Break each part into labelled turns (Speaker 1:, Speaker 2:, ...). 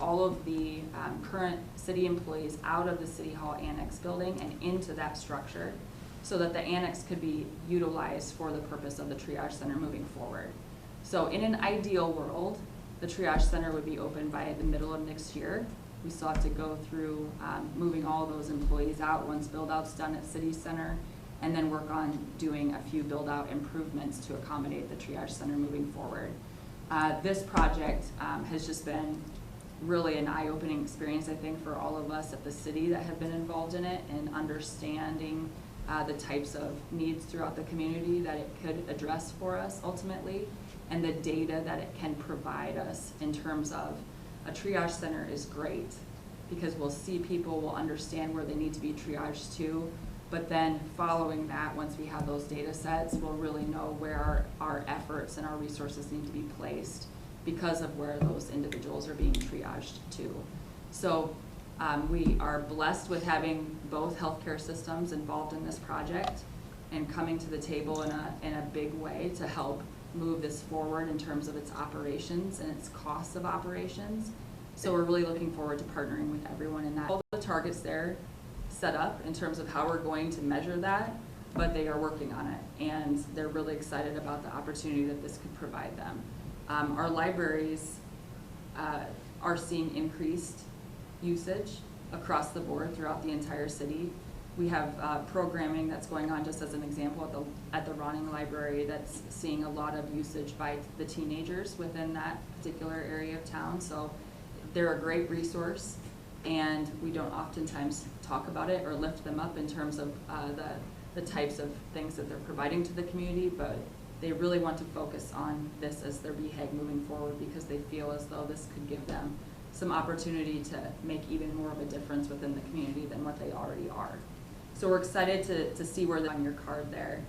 Speaker 1: all of the current city employees out of the City Hall Annex building and into that structure so that the annex could be utilized for the purpose of the triage center moving forward. So in an ideal world, the triage center would be open by the middle of next year. We still have to go through moving all those employees out once build-out's done at City Center, and then work on doing a few build-out improvements to accommodate the triage center moving forward. This project has just been really an eye-opening experience, I think, for all of us at the city that have been involved in it, and understanding the types of needs throughout the community that it could address for us ultimately, and the data that it can provide us in terms of a triage center is great because we'll see people, we'll understand where they need to be triaged to, but then following that, once we have those data sets, we'll really know where our efforts and our resources need to be placed because of where those individuals are being triaged to. So we are blessed with having both healthcare systems involved in this project and coming to the table in a big way to help move this forward in terms of its operations and its costs of operations. So we're really looking forward to partnering with everyone in that. All the targets there set up in terms of how we're going to measure that, but they are working on it, and they're really excited about the opportunity that this could provide them. Our libraries are seeing increased usage across the board throughout the entire city. We have programming that's going on, just as an example, at the Ronning Library that's seeing a lot of usage by the teenagers within that particular area of town. So they're a great resource, and we don't oftentimes talk about it or lift them up in terms of the types of things that they're providing to the community, but they really want to focus on this as their BHAG moving forward because they feel as though this could give them some opportunity to make even more of a difference within the community than what they already are. So we're excited to see where they're on your card there.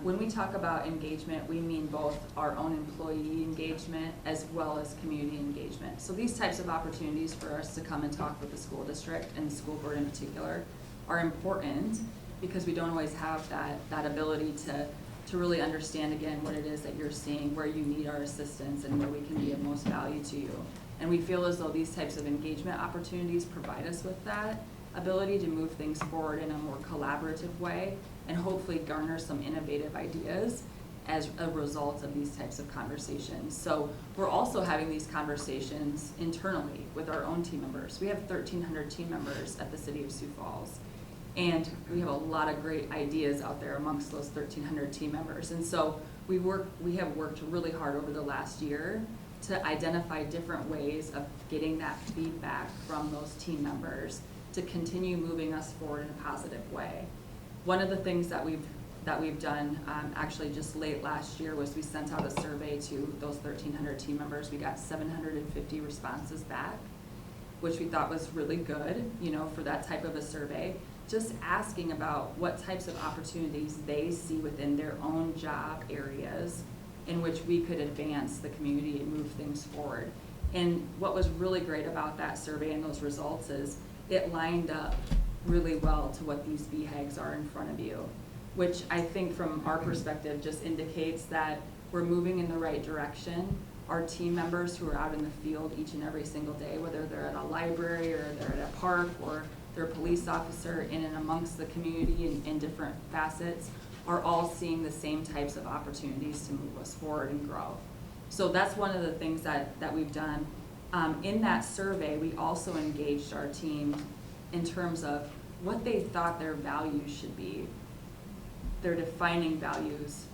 Speaker 1: When we talk about engagement, we mean both our own employee engagement as well as community engagement. So these types of opportunities for us to come and talk with the school district and the school board in particular are important because we don't always have that ability to really understand again what it is that you're seeing, where you need our assistance, and where we can be of most value to you. And we feel as though these types of engagement opportunities provide us with that ability to move things forward in a more collaborative way and hopefully garner some innovative ideas as a result of these types of conversations. So we're also having these conversations internally with our own team members. We have 1,300 team members at the City of Sioux Falls, and we have a lot of great ideas out there amongst those 1,300 team members. And so we have worked really hard over the last year to identify different ways of getting that feedback from those team members to continue moving us forward in a positive way. One of the things that we've done actually just late last year was we sent out a survey to those 1,300 team members. We got 750 responses back, which we thought was really good, for that type of a survey. Just asking about what types of opportunities they see within their own job areas in which we could advance the community and move things forward. And what was really great about that survey and those results is it lined up really well to what these BHAGs are in front of you, which I think from our perspective just indicates that we're moving in the right direction. Our team members who are out in the field each and every single day, whether they're at a library or they're at a park or they're a police officer in and amongst the community in different facets, are all seeing the same types of opportunities to move us forward and grow. So that's one of the things that we've done. In that survey, we also engaged our team in terms of what they thought their values should be, their defining values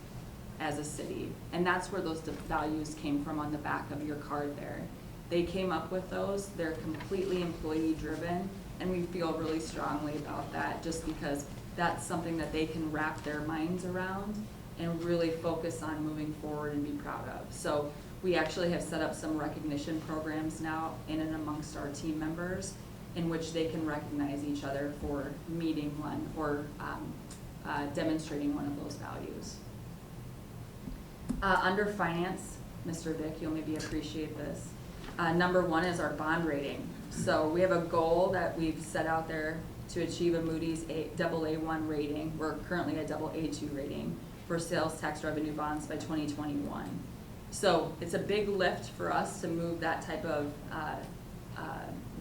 Speaker 1: as a city. And that's where those values came from on the back of your card there. They came up with those. They're completely employee driven, and we feel really strongly about that just because that's something that they can wrap their minds around and really focus on moving forward and be proud of. So we actually have set up some recognition programs now in and amongst our team members in which they can recognize each other for meeting one or demonstrating one of those values. Under finance, Mr. Vick, you'll maybe appreciate this. Number one is our bond rating. So we have a goal that we've set out there to achieve a Moody's AA1 rating. We're currently a AA2 rating for sales tax revenue bonds by 2021. So it's a big lift for us to move that type of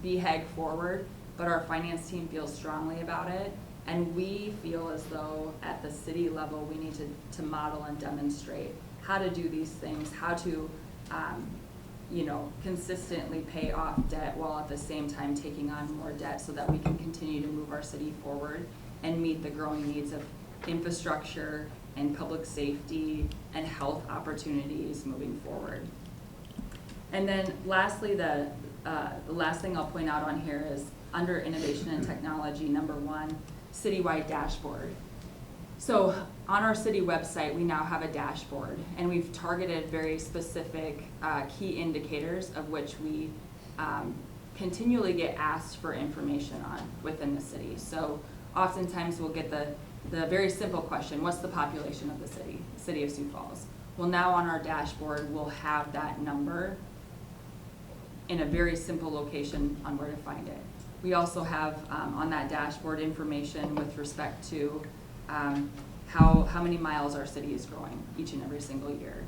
Speaker 1: BHAG forward, but our finance team feels strongly about it. And we feel as though at the city level, we need to model and demonstrate how to do these things, how to, consistently pay off debt while at the same time taking on more debt so that we can continue to move our city forward and meet the growing needs of infrastructure and public safety and health opportunities moving forward. And then lastly, the last thing I'll point out on here is under innovation and technology, number 1, citywide dashboard. So on our city website, we now have a dashboard, and we've targeted very specific key indicators of which we continually get asked for information on within the city. So oftentimes we'll get the very simple question, what's the population of the city of Sioux Falls? Well, now on our dashboard, we'll have that number in a very simple location on where to find it. We also have on that dashboard information with respect to how many miles our city is growing each and every single year.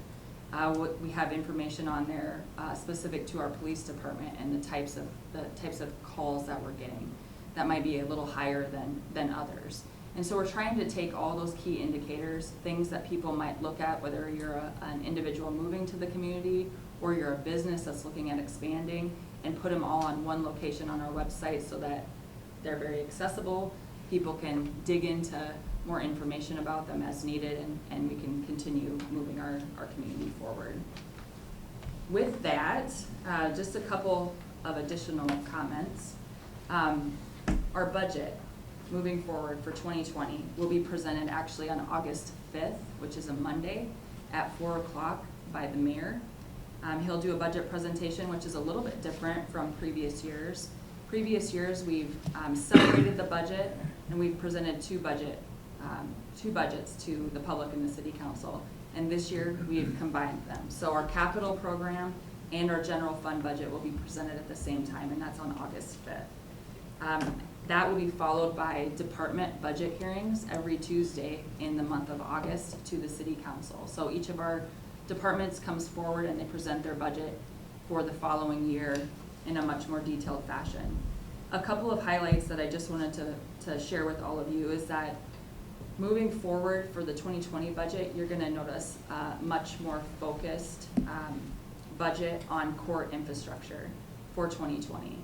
Speaker 1: We have information on there specific to our police department and the types of calls that we're getting that might be a little higher than others. And so we're trying to take all those key indicators, things that people might look at, whether you're an individual moving to the community or you're a business that's looking at expanding, and put them all on one location on our website so that they're very accessible. People can dig into more information about them as needed, and we can continue moving our community forward. With that, just a couple of additional comments. Our budget moving forward for 2020 will be presented actually on August 5th, which is a Monday, at 4 o'clock by the mayor. He'll do a budget presentation, which is a little bit different from previous years. Previous years, we've separated the budget, and we've presented two budgets to the public and the city council. And this year, we've combined them. So our capital program and our general fund budget will be presented at the same time, and that's on August 5th. That will be followed by department budget hearings every Tuesday in the month of August to the city council. So each of our departments comes forward and they present their budget for the following year in a much more detailed fashion. A couple of highlights that I just wanted to share with all of you is that moving forward for the 2020 budget, you're going to notice a much more focused budget on core infrastructure for 2020.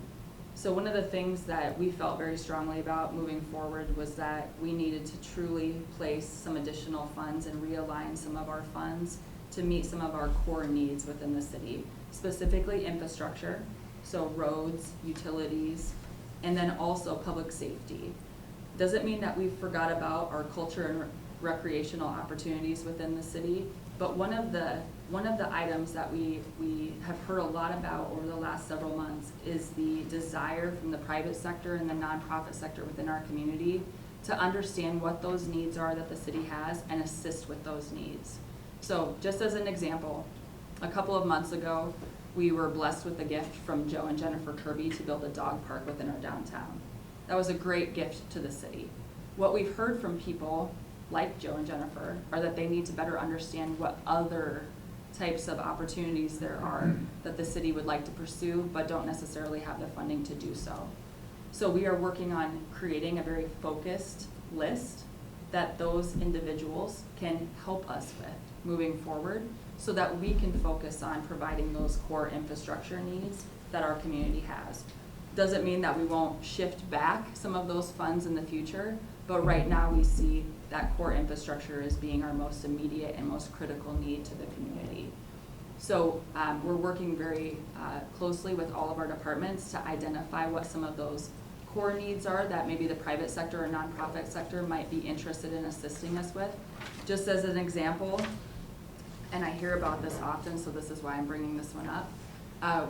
Speaker 1: So one of the things that we felt very strongly about moving forward was that we needed to truly place some additional funds and realign some of our funds to meet some of our core needs within the city, specifically infrastructure, so roads, utilities, and then also public safety. Doesn't mean that we forgot about our culture and recreational opportunities within the city, but one of the items that we have heard a lot about over the last several months is the desire from the private sector and the nonprofit sector within our community to understand what those needs are that the city has and assist with those needs. So just as an example, a couple of months ago, we were blessed with a gift from Joe and Jennifer Kirby to build a dog park within our downtown. That was a great gift to the city. What we've heard from people like Joe and Jennifer are that they need to better understand what other types of opportunities there are that the city would like to pursue but don't necessarily have the funding to do so. So we are working on creating a very focused list that those individuals can help us with moving forward so that we can focus on providing those core infrastructure needs that our community has. Doesn't mean that we won't shift back some of those funds in the future, but right now we see that core infrastructure as being our most immediate and most critical need to the community. So we're working very closely with all of our departments to identify what some of those core needs are that maybe the private sector or nonprofit sector might be interested in assisting us with. Just as an example, and I hear about this often, so this is why I'm bringing this one up.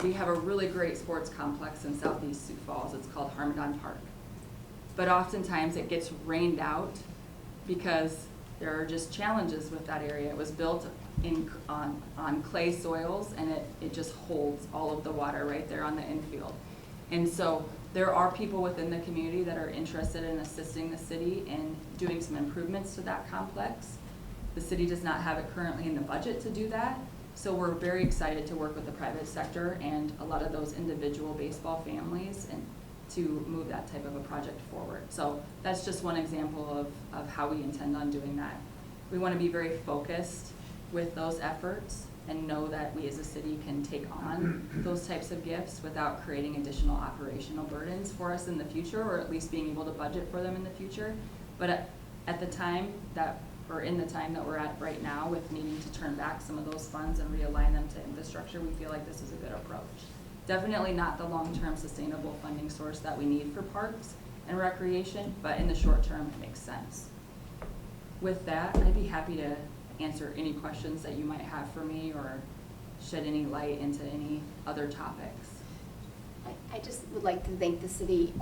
Speaker 1: We have a really great sports complex in southeast Sioux Falls. It's called Harmadon Park. But oftentimes it gets rained out because there are just challenges with that area. It was built on clay soils, and it just holds all of the water right there on the infield. And so there are people within the community that are interested in assisting the city in doing some improvements to that complex. The city does not have it currently in the budget to do that. So we're very excited to work with the private sector and a lot of those individual baseball families and to move that type of a project forward. So that's just one example of how we intend on doing that. We want to be very focused with those efforts and know that we as a city can take on those types of gifts without creating additional operational burdens for us in the future, or at least being able to budget for them in the future. But at the time that, or in the time that we're at right now with needing to turn back some of those funds and realign them to infrastructure, we feel like this is a good approach. Definitely not the long-term sustainable funding source that we need for parks and recreation, but in the short term, it makes sense. With that, I'd be happy to answer any questions that you might have for me or shed any light into any other topics.
Speaker 2: I just would like to thank the city.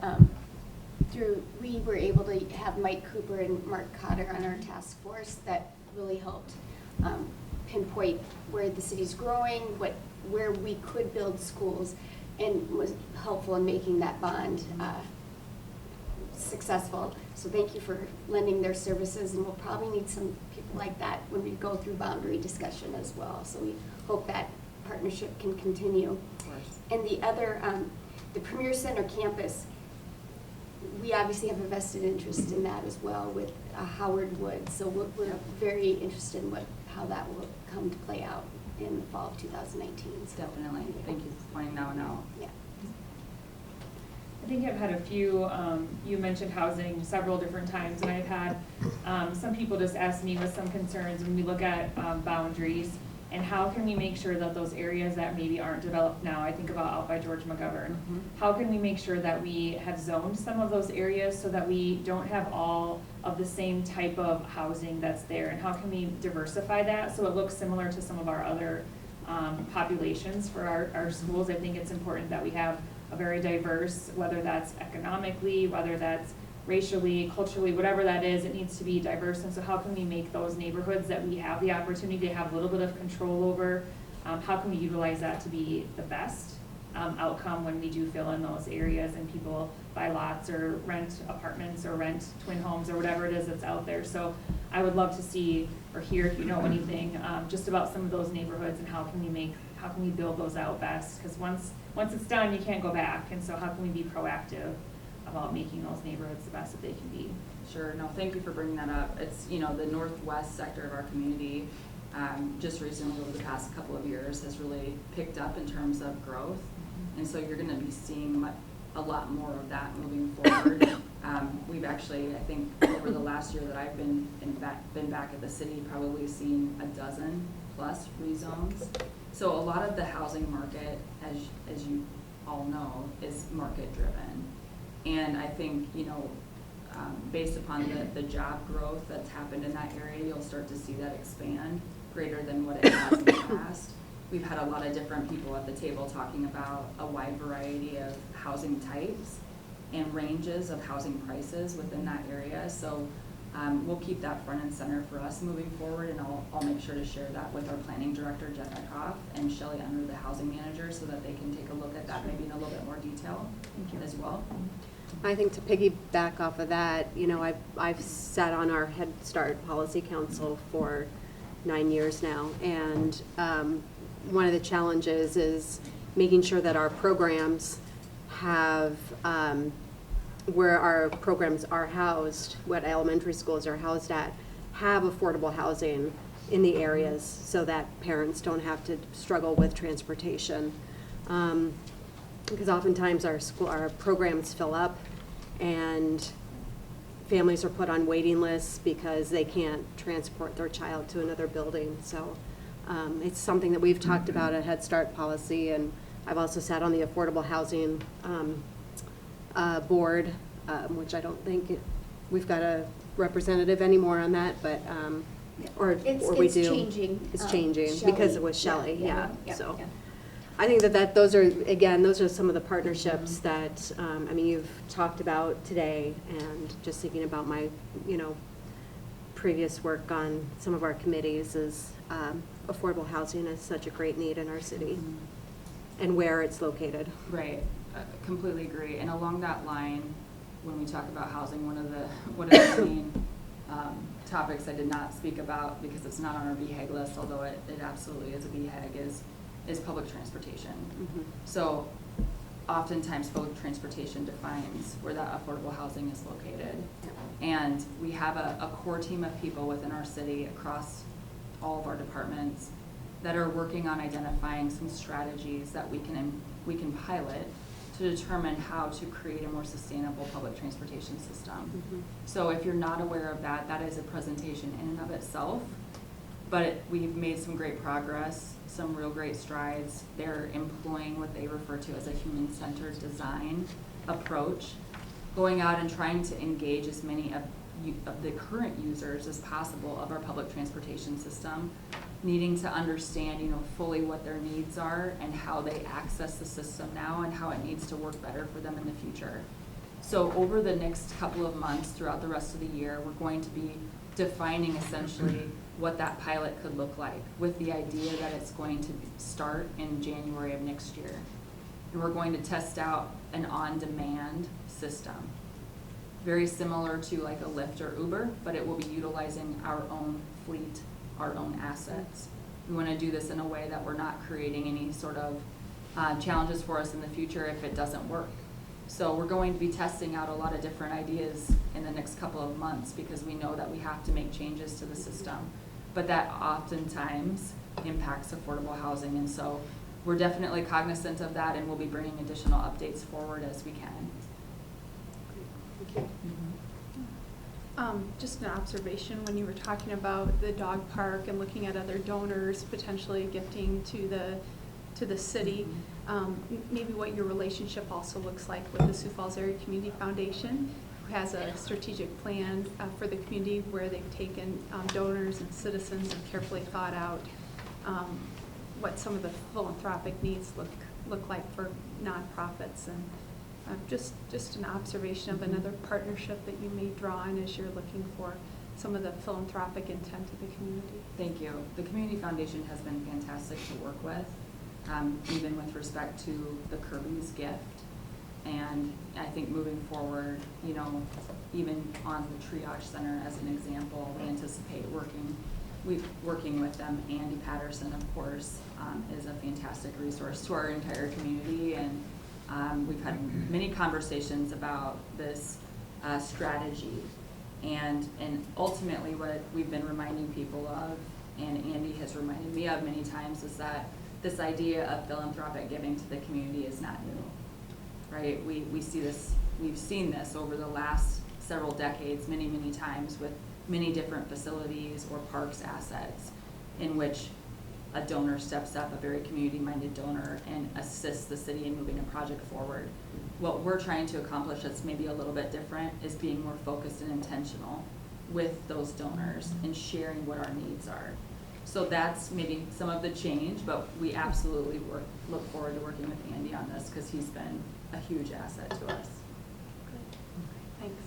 Speaker 2: We were able to have Mike Cooper and Mark Cotter on our task force that really helped pinpoint where the city's growing, where we could build schools, and was helpful in making that bond successful. So thank you for lending their services, and we'll probably need some people like that when we go through boundary discussion as well. So we hope that partnership can continue.
Speaker 1: Of course.
Speaker 2: And the other, the Premier Center campus, we obviously have a vested interest in that as well with Howard Wood. So we're very interested in how that will come to play out in the fall of 2019. So,
Speaker 1: definitely. Thank you for pointing that one out.
Speaker 2: Yeah.
Speaker 3: I think I've had a few, you mentioned housing several different times, and I've had some people just ask me with some concerns when we look at boundaries and how can we make sure that those areas that maybe aren't developed now, I think about out by George McGovern, how can we make sure that we have zoned some of those areas so that we don't have all of the same type of housing that's there, and how can we diversify that so it looks similar to some of our other populations for our schools. I think it's important that we have a very diverse, whether that's economically, whether that's racially, culturally, whatever that is, it needs to be diverse. And so how can we make those neighborhoods that we have the opportunity to have a little bit of control over, how can we utilize that to be the best outcome when we do fill in those areas and people buy lots or rent apartments or rent twin homes or whatever it is that's out there. So I would love to see or hear if you know anything just about some of those neighborhoods and how can we build those out best, because once it's done you can't go back, and so how can we be proactive about making those neighborhoods the best that they can be.
Speaker 1: Sure, no, thank you for bringing that up. It's, the northwest sector of our community just recently over the past couple of years has really picked up in terms of growth. And so you're gonna be seeing a lot more of that moving forward. We've actually, I think over the last year that I've been back at the city, probably seen a dozen plus rezones. So a lot of the housing market, as you all know, is market driven. And I think, based upon the job growth that's happened in that area, you'll start to see that expand greater than what it has in the past. We've had a lot of different people at the table talking about a wide variety of housing types and ranges of housing prices within that area. So we'll keep that front and center for us moving forward, and I'll make sure to share that with our planning director, Jeff Eckhoff, and Shelley Under, the housing manager, so that they can take a look at that maybe in a little bit more detail as well.
Speaker 4: I think to piggyback off of that, I've sat on our Head Start Policy Council for 9 years now, and one of the challenges is making sure that our programs have, where our programs are housed, what elementary schools are housed at, have affordable housing in the areas so that parents don't have to struggle with transportation. Because oftentimes our programs fill up and families are put on waiting lists because they can't transport their child to another building. So it's something that we've talked about at Head Start Policy, and I've also sat on the Affordable Housing Board, which I don't think we've got a representative anymore on that, but or we do.
Speaker 2: Changing.
Speaker 4: It's changing
Speaker 2: Shelley.
Speaker 4: because it was Shelley, yeah. So.
Speaker 2: Yeah.
Speaker 4: I think that those are some of the partnerships that, you've talked about today, and just thinking about my, previous work on some of our committees is affordable housing is such a great need in our city and where it's located.
Speaker 1: Right, completely agree. And along that line, when we talk about housing, one of the main topics I did not speak about because it's not on our BHAG list, although it absolutely is a BHAG, is public transportation.
Speaker 4: Mhm.
Speaker 1: So oftentimes public transportation defines where that affordable housing is located. And we have a core team of people within our city across all of our departments that are working on identifying some strategies that we can pilot to determine how to create a more sustainable public transportation system.
Speaker 4: Mhm.
Speaker 1: So if you're not aware of that, that is a presentation in and of itself, but we've made some great progress, some real great strides. They're employing what they refer to as a human-centered design approach, going out and trying to engage as many of the current users as possible of our public transportation system, needing to understand, fully what their needs are and how they access the system now and how it needs to work better for them in the future. So over the next couple of months throughout the rest of the year, we're going to be defining essentially what that pilot could look like, with the idea that it's going to start in January of next year. And we're going to test out an on-demand system, very similar to like a Lyft or Uber, but it will be utilizing our own fleet, our own assets. We want to do this in a way that we're not creating any sort of challenges for us in the future if it doesn't work. So we're going to be testing out a lot of different ideas in the next couple of months because we know that we have to make changes to the system. But that oftentimes impacts affordable housing, and so we're definitely cognizant of that, and we'll be bringing additional updates forward as we can.
Speaker 4: Thank you.
Speaker 5: Just an observation, when you were talking about the dog park and looking at other donors potentially gifting to the city, maybe what your relationship also looks like with the Sioux Falls Area Community Foundation, who has a strategic plan for the community where they've taken donors and citizens and carefully thought out what some of the philanthropic needs look like for nonprofits, and just an observation of another partnership that you may draw on as you're looking for some of the philanthropic intent of the community.
Speaker 1: Thank you. The Community Foundation has been fantastic to work with, even with respect to the Kirby's gift. And I think moving forward, even on the triage center as an example, we anticipate working with them. Andy Patterson, of course, is a fantastic resource to our entire community, and we've had many conversations about this strategy, and ultimately what we've been reminding people of, and Andy has reminded me of many times, is that this idea of philanthropic giving to the community is not new, right? We see this, we've seen this over the last several decades many times with many different facilities or parks assets in which a donor steps up, a very community-minded donor, and assists the city in moving a project forward. What we're trying to accomplish that's maybe a little bit different is being more focused and intentional with those donors and sharing what our needs are. So that's maybe some of the change, but we absolutely look forward to working with Andy on this because he's been a huge asset to us.
Speaker 5: Thanks.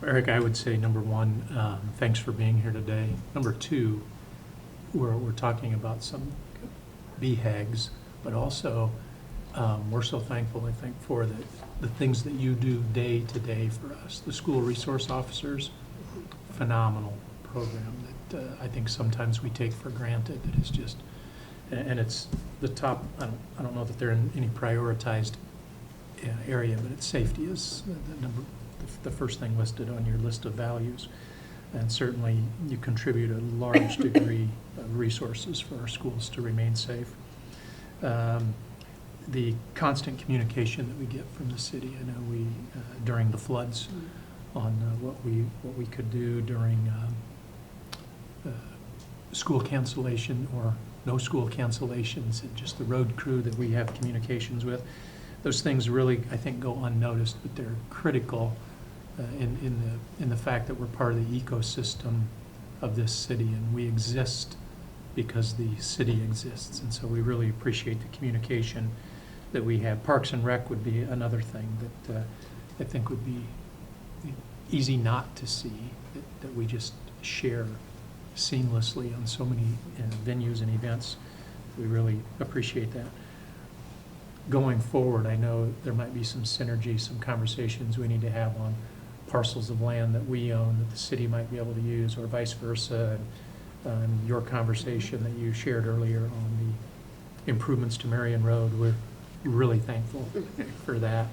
Speaker 6: Eric, I would say number one, thanks for being here today. Number two, we're talking about some BHAGs, but also we're so thankful, I think, for the things that you do day to day for us. The school resource officers, phenomenal program that I think sometimes we take for granted. That is just, and it's the top. I don't know that they're in any prioritized area, but it's safety is the first thing listed on your list of values. And certainly you contribute a large degree of resources for our schools to remain safe. The constant communication that we get from the city, I know we, during the floods, on what we could do during school cancellation or no school cancellations, and just the road crew that we have communications with. Those things really, I think, go unnoticed, but they're critical in the fact that we're part of the ecosystem of this city, and we exist because the city exists. And so we really appreciate the communication that we have. Parks and Rec would be another thing that I think would be easy not to see, that we just share seamlessly on so many venues and events. We really appreciate that. Going forward, I know there might be some synergy, some conversations we need to have on parcels of land that we own that the city might be able to use, or vice versa. And your conversation that you shared earlier on the improvements to Marion Road, we're really thankful for that.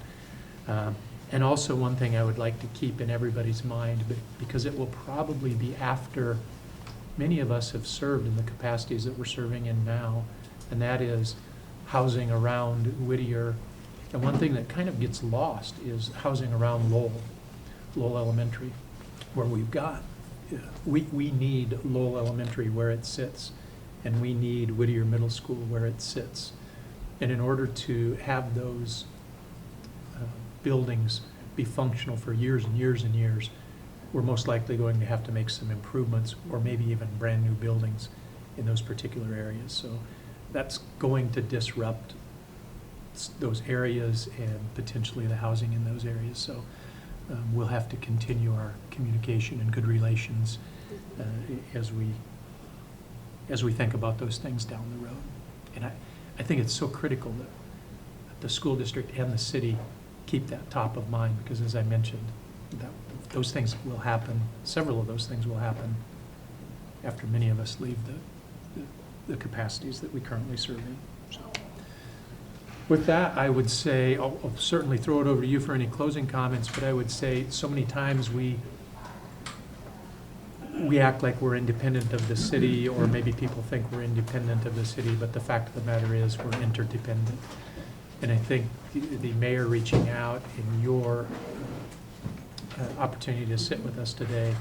Speaker 6: And also one thing I would like to keep in everybody's mind, because it will probably be after many of us have served in the capacities that we're serving in now, and that is housing around Whittier. And one thing that kind of gets lost is housing around Lowell Elementary, where we've got, we need Lowell Elementary where it sits, and we need Whittier Middle School where it sits. And in order to have those buildings be functional for years and years and years, we're most likely going to have to make some improvements, or maybe even brand new buildings in those particular areas. So that's going to disrupt those areas and potentially the housing in those areas. So we'll have to continue our communication and good relations as we think about those things down the road. And I think it's so critical that the school district and the city keep that top of mind, because as I mentioned, those things will happen, several of those things will happen after many of us leave the capacities that we currently serve in. So, with that, I would say, I'll certainly throw it over to you for any closing comments, but I would say so many times we act like we're independent of the city, or maybe people think we're independent of the city, but the fact of the matter is we're interdependent. And I think the mayor reaching out and your opportunity to sit with us today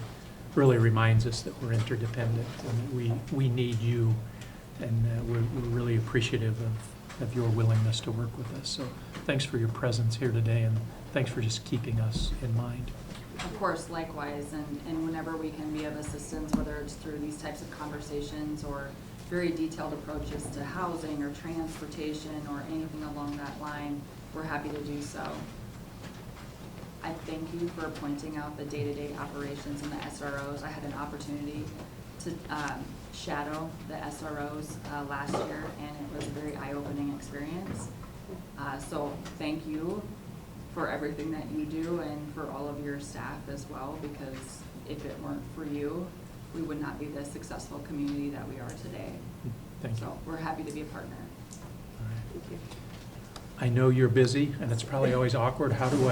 Speaker 6: really reminds us that we're interdependent, and that we need you, and we're really appreciative of your willingness to work with us. So thanks for your presence here today, and thanks for just keeping us in mind.
Speaker 1: Of course, likewise, and whenever we can be of assistance, whether it's through these types of conversations or very detailed approaches to housing or transportation or anything along that line, we're happy to do so. I thank you for pointing out the day-to-day operations and the SROs. I had an opportunity to shadow the SROs last year, and it was a very eye-opening experience. So thank you for everything that you do, and for all of your staff as well, because if it weren't for you, we would not be the successful community that we are today.
Speaker 6: Thank you.
Speaker 1: So we're happy to be a partner.
Speaker 6: All right. Thank you. I know you're busy, and it's probably always awkward. How do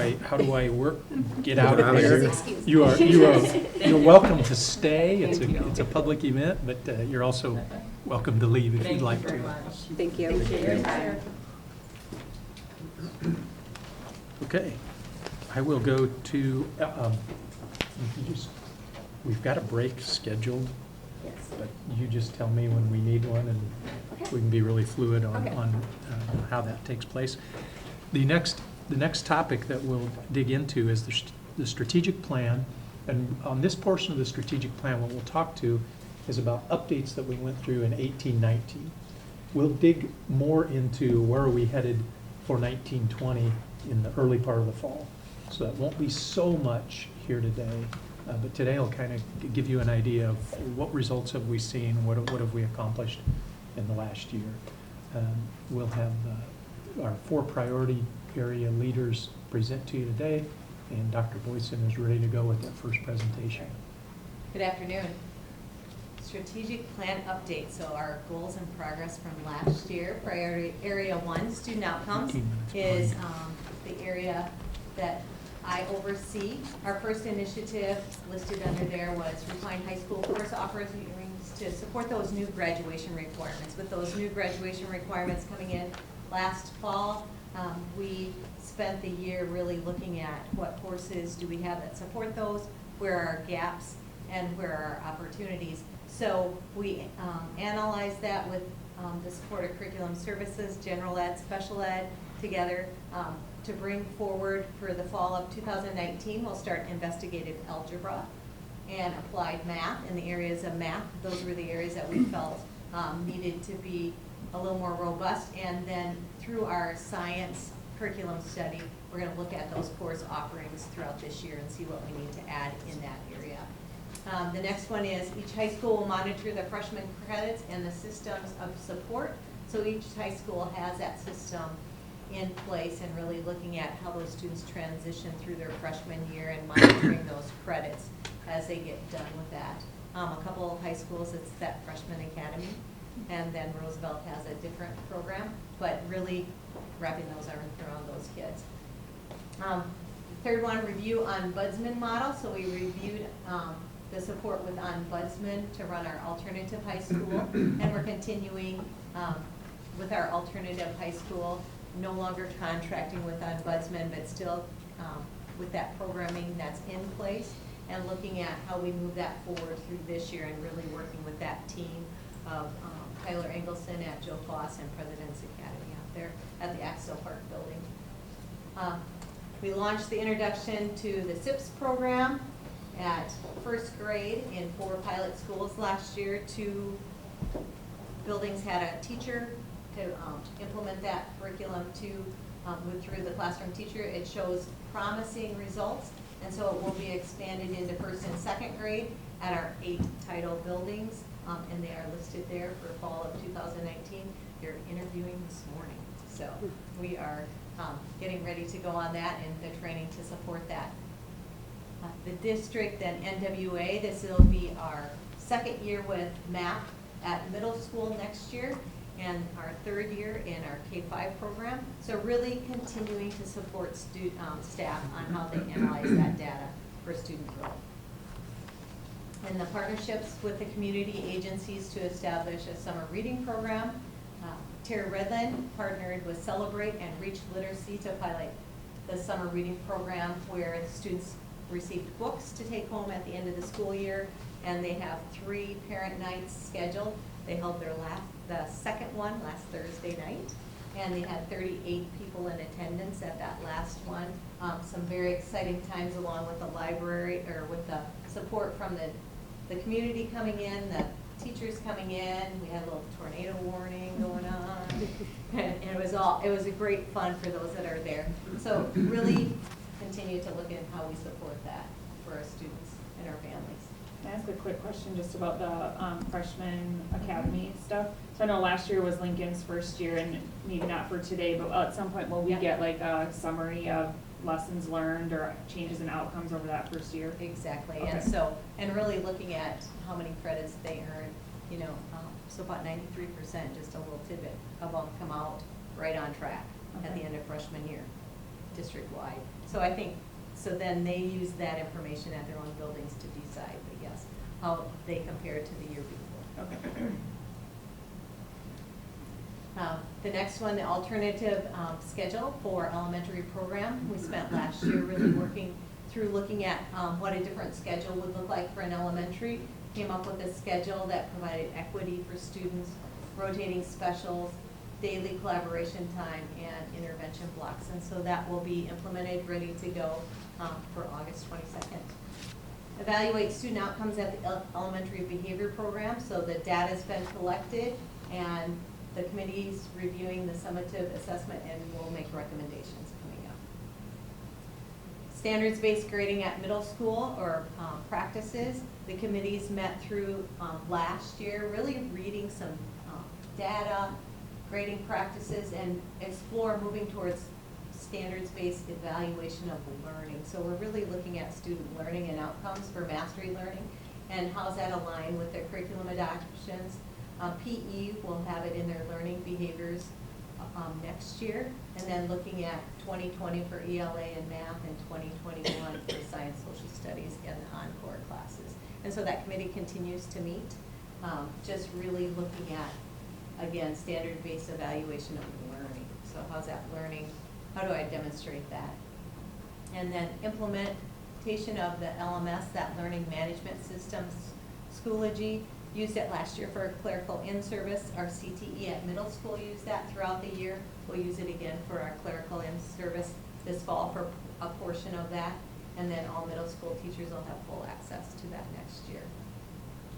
Speaker 6: I work? Get out of here. You're welcome to stay. It's a public event, but you're also welcome to leave if you'd like to.
Speaker 4: Thank you.
Speaker 6: Okay, I will go to. We've got a break scheduled.
Speaker 2: Yes.
Speaker 6: But you just tell me when we need one, and we can be really fluid on,
Speaker 2: Okay.
Speaker 6: on how that takes place. The next topic that we'll dig into is the strategic plan. And on this portion of the strategic plan, what we'll talk to is about updates that we went through in 18-19. We'll dig more into where are we headed for 19-20 in the early part of the fall. So that won't be so much here today. But today I'll kind of give you an idea of what results have we seen, what have we accomplished in the last year. We'll have our 4 priority area leaders present to you today, and Dr. Boyson is ready to go with that first presentation.
Speaker 7: Good afternoon. Strategic plan update. So our goals and progress from last year. Priority area 1, student outcomes,
Speaker 6: 15 minutes
Speaker 7: is
Speaker 6: behind.
Speaker 7: the area that I oversee. Our first initiative listed under there was refine high school course offerings to support those new graduation requirements. With those new graduation requirements coming in last fall, we spent the year really looking at what courses do we have that support those, where are our gaps, and where are our opportunities. So we analyzed that with the support of curriculum services, general ed, special ed together to bring forward for the fall of 2019. We'll start investigative algebra and applied math. In the areas of math, those were the areas that we felt needed to be a little more robust. And then through our science curriculum study, we're going to look at those course offerings throughout this year and see what we need to add in that area. The next one is each high school will monitor the freshman credits and the systems of support. So each high school has that system in place and really looking at how those students transition through their freshman year and monitoring those credits as they get done with that. A couple of high schools, it's that freshman academy, and then Roosevelt has a different program, but really wrapping those arms around those kids. Third one, review ombudsman model. So we reviewed the support with ombudsman to run our alternative high school, and we're continuing with our alternative high school, no longer contracting with ombudsman, but still with that programming that's in place, and looking at how we move that forward through this year, and really working with that team of Tyler Engelson at Joe Foss and President's Academy out there at the Axel Park building. We launched the introduction to the SIPS program at first grade in 4 pilot schools last year. 2 buildings had a teacher to implement that curriculum through the classroom teacher. It shows promising results, and so it will be expanded into 1st and 2nd grade at our 8 title buildings, and they are listed there for fall of 2019. They're interviewing this morning, so we are getting ready to go on that and the training to support that. The district and NWA, this will be our 2nd year with MAP at middle school next year, and our 3rd year in our K-5 program. So really continuing to support staff on how they analyze that data for student growth. And the partnerships with the community agencies to establish a summer reading program. Terry Redland partnered with Celebrate and Reach Literacy to pilot the summer reading program, where the students received books to take home at the end of the school year, and they have 3 parent nights scheduled. They held the second one last Thursday night, and they had 38 people in attendance at that last one. Some very exciting times along with the library, or with the support from the community coming in, the teachers coming in. We had a little tornado warning going on, and it was a great fun for those that are there. So really continue to look at how we support that for our students and our families.
Speaker 3: Can I ask a quick question just about the freshman academy stuff? So I know last year was Lincoln's first year, and maybe not for today, but at some point will we get like a summary of lessons learned or changes in outcomes over that first year?
Speaker 7: Exactly,
Speaker 3: Okay.
Speaker 7: and really looking at how many credits they earn, so about 93%, just a little tidbit of them come out right on track at the end of freshman year, district-wide. So I think, so then they use that information at their own buildings to decide, but yes, how they compare to the year before.
Speaker 3: Okay.
Speaker 7: The next one, the alternative schedule for elementary program. We spent last year really working through looking at what a different schedule would look like for an elementary. Came up with a schedule that provided equity for students, rotating specials, daily collaboration time, and intervention blocks. And so that will be implemented, ready to go for August 22nd. Evaluate student outcomes at the elementary behavior program. So the data's been collected, and the committee's reviewing the summative assessment, and will make recommendations coming up. Standards-based grading at middle school, or practices. The committees met through last year, really reading some data, grading practices, and explore moving towards standards-based evaluation of learning. So we're really looking at student learning and outcomes for mastery learning, and how's that align with their curriculum adoptions. PE will have it in their learning behaviors next year, and then looking at 2020 for ELA and math, and 2021 for science, social studies, and the encore classes. And so that committee continues to meet, just really looking at, again, standard-based evaluation of learning. So how's that learning? How do I demonstrate that? And then implementation of the LMS, that learning management systems, Schoology. Used it last year for clerical in-service. Our CTE at middle school used that throughout the year. We'll use it again for our clerical in-service this fall for a portion of that. And then all middle school teachers will have full access to that next year.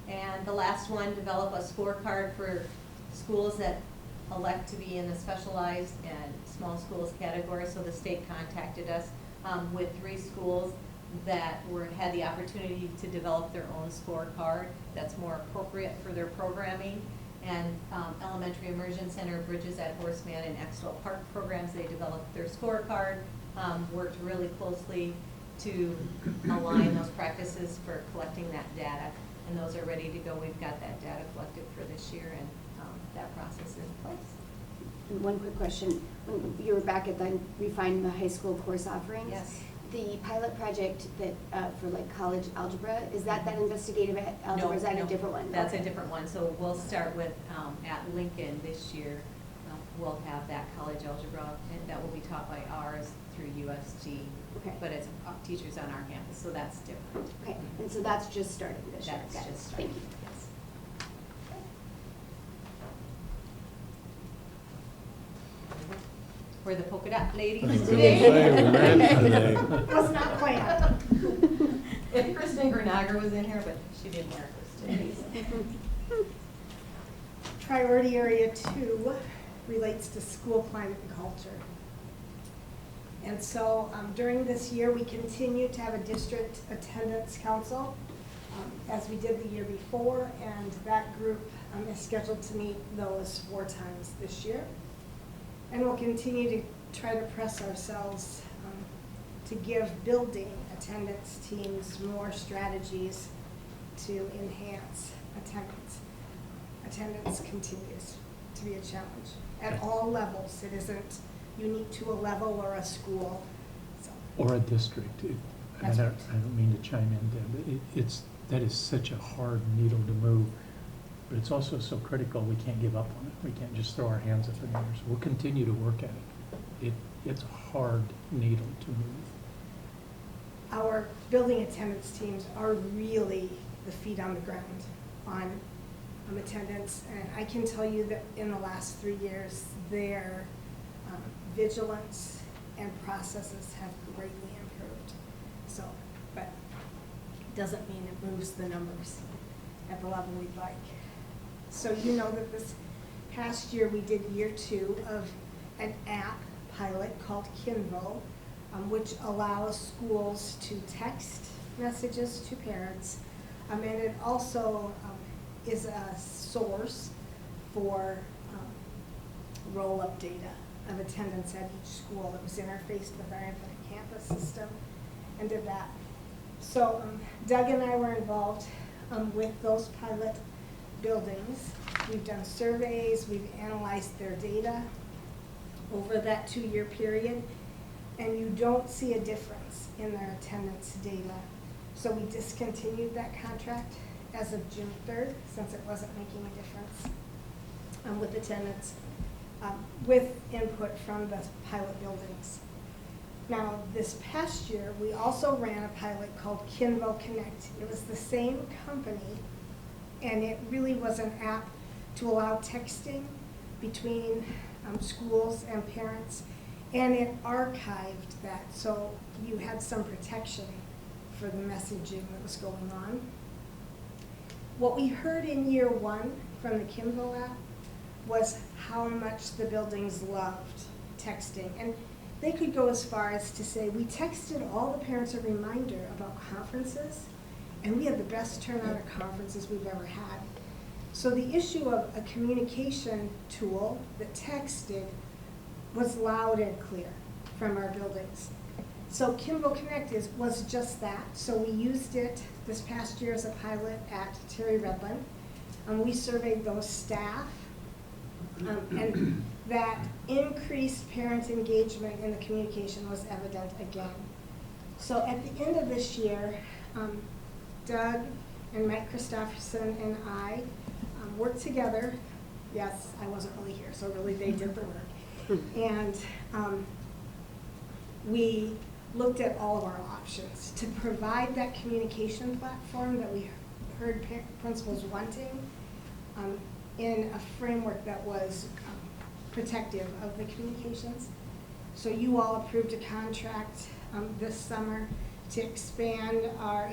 Speaker 7: And the last one, develop a scorecard for schools that elect to be in the specialized and small schools category. So the state contacted us with 3 schools that had the opportunity to develop their own scorecard that's more appropriate for their programming. and Elementary Immersion Center, Bridges at Horseman and Exwell Park programs. They developed their scorecard, worked really closely to align those practices for collecting that data, and those are ready to go. We've got that data collected for this year, and that process is in place.
Speaker 2: And one quick question, when you were back at the Refine the High School course offerings?
Speaker 7: Yes.
Speaker 2: The pilot project that, for like college algebra, is that investigative algebra,
Speaker 7: No,
Speaker 2: or is that
Speaker 7: no,
Speaker 2: a different one?
Speaker 7: That's a
Speaker 2: Okay.
Speaker 7: different one. So we'll start with, at Lincoln this year, we'll have that college algebra, and that will be taught by ours through USG.
Speaker 2: Okay.
Speaker 7: But it's teachers on our campus, so that's different.
Speaker 2: Okay, and so that's just starting this year?
Speaker 7: That's
Speaker 2: Got it.
Speaker 7: just
Speaker 2: Thank
Speaker 7: starting,
Speaker 2: you.
Speaker 7: yes. We're the polka dot ladies
Speaker 8: I was gonna
Speaker 7: today.
Speaker 8: say, we ran today.
Speaker 2: Was not planned.
Speaker 7: If Kristen Grenager was in here, but she didn't wear hers today. so.
Speaker 9: Priority area 2 relates to school climate and culture. And so during this year, we continue to have a district attendance council, as we did the year before, and that group is scheduled to meet those 4 times this year. And we'll continue to try to press ourselves to give building attendance teams more strategies to enhance attendance. Attendance continues to be a challenge at all levels. It isn't unique to a level or a school. So,
Speaker 6: Or a district. I
Speaker 9: That's
Speaker 6: don't
Speaker 9: right.
Speaker 6: I don't mean to chime in, Deb, but that is such a hard needle to move, but it's also so critical, we can't give up on it. We can't just throw our hands up in the air. So we'll continue to work at it. It's a hard needle to move.
Speaker 9: our building attendance teams are really the feet on the ground on attendance. And I can tell you that in the last 3 years, their vigilance and processes have greatly improved. So, but it doesn't mean it moves the numbers at the level we'd like. So you know that this past year we did year 2 of an app pilot called Kinvo, which allows schools to text messages to parents. And it also is a source for roll-up data of attendance at each school that was interfaced with our Infinite Campus system and did that. So Doug and I were involved with those pilot buildings. We've done surveys, we've analyzed their data over that 2-year period, and you don't see a difference in their attendance data. So we discontinued that contract as of June 3rd, since it wasn't making a difference with attendance, with input from the pilot buildings. Now, this past year, we also ran a pilot called Kinvo Connect. It was the same company, and it really was an app to allow texting between schools and parents, and it archived that, so you had some protection for the messaging that was going on. What we heard in year 1 from the Kinvo app was how much the buildings loved texting. And they could go as far as to say, we texted all the parents a reminder about conferences, and we had the best turnout at conferences we've ever had. So the issue of a communication tool that texted was loud and clear from our buildings. So Kinvo Connect was just that. So we used it this past year as a pilot at Terry Redland. We surveyed those staff, and that increased parent engagement in the communication was evident again. So at the end of this year, Doug and Mike Christopherson and I worked together. Yes, I wasn't really here, so really they did the work. And we looked at all of our options to provide that communication platform that we heard principals wanting in a framework that was protective of the communications. So you all approved a contract this summer to expand our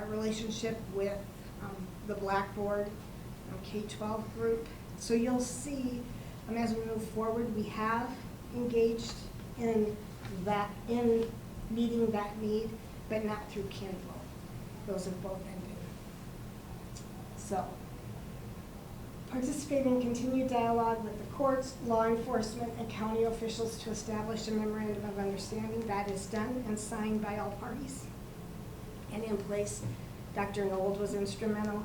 Speaker 9: relationship with the Blackboard K-12 group. So you'll see as we move forward, we have engaged in meeting that need, but not through Kinvo. Those have both ended. So participate in continued dialogue with the courts, law enforcement, and county officials to establish a memorandum of understanding. That is done and signed by all parties and in place. Dr. Nold was instrumental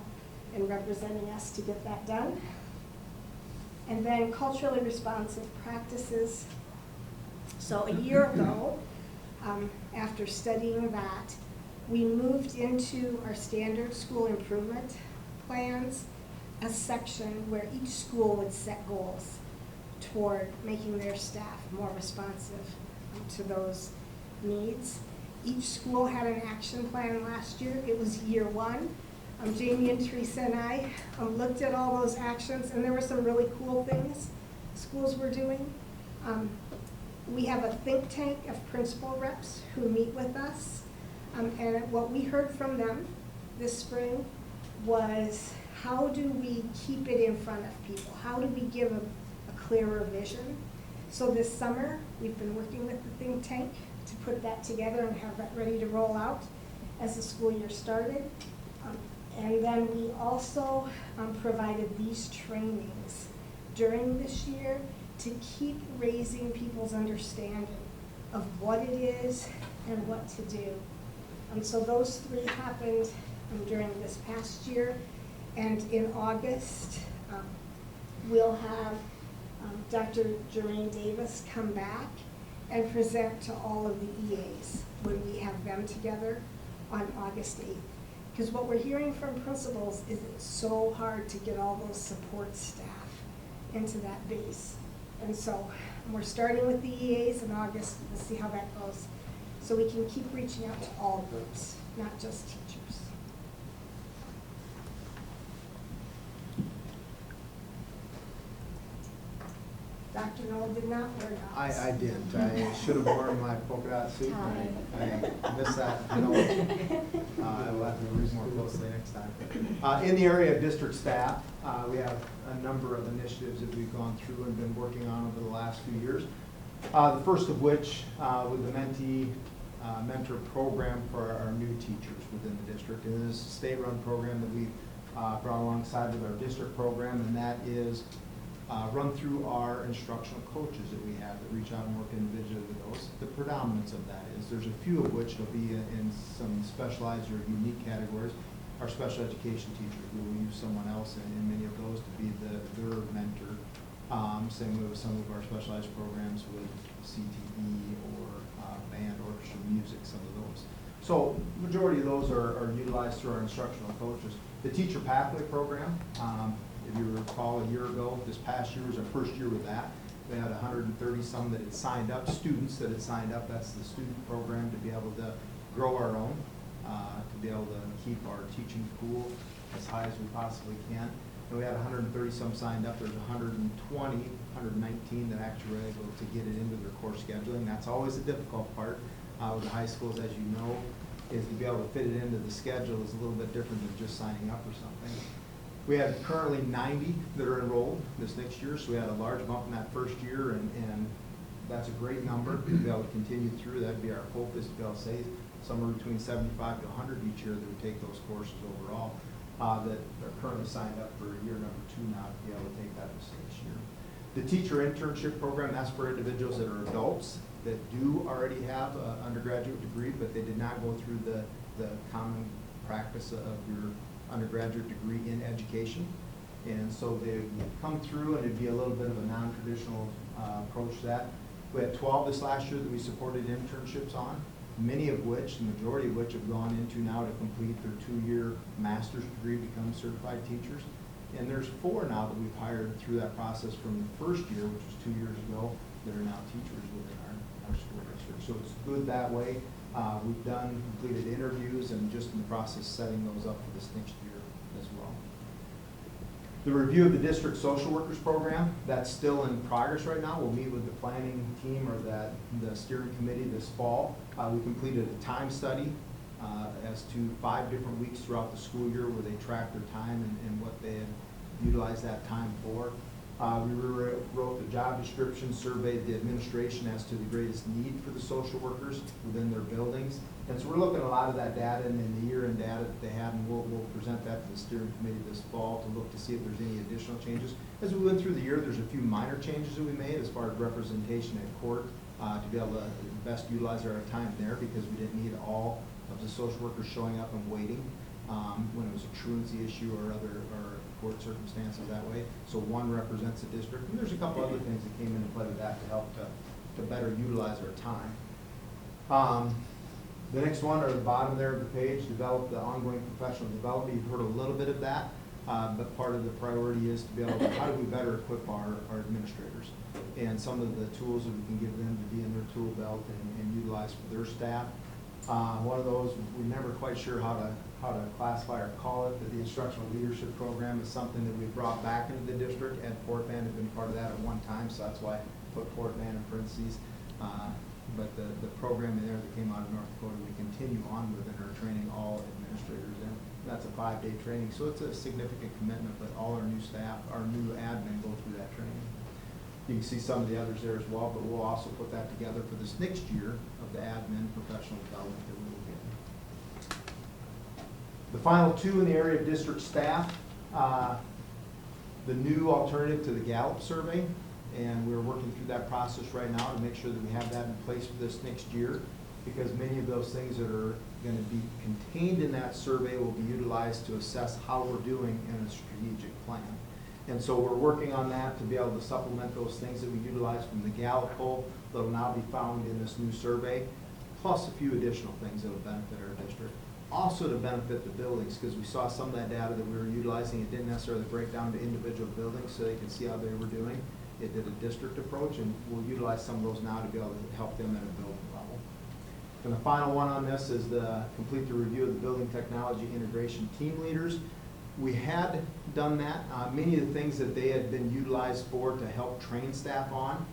Speaker 9: in representing us to get that done. And then culturally responsive practices. So a year ago, after studying that, we moved into our standard school improvement plans a section where each school would set goals toward making their staff more responsive to those needs. Each school had an action plan last year. It was year one. Jamie and Teresa and I looked at all those actions, and there were some really cool things schools were doing. We have a think tank of principal reps who meet with us, and what we heard from them this spring was, how do we keep it in front of people? How do we give a clearer vision? So this summer, we've been working with the think tank to put that together and have that ready to roll out as the school year started. And then we also provided these trainings during this year to keep raising people's understanding of what it is and what to do. So those three happened during this past year. And in August, we'll have Dr. Jermaine Davis come back and present to all of the EAs when we have them together on August 8th. Because what we're hearing from principals is it's so hard to get all those support staff into that base. And so we're starting with the EAs in August. We'll see how that goes. So we can keep reaching out to all groups, not just teachers. Dr. Noel did not wear dots.
Speaker 8: I didn't. I should have worn my polka dot suit. I missed that. I will have to read more closely next time. In the area of district staff, we have a number of initiatives that we've gone through and been working on over the last few years. The first of which with the mentor program for our new teachers within the district. And this is a state-run program that we brought alongside with our district program, and that is run through our instructional coaches that we have that reach out and work individually with those. The predominance of that is, there's a few of which will be in some specialized or unique categories. Our special education teachers, we will use someone else in many of those to be their mentor. Same way with some of our specialized programs with CTE or band, orchestra, music, some of those. So majority of those are utilized through our instructional coaches. The teacher pathway program, if you recall, a year ago, this past year was our first year with that. We had 130 some that had signed up, students that had signed up. That's the student program to be able to grow our own, to be able to keep our teaching pool as high as we possibly can. And we had 130 some signed up. There's 119 that actually were able to get it into their course scheduling. That's always the difficult part with the high schools, as you know, is to be able to fit it into the schedule is a little bit different than just signing up for something. We have currently 90 that are enrolled this next year, so we had a large bump in that first year, and that's a great number to be able to continue through. That'd be our hope, is to be able to say somewhere between 75 to 100 each year that would take those courses overall, that are currently signed up for year number 2 now to be able to take that this next year. The teacher internship program, that's for individuals that are adults that do already have an undergraduate degree, but they did not go through the common practice of your undergraduate degree in education. And so they would come through, and it'd be a little bit of a non-traditional approach to that. We had 12 this last year that we supported internships on, many of which, the majority of which have gone into now to complete their 2-year master's degree, become certified teachers. And there's 4 now that we've hired through that process from the first year, which was 2 years ago, that are now teachers within our school district. So it's good that way. We've completed interviews and just in the process setting those up for this next year as well. The review of the district social workers program, that's still in progress right now. We'll meet with the planning team or the steering committee this fall. We completed a time study as to 5 different weeks throughout the school year where they tracked their time and what they had utilized that time for. We wrote the job description, surveyed the administration as to the greatest need for the social workers within their buildings. And so we're looking at a lot of that data and the year-end data that they had, and we'll present that to the steering committee this fall to look to see if there's any additional changes. As we went through the year, there's a few minor changes that we made as far as representation at court to be able to best utilize our time there, because we didn't need all of the social workers showing up and waiting when it was a truancy issue or other court circumstances that way. So one represents the district, and there's a couple other things that came into play with that to help to better utilize our time. The next one, or the bottom there of the page, develop the ongoing professional development. You've heard a little bit of that, but part of the priority is to be able to, how do we better equip our administrators? And some of the tools that we can give them to be in their tool belt and utilize for their staff. One of those, we're never quite sure how to classify or call it, but the instructional leadership program is something that we brought back into the district. Ed Fort Band had been part of that at one time, so that's why I put Fort Band in parentheses. But the program in there that came out of North Dakota, we continue on with and are training all administrators in. That's a 5-day training, so it's a significant commitment, but all our new staff, our new admin go through that training. You can see some of the others there as well, but we'll also put that together for this next year of the admin professional development that we will get. The final two in the area of district staff, the new alternative to the Gallup survey. And we're working through that process right now to make sure that we have that in place for this next year, because many of those things that are going to be contained in that survey will be utilized to assess how we're doing in a strategic plan. And so we're working on that to be able to supplement those things that we utilize from the Gallup poll that will now be found in this new survey, plus a few additional things that will benefit our district. Also to benefit the buildings, because we saw some of that data that we were utilizing. It didn't necessarily break down to individual buildings so they could see how they were doing. It did a district approach, and we'll utilize some of those now to be able to help them at a building level. And the final one on this is complete the review of the building technology integration team leaders. We had done that. Many of the things that they had been utilized for to help train staff on,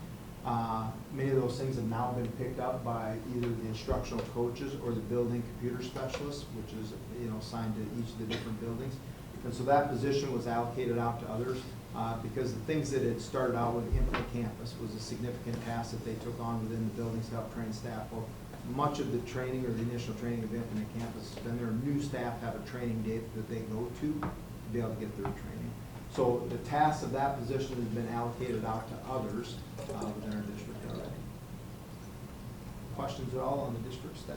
Speaker 8: many of those things have now been picked up by either the instructional coaches or the building computer specialists, which is assigned to each of the different buildings. And so that position was allocated out to others. Because the things that had started out with Infinite Campus was a significant task that they took on within the buildings to help train staff. Well, much of the training or the initial training of Infinite Campus, then their new staff have a training date that they go to be able to get their training. So the tasks of that position has been allocated out to others within our district already. Questions at all on the district staff?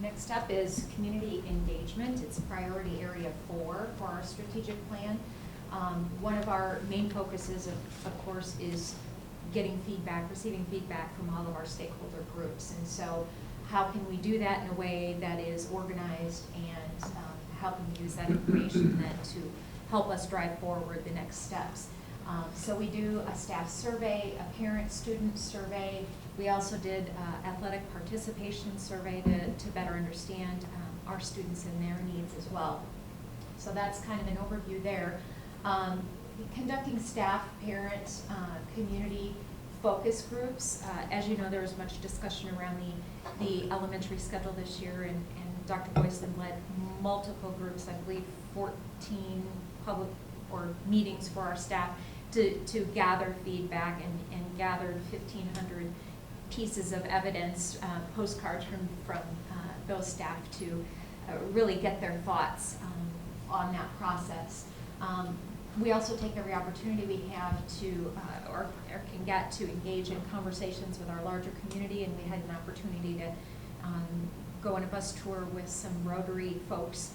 Speaker 7: Next up is community engagement. It's priority area 4 for our strategic plan. One of our main focuses, of course, is getting feedback, receiving feedback from all of our stakeholder groups. And so how can we do that in a way that is organized, and how can we use that information then to help us drive forward the next steps? So we do a staff survey, a parent-student survey. We also did athletic participation survey to better understand our students and their needs as well. So that's kind of an overview there. Conducting staff, parent, community focus groups. As you know, there was much discussion around the elementary schedule this year, and Dr. Boyson led multiple groups, I believe 14 public or meetings for our staff to gather feedback, and gathered 1,500 pieces of evidence, postcards from those staff to really get their thoughts on that process. We also take every opportunity we have to, or can get to, engage in conversations with our larger community, and we had an opportunity to go on a bus tour with some Rotary folks,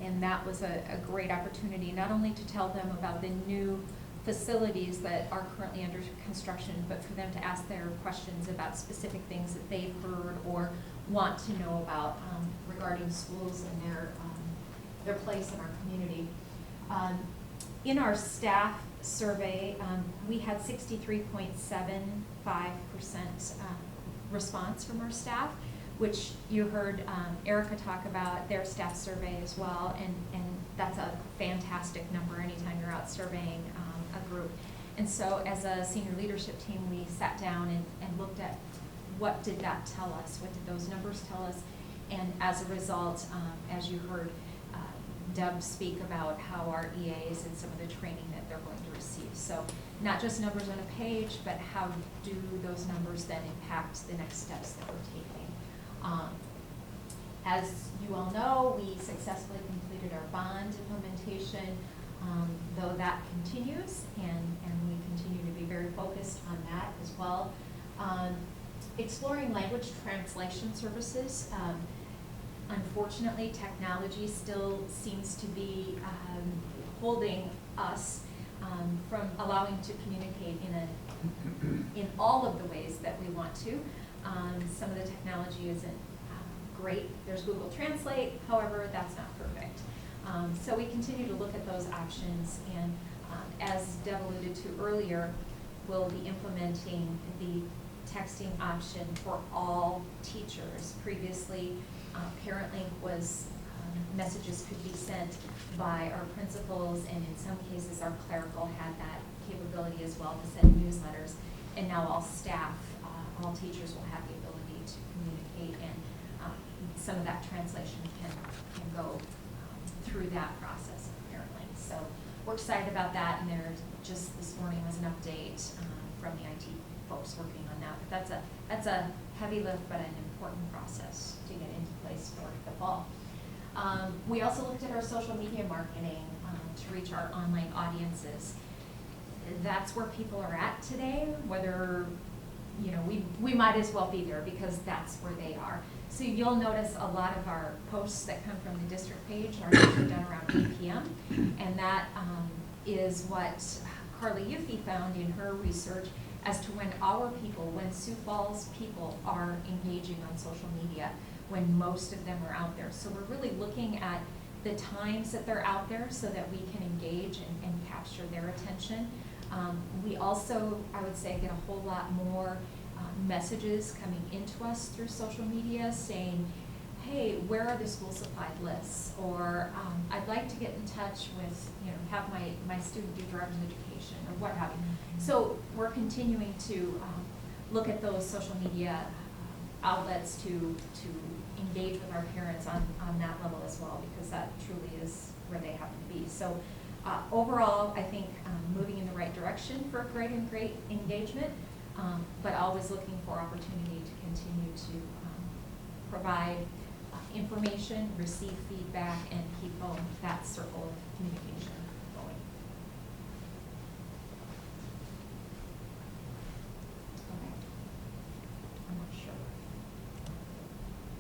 Speaker 7: and that was a great opportunity, not only to tell them about the new facilities that are currently under construction, but for them to ask their questions about specific things that they've heard or want to know about regarding schools and their place in our community. In our staff survey, we had 63.75% response from our staff, which you heard Erica talk about their staff survey as well, and that's a fantastic number anytime you're out surveying a group. And so as a senior leadership team, we sat down and looked at what did that tell us, what did those numbers tell us, And as a result, as you heard Deb speak about how our EAs and some of the training that they're going to receive. So not just numbers on a page, but how do those numbers then impact the next steps that we're taking. As you all know, we successfully completed our bond implementation, though that continues, and we continue to be very focused on that as well. Exploring language translation services. Unfortunately, technology still seems to be holding us from allowing to communicate in all of the ways that we want to. Some of the technology isn't great. There's Google Translate, however, that's not perfect. So we continue to look at those options, and as Deb alluded to earlier, we'll be implementing the texting option for all teachers. Previously, ParentLink was, messages could be sent by our principals, and in some cases our clerical had that capability as well to send newsletters, and now all staff, all teachers will have the ability to communicate, and some of that translation can go through that process of ParentLink. So we're excited about that, and there just this morning was an update from the IT folks working on that. But that's a heavy lift, but an important process to get into place for the fall. We also looked at our social media marketing to reach our online audiences. That's where people are at today, whether, you know, we might as well be there because that's where they are. So you'll notice a lot of our posts that come from the district page are usually done around 8 p.m. And that is what Carly Yuffie found in her research as to when our people, when Sioux Falls people are engaging on social media, when most of them are out there. So we're really looking at the times that they're out there so that we can engage and capture their attention. We also, I would say, get a whole lot more messages coming into us through social media saying, hey, where are the school supplied lists? Or I'd like to get in touch with, you know, have my student do driver's education or what have you. So we're continuing to look at those social media outlets to engage with our parents on that level as well, because that truly is where they happen to be. So overall, I think moving in the right direction for great engagement, but always looking for opportunity to continue to provide information, receive feedback, and keep that circle of communication going. Okay. I'm not sure.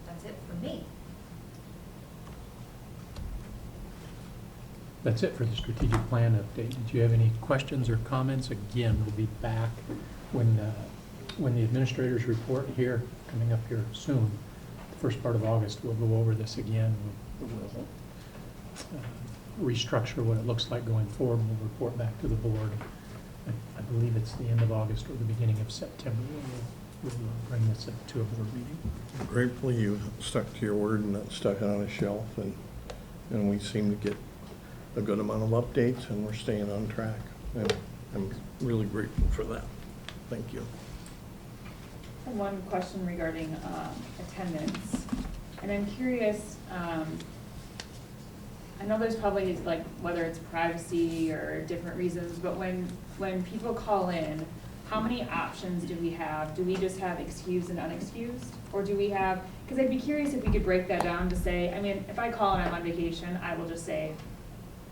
Speaker 7: That's it for me.
Speaker 6: That's it for the strategic plan update. Did you have any questions or comments? Again, we'll be back when the administrators report here, coming up here soon, the first part of August. We'll go over this again. We'll restructure what it looks like going forward, and we'll report back to the board. I believe it's the end of August or the beginning of September. We'll bring this up to a board meeting.
Speaker 10: Gratefully, you stuck to your word and not stuck it on a shelf, and we seem to get a good amount of updates, and we're staying on track. And I'm really grateful for that. Thank you.
Speaker 3: One question regarding attendance, and I'm curious, I know there's probably, like, whether it's privacy or different reasons, but when people call in, how many options do we have? Do we just have excused and unexcused? Or do we have, because I'd be curious if we could break that down to say, I mean, if I call and I'm on vacation, I will just say,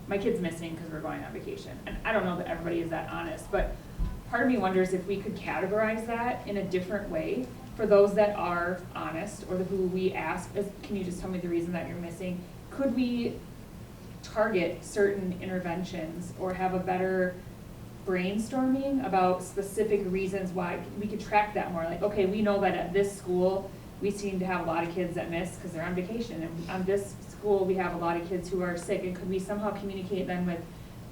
Speaker 3: my kid's missing because we're going on vacation. And I don't know that everybody is that honest, but part of me wonders if we could categorize that in a different way for those that are honest, or who we ask, can you just tell me the reason that you're missing? Could we target certain interventions or have a better brainstorming about specific reasons why we could track that more? Like, okay, we know that at this school, we seem to have a lot of kids that miss because they're on vacation. And on this school, we have a lot of kids who are sick. And could we somehow communicate then with,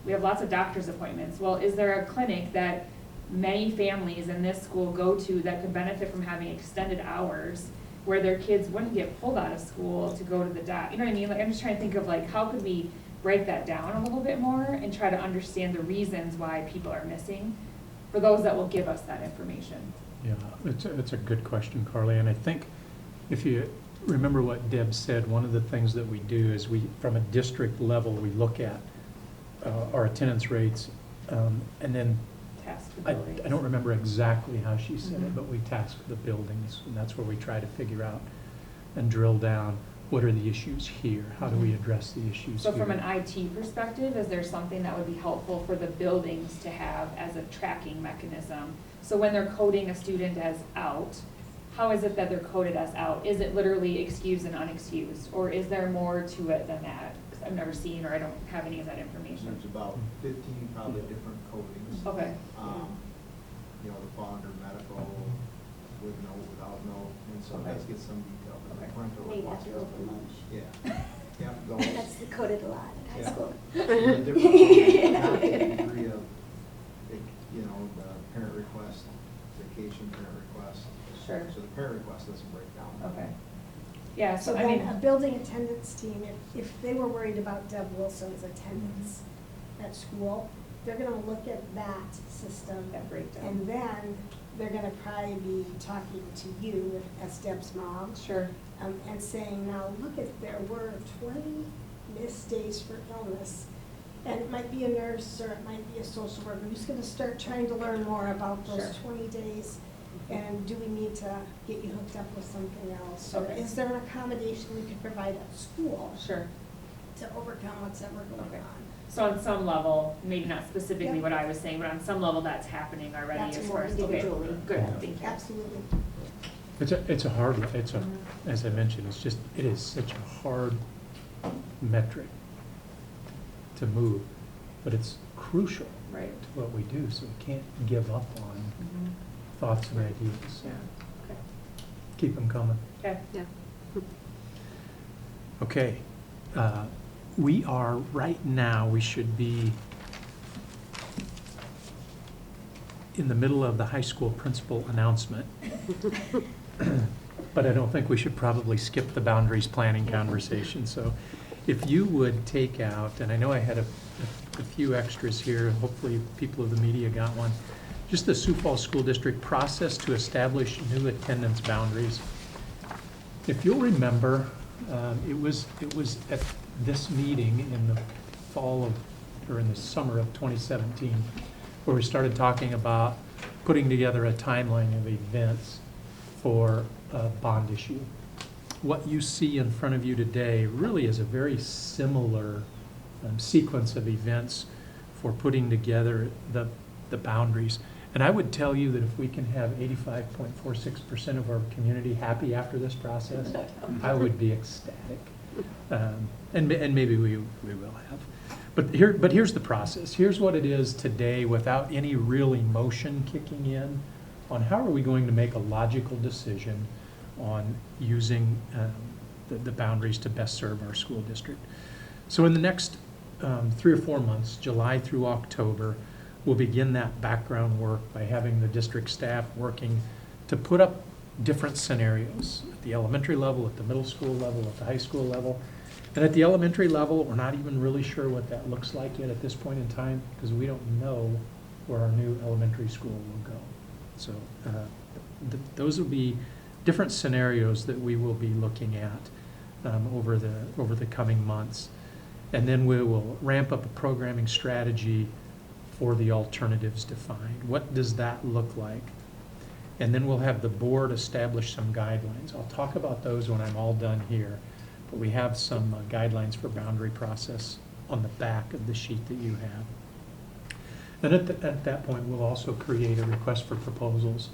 Speaker 3: we have lots of doctor's appointments. Well, is there a clinic that many families in this school go to that could benefit from having extended hours where their kids wouldn't get pulled out of school to go to the doc? You know what I mean? Like, I'm just trying to think of, like, how could we break that down a little bit more and try to understand the reasons why people are missing for those that will give us that information.
Speaker 6: Yeah, it's a good question, Carly, and I think if you remember what Deb said, one of the things that we do is from a district level, we look at our attendance rates, and then
Speaker 3: Task the
Speaker 6: I
Speaker 3: buildings.
Speaker 6: don't remember exactly how she said
Speaker 3: Mhm.
Speaker 6: it, but we task the buildings, and that's where we try to figure out and drill down, what are the issues here? How do we address the issues
Speaker 3: So
Speaker 6: here?
Speaker 3: from an IT perspective, is there something that would be helpful for the buildings to have as a tracking mechanism? So when they're coding a student as out, how is it that they're coded as out? Is it literally excused and unexcused, or is there more to it than that? 'Cause I've never seen, or I don't have any of that information.
Speaker 8: There's about 15 probably different codings.
Speaker 3: Okay.
Speaker 8: You know, the fall under medical, with note, without note, and so it does get some detail. But the
Speaker 3: Okay.
Speaker 8: parental
Speaker 2: Maybe
Speaker 8: request
Speaker 2: after
Speaker 8: is-
Speaker 2: open lunch.
Speaker 8: Yeah, yeah, those.
Speaker 2: That's coded a lot at high
Speaker 8: Yeah.
Speaker 2: school.
Speaker 8: And the different codings, not to the degree of, you know, the parent request, vacation parent request.
Speaker 3: Sure.
Speaker 8: So the parent request doesn't break down.
Speaker 3: Okay. Yeah,
Speaker 9: So
Speaker 3: so I mean.
Speaker 9: then a building attendance team, if they were worried about Deb Wilson's attendance at school, they're gonna look at that system.
Speaker 3: That breakdown.
Speaker 9: And then they're gonna probably be talking to you as Deb's mom.
Speaker 3: Sure.
Speaker 9: And saying, now, look at, there were 20 missed days for illness. And it might be a nurse or it might be a social worker who's gonna start trying to learn more about those
Speaker 3: Sure.
Speaker 9: 20 days. And do we need to get you hooked up with something else? Or
Speaker 3: Okay.
Speaker 9: is there an accommodation we could provide at school
Speaker 3: Sure.
Speaker 9: to overcome what's ever going
Speaker 3: Okay.
Speaker 9: on?
Speaker 3: So on some level, maybe not specifically
Speaker 9: Yeah.
Speaker 3: what I was saying, but on some level, that's happening already
Speaker 9: That's
Speaker 3: as
Speaker 9: more
Speaker 3: far as, okay,
Speaker 2: individually.
Speaker 3: good, thank you.
Speaker 9: Absolutely.
Speaker 6: It's a hard,
Speaker 3: Mhm.
Speaker 6: as I mentioned, it is such a hard metric to move, but it's crucial
Speaker 3: Right.
Speaker 6: to what we do, so we can't give up on
Speaker 3: Mhm.
Speaker 6: thoughts and ideas.
Speaker 3: Yeah, okay.
Speaker 6: Keep them coming.
Speaker 3: Okay.
Speaker 4: Yeah.
Speaker 6: Okay, we are, right now, we should be in the middle of the high school principal announcement. But I don't think we should probably skip the boundaries planning conversation. So if you would take out, and I know I had a few extras here, hopefully people of the media got one, just the Sioux Falls School District process to establish new attendance boundaries. If you'll remember, it was at this meeting in the fall of, or in the summer of 2017, where we started talking about putting together a timeline of events for a bond issue. What you see in front of you today really is a very similar sequence of events for putting together the boundaries. And I would tell you that if we can have 85.46% of our community happy after this process, I would be ecstatic. And maybe we will have. But here's the process. Here's what it is today without any real emotion kicking in on how are we going to make a logical decision on using the boundaries to best serve our school district. So in the next 3 or 4 months, July through October, we'll begin that background work by having the district staff working to put up different scenarios at the elementary level, at the middle school level, at the high school level. And at the elementary level, we're not even really sure what that looks like yet at this point in time because we don't know where our new elementary school will go. So those will be different scenarios that we will be looking at over the coming months. And then we will ramp up a programming strategy for the alternatives defined. What does that look like? And then we'll have the board establish some guidelines. I'll talk about those when I'm all done here. But we have some guidelines for boundary process on the back of the sheet that you have. Then at that point, we'll also create a request for proposals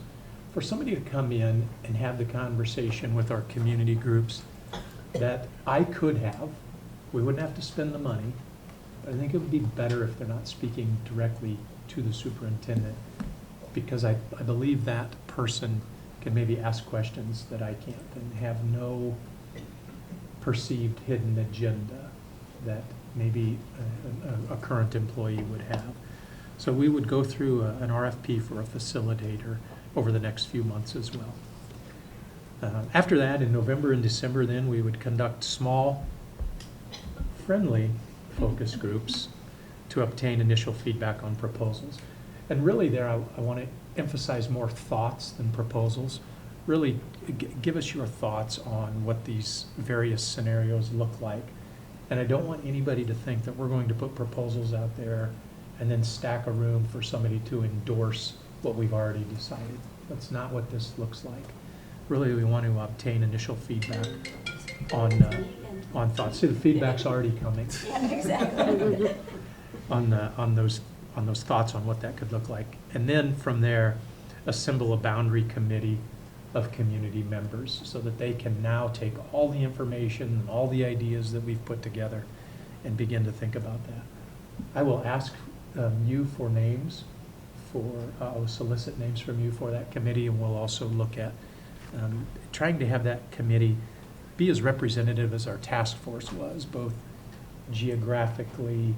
Speaker 6: for somebody to come in and have the conversation with our community groups that I could have. We wouldn't have to spend the money, but I think it would be better if they're not speaking directly to the superintendent, because I believe that person can maybe ask questions that I can't and have no perceived hidden agenda that maybe a current employee would have. So we would go through an RFP for a facilitator over the next few months as well. After that, in November and December, then we would conduct small, friendly focus groups to obtain initial feedback on proposals. And really there, I want to emphasize more thoughts than proposals. really give us your thoughts on what these various scenarios look like. And I don't want anybody to think that we're going to put proposals out there and then stack a room for somebody to endorse what we've already decided. That's not what this looks like. Really, we want to obtain initial feedback on thoughts. See, the feedback's already coming.
Speaker 2: Yeah, exactly.
Speaker 6: on those thoughts on what that could look like. And then from there, assemble a boundary committee of community members so that they can now take all the information and all the ideas that we've put together and begin to think about that. I will ask you for names I'll solicit names from you for that committee, and we'll also look at trying to have that committee be as representative as our task force was, both geographically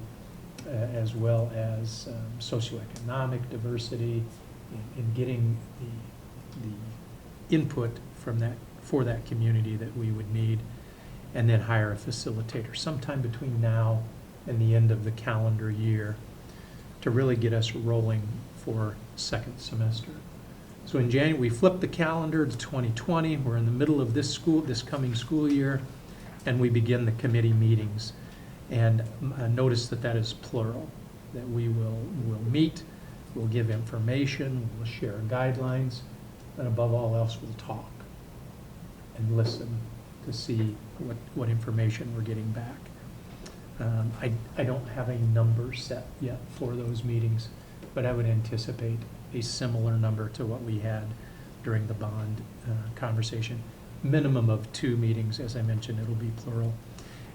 Speaker 6: as well as socioeconomic diversity, in getting the input for that community that we would need, and then hire a facilitator sometime between now and the end of the calendar year to really get us rolling for second semester. So in January, we flipped the calendar to 2020. We're in the middle of this coming school year, and we begin the committee meetings. And notice that is plural, that we'll meet, we'll give information, we'll share guidelines, and above all else, we'll talk and listen to see what information we're getting back. I don't have a number set yet for those meetings, but I would anticipate a similar number to what we had during the bond conversation. Minimum of 2 meetings, as I mentioned, it'll be plural.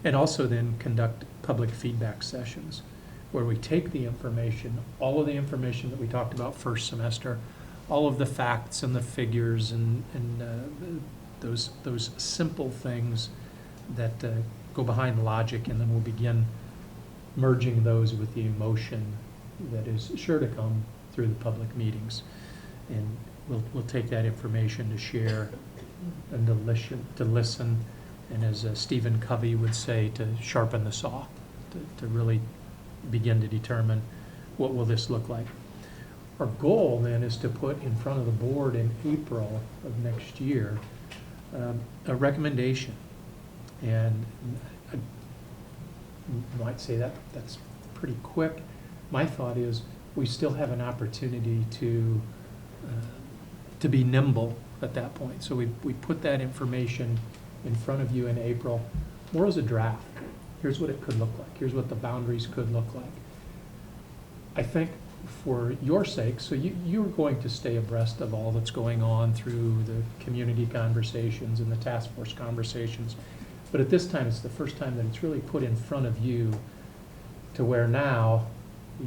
Speaker 6: And also then conduct public feedback sessions where we take the information, all of the information that we talked about first semester, all of the facts and the figures and those simple things that go behind logic, and then we'll begin merging those with the emotion that is sure to come through the public meetings. And we'll take that information to share and to listen, and as Stephen Covey would say, to sharpen the saw, to really begin to determine what will this look like. Our goal then is to put in front of the board in April of next year a recommendation. And you might say that's pretty quick. My thought is we still have an opportunity to be nimble at that point. So we put that information in front of you in April, more as a draft. Here's what it could look like. Here's what the boundaries could look like. I think for your sake, so you're going to stay abreast of all that's going on through the community conversations and the task force conversations. But at this time, it's the first time that it's really put in front of you, to where now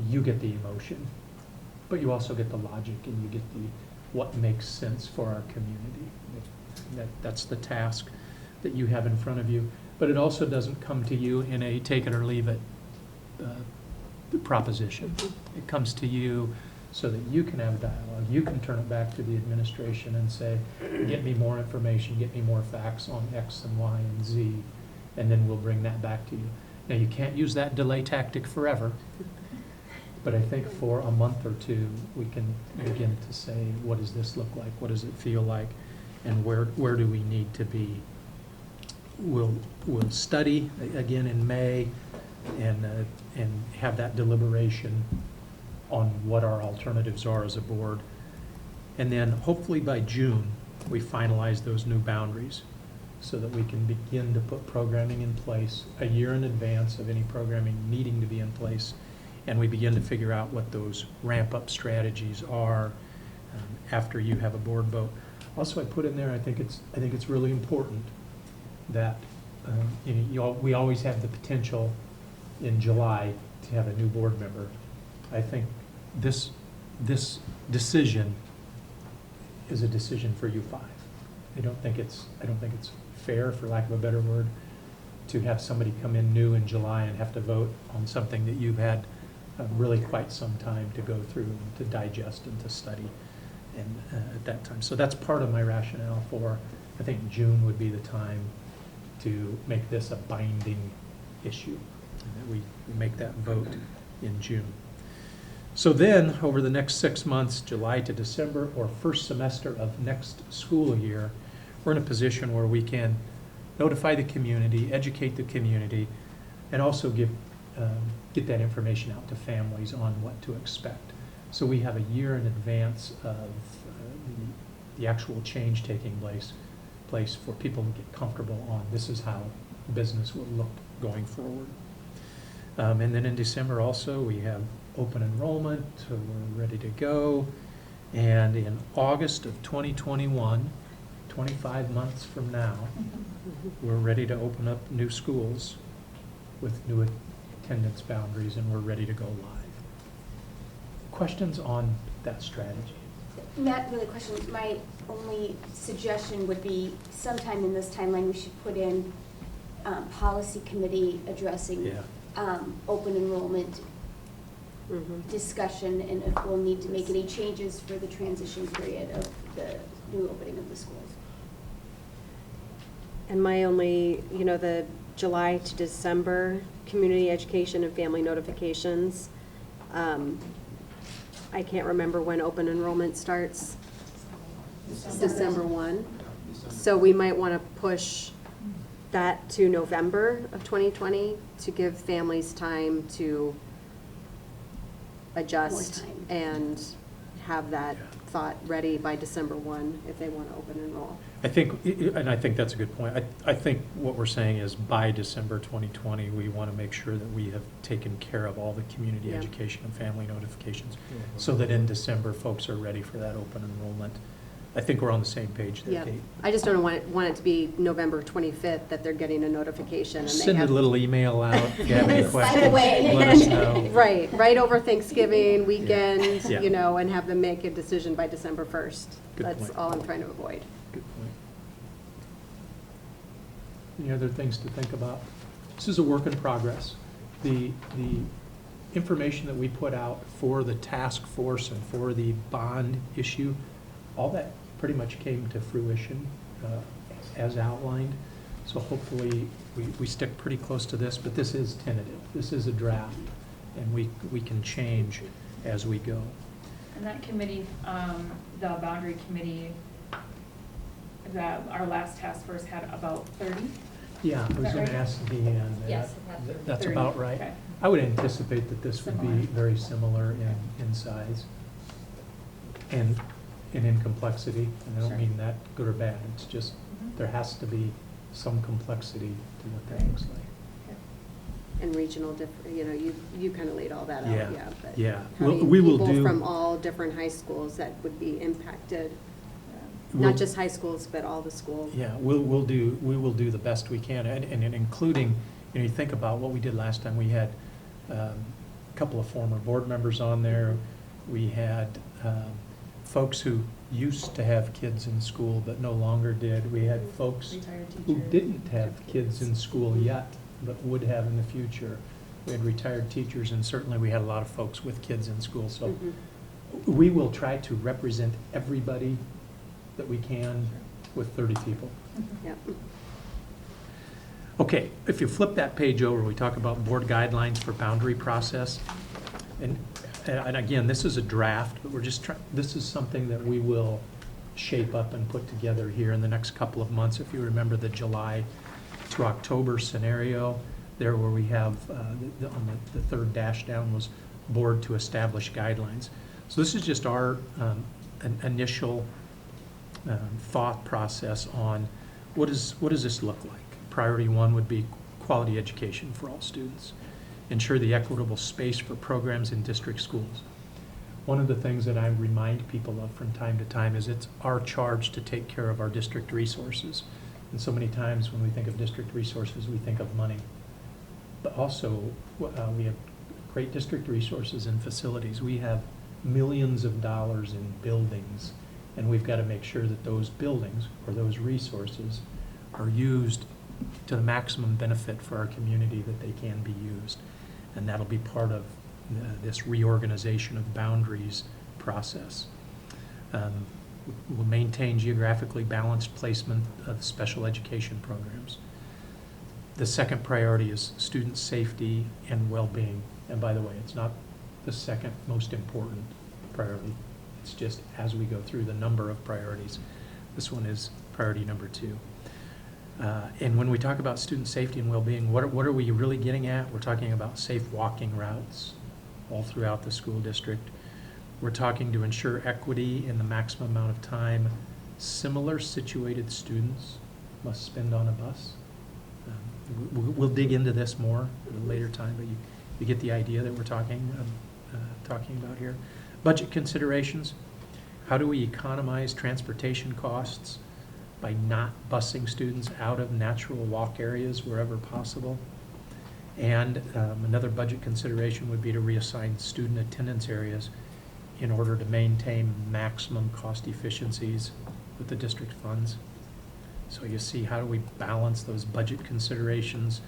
Speaker 6: you get the emotion, but you also get the logic, and you get what makes sense for our community. That's the task that you have in front of you. But it also doesn't come to you in a take it or leave it proposition. It comes to you so that you can have dialogue. You can turn it back to the administration and say, get me more information, get me more facts on X and Y and Z, and then we'll bring that back to you. Now, you can't use that delay tactic forever, but I think for a month or 2, we can begin to say, what does this look like? What does it feel like? And where do we need to be? We'll study again in May and have that deliberation on what our alternatives are as a board. And then hopefully by June, we finalize those new boundaries so that we can begin to put programming in place a year in advance of any programming needing to be in place. And we begin to figure out what those ramp-up strategies are after you have a board vote. Also, I put in there, I think it's really important that we always have the potential in July to have a new board member. I think this decision is a decision for you 5. I don't think it's fair, for lack of a better word, to have somebody come in new in July and have to vote on something that you've had really quite some time to go through and to digest and to study and at that time. So that's part of my rationale for, I think June would be the time to make this a binding issue, and that we make that vote in June. So then, over the next 6 months, July to December, or first semester of next school year, we're in a position where we can notify the community, educate the community, and also get that information out to families on what to expect. So we have a year in advance of the actual change taking place for people to get comfortable on this is how business will look going forward. And then in December also, we have open enrollment, so we're ready to go. And in August of 2021, 25 months from now, we're ready to open up new schools with new attendance boundaries, and we're ready to go live. Questions on that strategy?
Speaker 2: Not really a question. My only suggestion would be sometime in this timeline, we should put in policy committee addressing
Speaker 6: Yeah.
Speaker 2: Open enrollment
Speaker 4: Mhm.
Speaker 2: discussion, and if we'll need to make any changes for the transition period of the new opening of the schools.
Speaker 4: And my only, the July to December community education and family notifications, I can't remember when open enrollment starts. December 1. So we might want to push that to November of 2020 to give families time to adjust
Speaker 2: More time.
Speaker 4: and have that thought ready by December 1 if they want to open enroll.
Speaker 6: I think, and I think that's a good point. I think what we're saying is by December 2020, we want to make sure that we have taken care of all the community
Speaker 4: Yeah.
Speaker 6: education and family notifications, so that in December, folks are ready for that open enrollment. I think we're on the same page there,
Speaker 4: Yeah,
Speaker 6: Kate.
Speaker 4: I just don't want it to be November 25th that they're getting a notification and they
Speaker 6: Send a
Speaker 4: have.
Speaker 6: little email out, if you have any
Speaker 2: By the
Speaker 6: questions,
Speaker 2: way.
Speaker 6: let us know.
Speaker 4: Right over Thanksgiving weekend,
Speaker 6: Yeah.
Speaker 4: and have them make a decision by December 1st.
Speaker 6: Good
Speaker 4: That's
Speaker 6: point.
Speaker 4: all I'm trying to avoid.
Speaker 6: Good point. Any other things to think about? This is a work in progress. The information that we put out for the task force and for the bond issue, all that pretty much came to fruition as outlined. So hopefully we stick pretty close to this, but this is tentative. This is a draft, and we can change as we go.
Speaker 3: And that committee, the boundary committee, our last task force had about 30.
Speaker 6: Yeah, I was
Speaker 3: Is that
Speaker 6: going to
Speaker 3: right?
Speaker 6: ask Deanne.
Speaker 7: Yes, about 30.
Speaker 6: That's
Speaker 3: 30,
Speaker 6: about right.
Speaker 3: okay.
Speaker 6: I would anticipate that this would be
Speaker 3: Similar.
Speaker 6: very similar in size and in complexity. And I
Speaker 3: Sure.
Speaker 6: don't mean that good or bad. It's just,
Speaker 3: Mhm.
Speaker 6: there has to be some complexity to what that
Speaker 3: Right.
Speaker 6: looks like.
Speaker 4: And regional, you kind of laid all that out,
Speaker 6: Yeah,
Speaker 4: yeah. But
Speaker 6: yeah.
Speaker 4: having
Speaker 6: We will
Speaker 4: people
Speaker 6: do-
Speaker 4: from all different high schools that would be impacted,
Speaker 6: We'll-
Speaker 4: not just high schools, but all the schools.
Speaker 6: Yeah, we will do the best we can, and including, you think about what we did last time. We had a couple of former board members on there. We had folks who used to have kids in school but no longer did. We had folks
Speaker 3: Retired
Speaker 6: who
Speaker 3: teachers.
Speaker 6: didn't have kids in school yet but would have in the future. We had retired teachers, and certainly we had a lot of folks with kids in school. So
Speaker 4: Mhm.
Speaker 6: we will try to represent everybody that we can with 30 people.
Speaker 4: Yeah.
Speaker 6: Okay, if you flip that page over, we talk about board guidelines for boundary process. And again, this is a draft, but we're just trying, this is something that we will shape up and put together here in the next couple of months. If you remember the July to October scenario, there where we have, on the third dash down was board to establish guidelines. So this is just our an initial thought process on what does this look like. Priority 1 would be quality education for all students. Ensure the equitable space for programs in district schools. One of the things that I remind people of from time to time is it's our charge to take care of our district resources. And so many times when we think of district resources, we think of money. But also, we have great district resources and facilities. We have millions of dollars in buildings, and we've got to make sure that those buildings or those resources are used to the maximum benefit for our community that they can be used. And that'll be part of this reorganization of boundaries process. We'll maintain geographically balanced placement of special education programs. The second priority is student safety and well-being. And by the way, it's not the second most important priority. It's just as we go through the number of priorities, this one is priority number 2. And when we talk about student safety and well-being, what are we really getting at? We're talking about safe walking routes all throughout the school district. We're talking to ensure equity in the maximum amount of time similar situated students must spend on a bus. We'll dig into this more at a later time, but you get the idea that we're talking about here. Budget considerations. How do we economize transportation costs by not busing students out of natural walk areas wherever possible? And another budget consideration would be to reassign student attendance areas in order to maintain maximum cost efficiencies with the district funds. So you see, how do we balance those budget considerations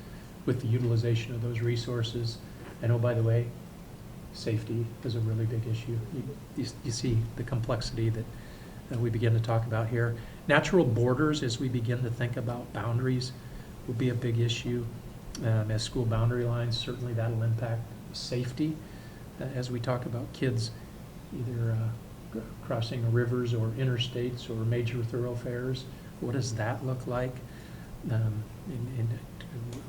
Speaker 6: with the utilization of those resources? And oh, by the way, safety is a really big issue. You see the complexity that we begin to talk about here. Natural borders, as we begin to think about boundaries, will be a big issue. As school boundary lines, certainly that'll impact safety. As we talk about kids either crossing rivers or interstates or major thoroughfares, what does that look like? And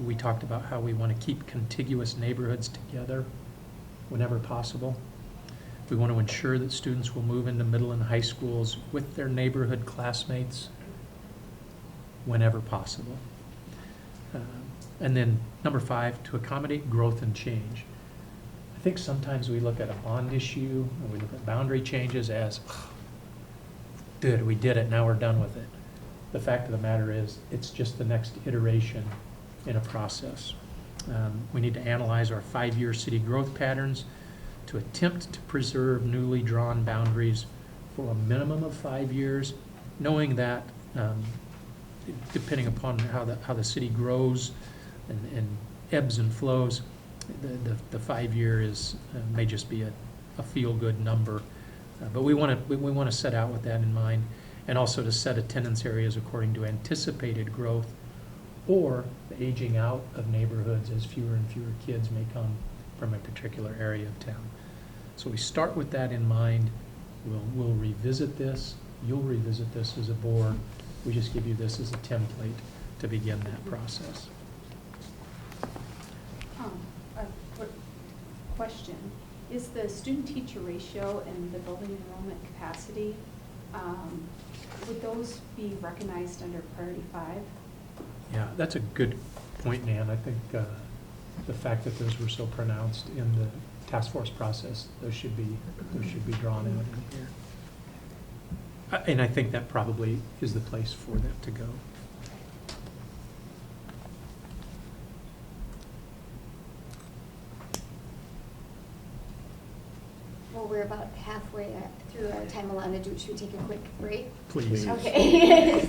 Speaker 6: we talked about how we want to keep contiguous neighborhoods together whenever possible. We want to ensure that students will move into middle and high schools with their neighborhood classmates whenever possible. And then number 5, to accommodate growth and change. I think sometimes we look at a bond issue and we look at boundary changes as, good, we did it, now we're done with it. The fact of the matter is, it's just the next iteration in a process. We need to analyze our 5-year city growth patterns to attempt to preserve newly drawn boundaries for a minimum of 5 years, knowing that depending upon how the city grows and ebbs and flows, the 5-year is may just be a feel-good number. But we want to set out with that in mind, and also to set attendance areas according to anticipated growth or the aging out of neighborhoods as fewer and fewer kids may come from a particular area of town. So we start with that in mind. We'll revisit this. You'll revisit this as a board. We just give you this as a template to begin that process.
Speaker 5: A quick question. Is the student-teacher ratio and the building enrollment capacity, would those be recognized under priority 5?
Speaker 6: Yeah, that's a good point, Nan. I think the fact that those were so pronounced in the task force process, those should be drawn out in here. And I think that probably is the place for them to go.
Speaker 2: Well, we're about halfway through our time allotted. Should we take a quick break?
Speaker 6: Please.
Speaker 2: Okay.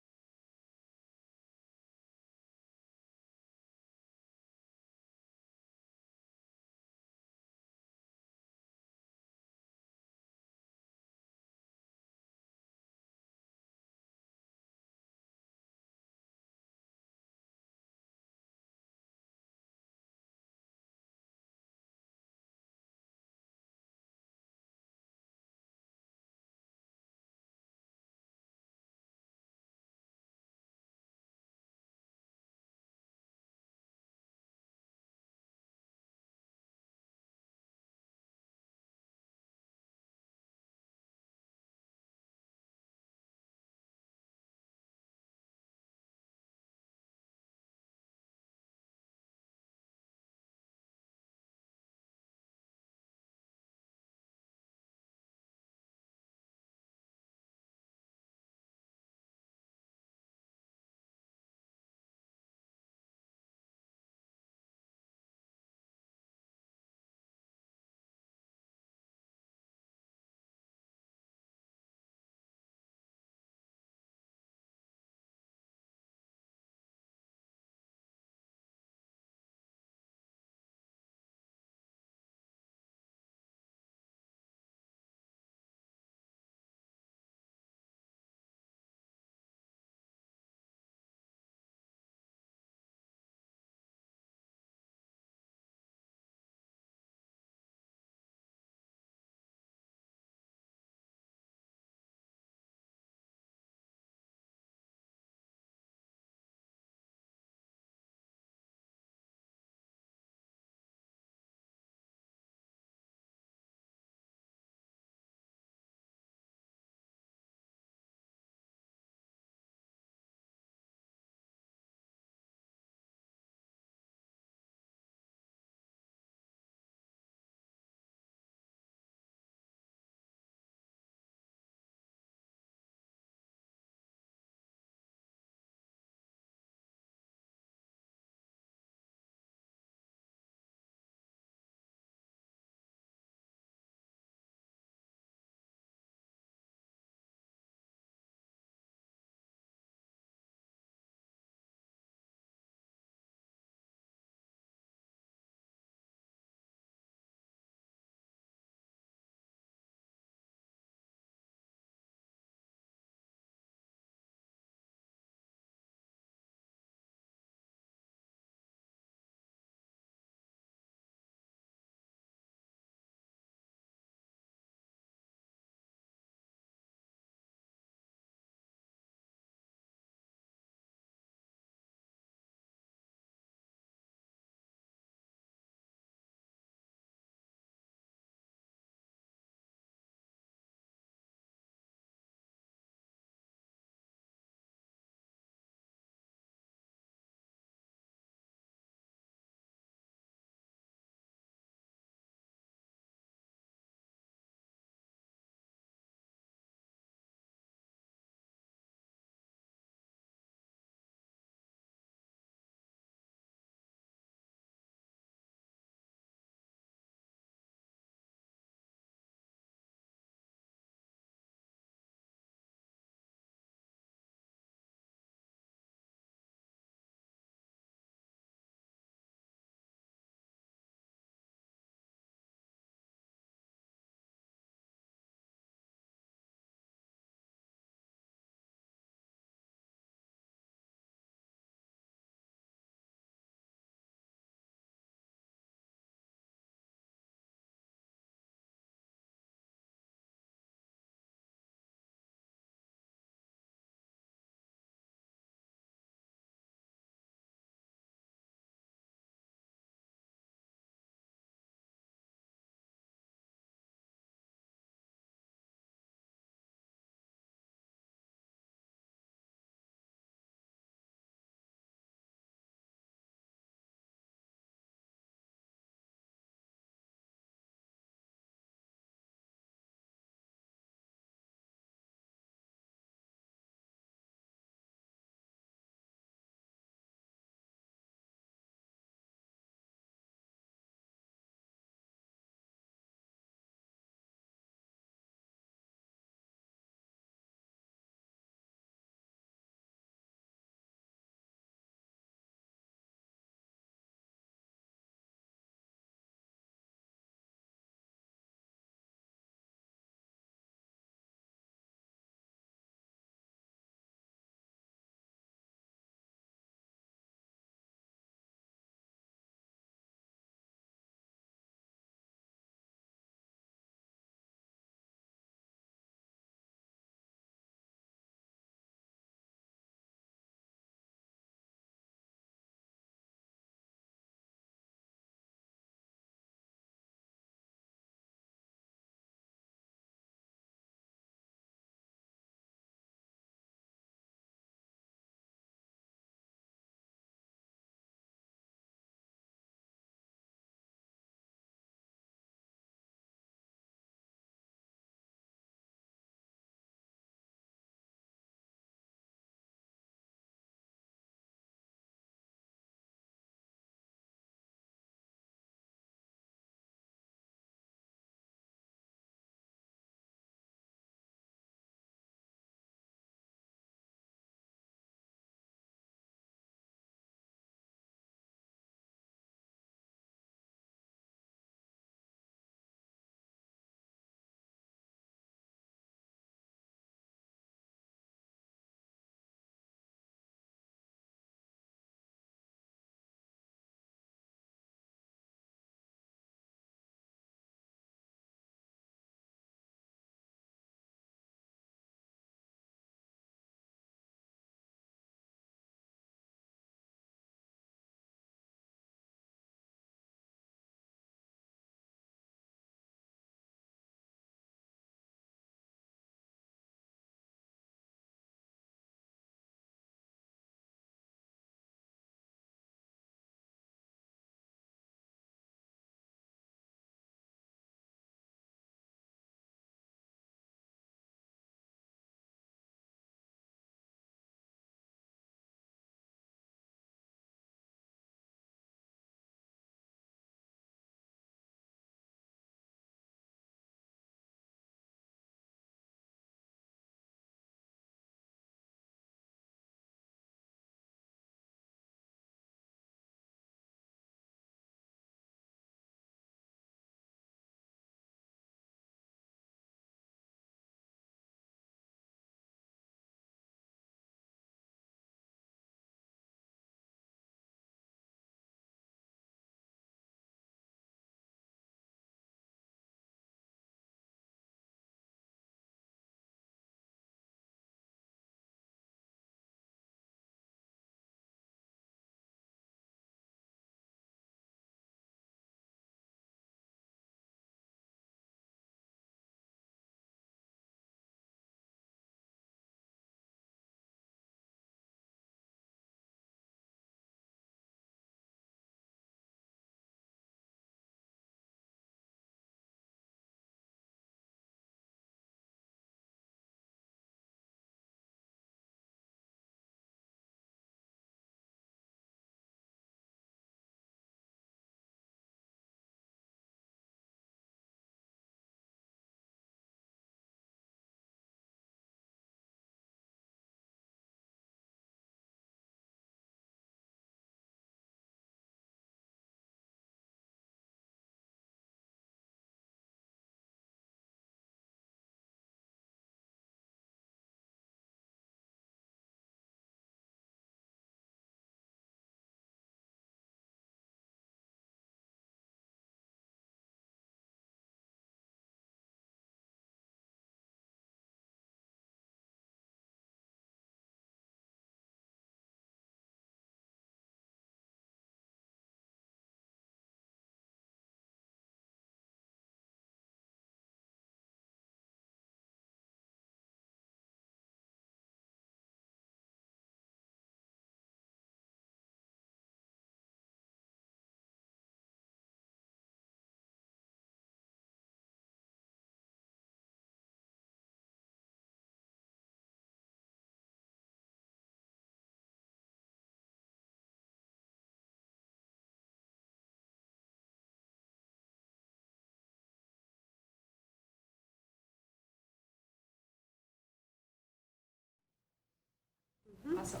Speaker 9: Awesome.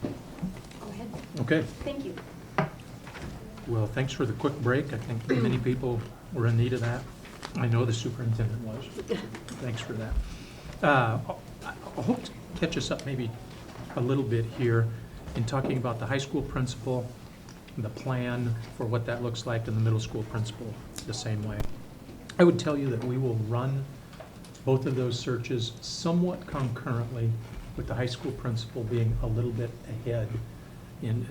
Speaker 2: Go ahead.
Speaker 6: Okay.
Speaker 2: Thank you.
Speaker 6: Well, thanks for the quick break. I think many people were in need of that. I know the superintendent was. Thanks for that. I hope to catch us up maybe a little bit here in talking about the high school principal, the plan for what that looks like, and the middle school principal the same way. I would tell you that we will run both of those searches somewhat concurrently, with the high school principal being a little bit ahead in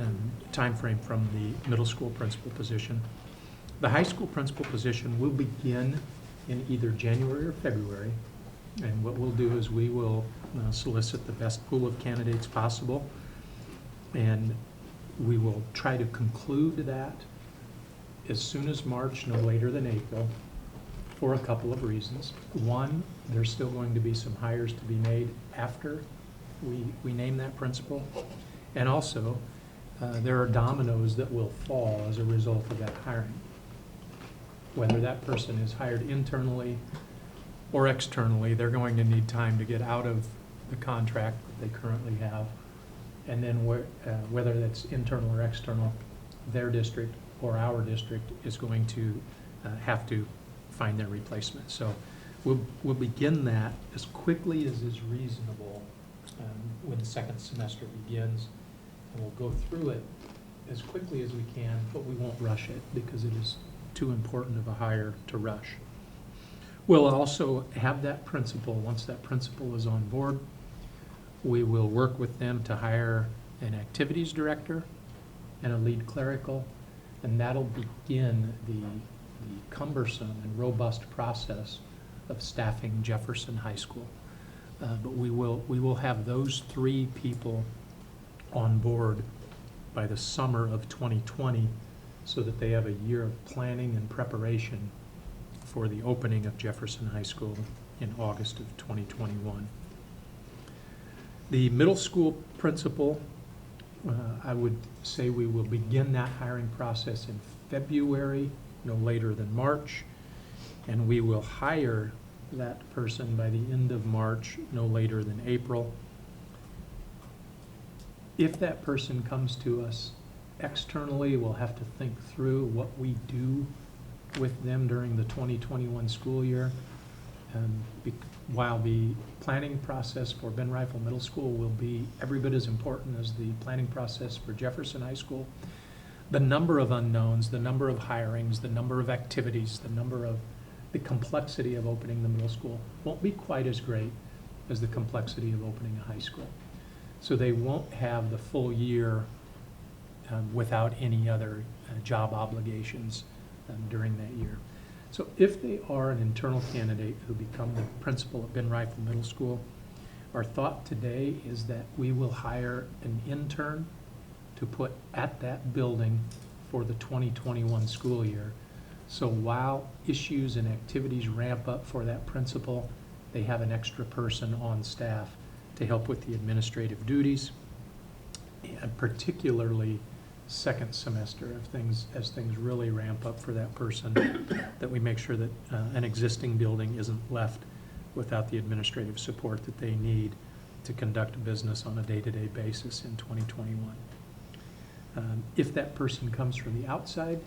Speaker 6: time frame from the middle school principal position. The high school principal position will begin in either January or February, and what we'll do is we will solicit the best pool of candidates possible, and we will try to conclude that as soon as March, no later than April, for a couple of reasons. One, there's still going to be some hires to be made after we name that principal, and also there are dominoes that will fall as a result of that hiring. Whether that person is hired internally or externally, they're going to need time to get out of the contract that they currently have. And then whether that's internal or external, their district or our district is going to have to find their replacement. So we'll begin that as quickly as is reasonable when the second semester begins. And we'll go through it as quickly as we can, but we won't rush it because it is too important of a hire to rush. We'll also have that principal, once that principal is on board, we will work with them to hire an activities director and a lead clerical, and that'll begin the cumbersome and robust process of staffing Jefferson High School. But we will have those three people on board by the summer of 2020 so that they have a year of planning and preparation for the opening of Jefferson High School in August of 2021. The middle school principal, I would say we will begin that hiring process in February, no later than March, and we will hire that person by the end of March, no later than April. If that person comes to us externally, we'll have to think through what we do with them during the 2021 school year. While the planning process for Ben Rifle Middle School will be every bit as important as the planning process for Jefferson High School, the number of unknowns, the number of hirings, the number of activities, the complexity of opening the middle school won't be quite as great as the complexity of opening a high school. So they won't have the full year without any other job obligations during that year. So if they are an internal candidate who become the principal at Ben Rifle Middle School, our thought today is that we will hire an intern to put at that building for the 2021 school year. So while issues and activities ramp up for that principal, they have an extra person on staff to help with the administrative duties, and particularly second semester as things really ramp up for that person, that we make sure that an existing building isn't left without the administrative support that they need to conduct business on a day-to-day basis in 2021. If that person comes from the outside,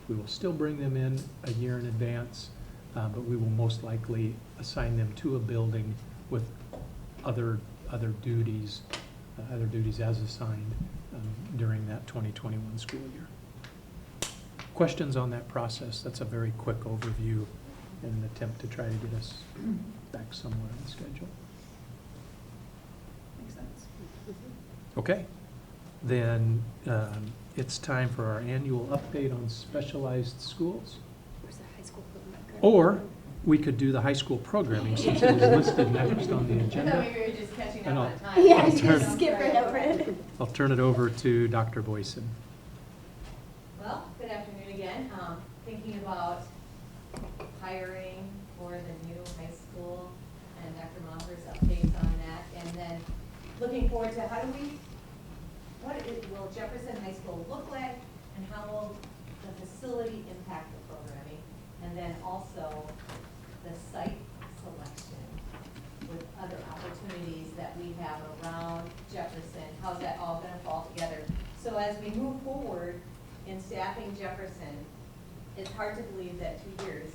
Speaker 6: we will still bring them in a year in advance, but we will most likely assign them to a building with other duties as assigned during that 2021 school year. Questions on that process? That's a very quick overview in an attempt to try to get us back somewhere on schedule.
Speaker 3: Makes sense.
Speaker 6: Okay, then it's time for our annual update on specialized schools.
Speaker 2: Where's the high school program?
Speaker 6: Or we could do the high school programming since it was listed next on the
Speaker 7: I thought
Speaker 6: agenda.
Speaker 7: we were just catching
Speaker 6: And
Speaker 7: up
Speaker 6: I'll-
Speaker 7: on time.
Speaker 2: Yeah,
Speaker 6: I'll
Speaker 2: you
Speaker 6: turn-
Speaker 2: just skip right over it.
Speaker 6: I'll turn it over to Dr. Boyson.
Speaker 7: Well, good afternoon again. Thinking about hiring for the new high school and Dr. Moffer's updates on that. And then looking forward to will Jefferson High School look like, and how will the facility impact the programming? And then also the site selection with other opportunities that we have around Jefferson, how's that all gonna fall together? So as we move forward in staffing Jefferson, it's hard to believe that 2 years,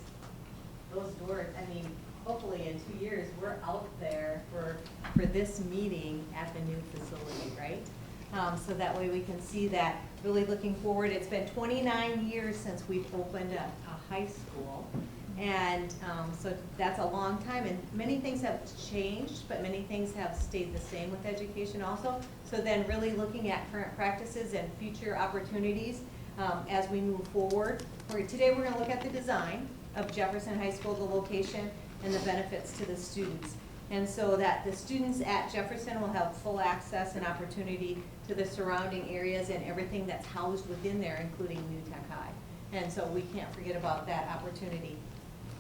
Speaker 7: those doors, I mean, hopefully in 2 years, we're out there for this meeting at the new facility, right? So that way we can see that, really looking forward. It's been 29 years since we've opened a high school. And so that's a long time, and many things have changed, but many things have stayed the same with education also. So then really looking at current practices and future opportunities as we move forward. Today we're going to look at the design of Jefferson High School, the location, and the benefits to the students. And so that the students at Jefferson will have full access and opportunity to the surrounding areas and everything that's housed within there, including New Tech High. And so we can't forget about that opportunity.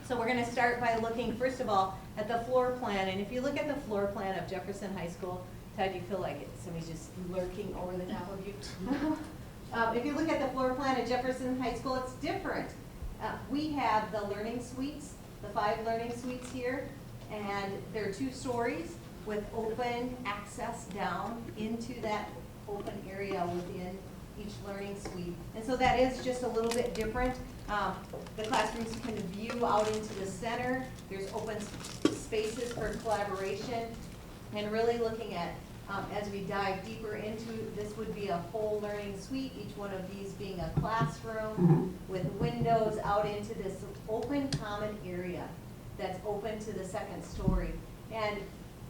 Speaker 7: So we're going to start by looking, first of all, at the floor plan. And if you look at the floor plan of Jefferson High School, Ted, do you feel like somebody's just lurking over the top of you? If you look at the floor plan at Jefferson High School, it's different. We have the learning suites, the 5 learning suites here, and they're 2 stories with open access down into that open area within each learning suite. And so that is just a little bit different. The classrooms can view out into the center. There's open spaces for collaboration, and really looking at, as we dive deeper into, this would be a whole learning suite, each one of these being a classroom with windows out into this open common area that's open to the 2nd story. And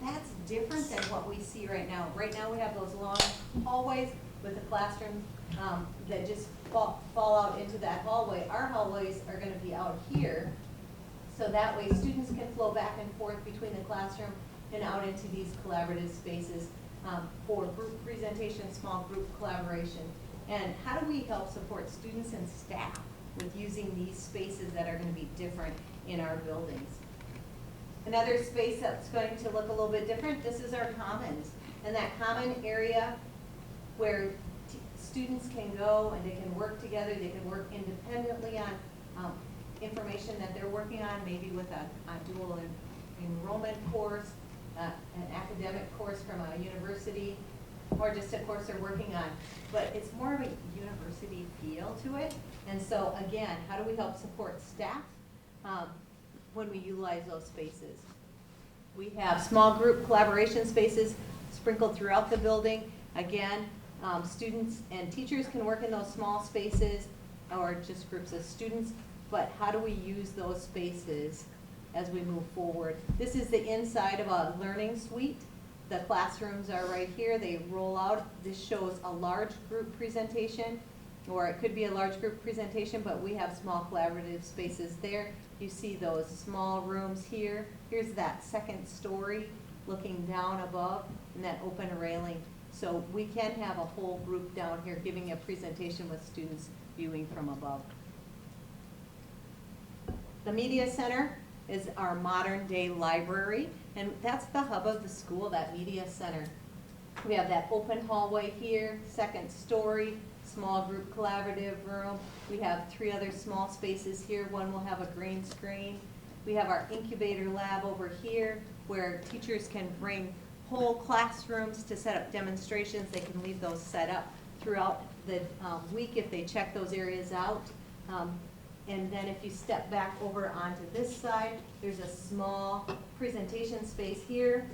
Speaker 7: that's different than what we see right now. Right now we have those long hallways with the classrooms that just fall out into that hallway. Our hallways are going to be out here, so that way students can flow back and forth between the classroom and out into these collaborative spaces for group presentation, small group collaboration. And how do we help support students and staff with using these spaces that are going to be different in our buildings? Another space that's going to look a little bit different, this is our commons. And that common area where students can go and they can work together, they can work independently on information that they're working on, maybe with a dual enrollment course, an academic course from a university, or just a course they're working on. But it's more of a university feel to it. And so again, how do we help support staff when we utilize those spaces? We have small group collaboration spaces sprinkled throughout the building. Again, students and teachers can work in those small spaces, or just groups of students, but how do we use those spaces as we move forward? This is the inside of a learning suite. The classrooms are right here. They roll out. This shows a large group presentation, or it could be a large group presentation, but we have small collaborative spaces there. You see those small rooms here. Here's that 2nd story looking down above, and that open railing. So we can have a whole group down here giving a presentation with students viewing from above. The Media Center is our modern day library, and that's the hub of the school, that Media Center. We have that open hallway here, 2nd story, small group collaborative room. We have 3 other small spaces here. One will have a green screen. We have our incubator lab over here where teachers can bring whole classrooms to set up demonstrations. They can leave those set up throughout the week if they check those areas out. And then if you step back over onto this side, there's a small presentation space here.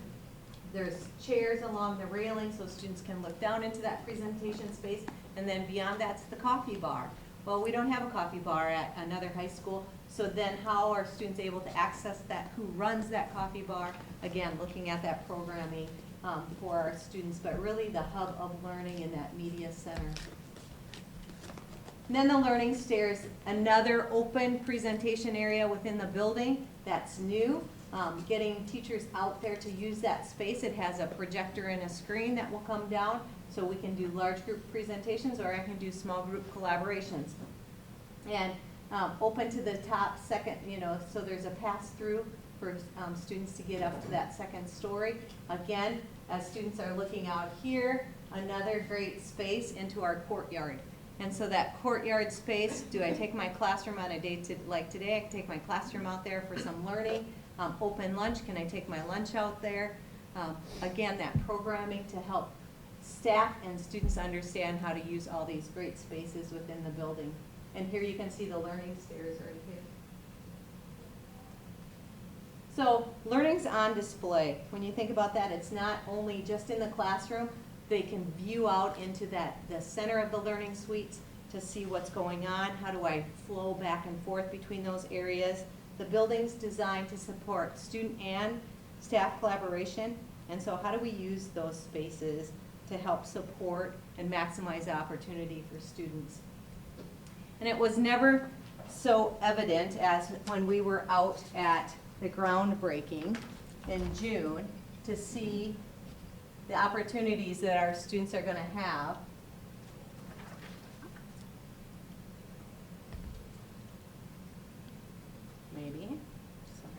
Speaker 7: There's chairs along the railing so students can look down into that presentation space. And then beyond that's the coffee bar. Well, we don't have a coffee bar at another high school, so then how are students able to access that? Who runs that coffee bar? Again, looking at that programming for our students, but really the hub of learning in that media center. And then the learning stairs, another open presentation area within the building that's new. Getting teachers out there to use that space. It has a projector and a screen that will come down, so we can do large group presentations, or I can do small group collaborations. And open to the top 2nd, so there's a pass-through for students to get up to that 2nd story. Again, as students are looking out here, another great space into our courtyard. And so that courtyard space, do I take my classroom on a day like today? I can take my classroom out there for some learning. Open lunch, can I take my lunch out there? again, that programming to help staff and students understand how to use all these great spaces within the building. And here you can see the learning stairs right here. So learning's on display. When you think about that, it's not only just in the classroom, they can view out into the center of the learning suites to see what's going on. How do I flow back and forth between those areas? The building's designed to support student and staff collaboration. And so how do we use those spaces to help support and maximize opportunity for students? And it was never so evident as when we were out at the groundbreaking in June to see the opportunities that our students are going to have. Maybe. Sorry.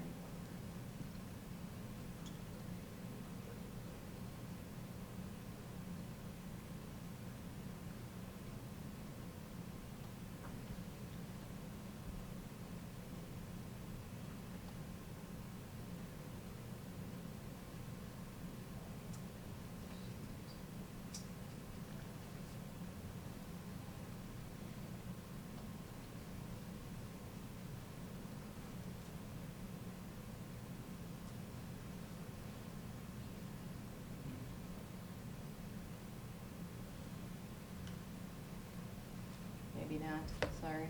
Speaker 7: Maybe not, sorry.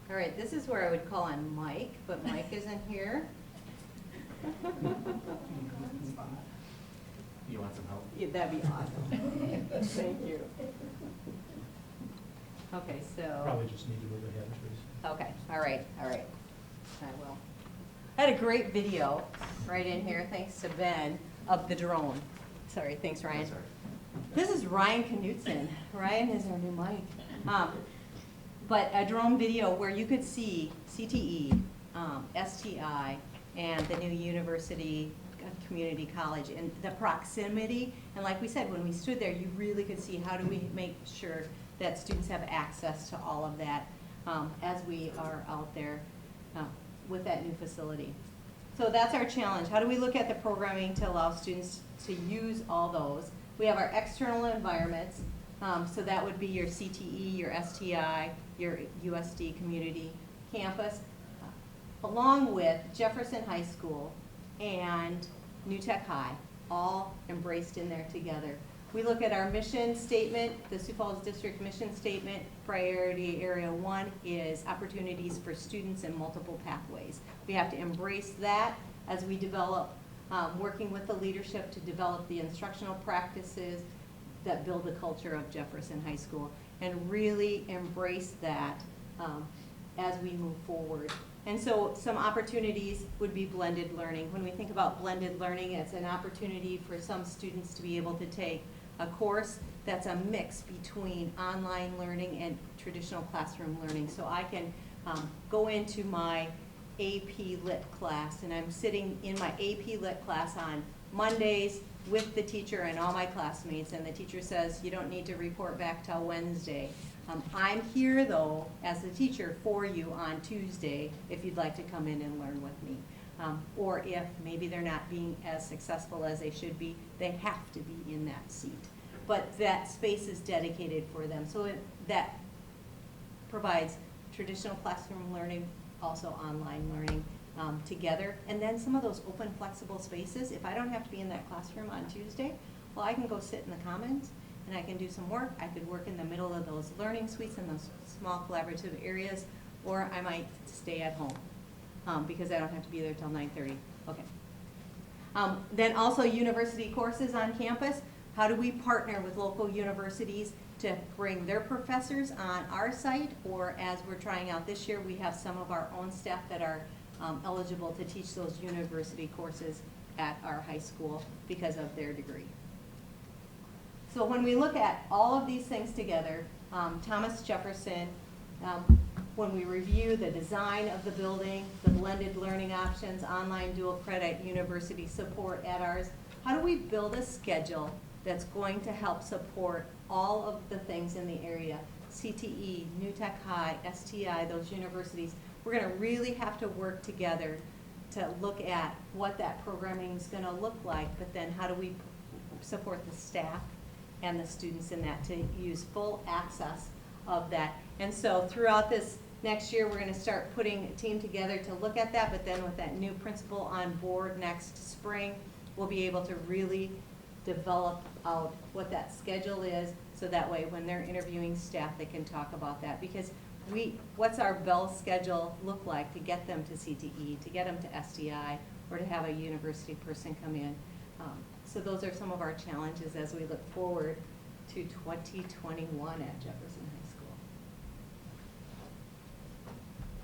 Speaker 7: All right, this is where I would call on Mike, but Mike isn't here.
Speaker 11: You want some help?
Speaker 7: Yeah, that'd be awesome. Thank you. Okay, so.
Speaker 6: Probably just need to move ahead, Teresa.
Speaker 7: Okay, all right, I will. I had a great video right in here, thanks to Ben, of the drone. Sorry, thanks, Ryan.
Speaker 11: Sorry.
Speaker 7: This is Ryan Knutson. Ryan is our new mic. But a drone video where you could see CTE, STI, and the new university community college and the proximity. And like we said, when we stood there, you really could see how do we make sure that students have access to all of that as we are out there with that new facility. So that's our challenge. How do we look at the programming to allow students to use all those? We have our external environments. So that would be your CTE, your STI, your USD community campus, along with Jefferson High School and New Tech High, all embraced in there together. We look at our mission statement, the Sioux Falls District mission statement. Priority area 1 is opportunities for students in multiple pathways. We have to embrace that as we develop, working with the leadership to develop the instructional practices that build the culture of Jefferson High School, and really embrace that as we move forward. And so some opportunities would be blended learning. When we think about blended learning, it's an opportunity for some students to be able to take a course that's a mix between online learning and traditional classroom learning. So I can go into my AP Lit class, and I'm sitting in my AP Lit class on Mondays with the teacher and all my classmates, and the teacher says, you don't need to report back till Wednesday. I'm here, though, as the teacher for you on Tuesday if you'd like to come in and learn with me. Or if maybe they're not being as successful as they should be, they have to be in that seat. But that space is dedicated for them. So that provides traditional classroom learning, also online learning together. And then some of those open, flexible spaces, if I don't have to be in that classroom on Tuesday, well, I can go sit in the commons and I can do some work. I could work in the middle of those learning suites and those small collaborative areas, or I might stay at home because I don't have to be there till 9:30. Okay. Then also university courses on campus. How do we partner with local universities to bring their professors on our site, or as we're trying out this year, we have some of our own staff that are eligible to teach those university courses at our high school because of their degree. So when we look at all of these things together, Thomas Jefferson, when we review the design of the building, the blended learning options, online dual credit, university support at ours, how do we build a schedule that's going to help support all of the things in the area? CTE, New Tech High, STI, those universities. We're going to really have to work together to look at what that programming is gonna look like, but then how do we support the staff and the students in that to use full access of that. And so throughout this next year, we're gonna start putting a team together to look at that, but then with that new principal on board next spring, we'll be able to really develop out what that schedule is, so that way when they're interviewing staff, they can talk about that. Because what's our bell schedule look like to get them to CTE, to get them to SDI, or to have a university person come in? So those are some of our challenges as we look forward to 2021 at Jefferson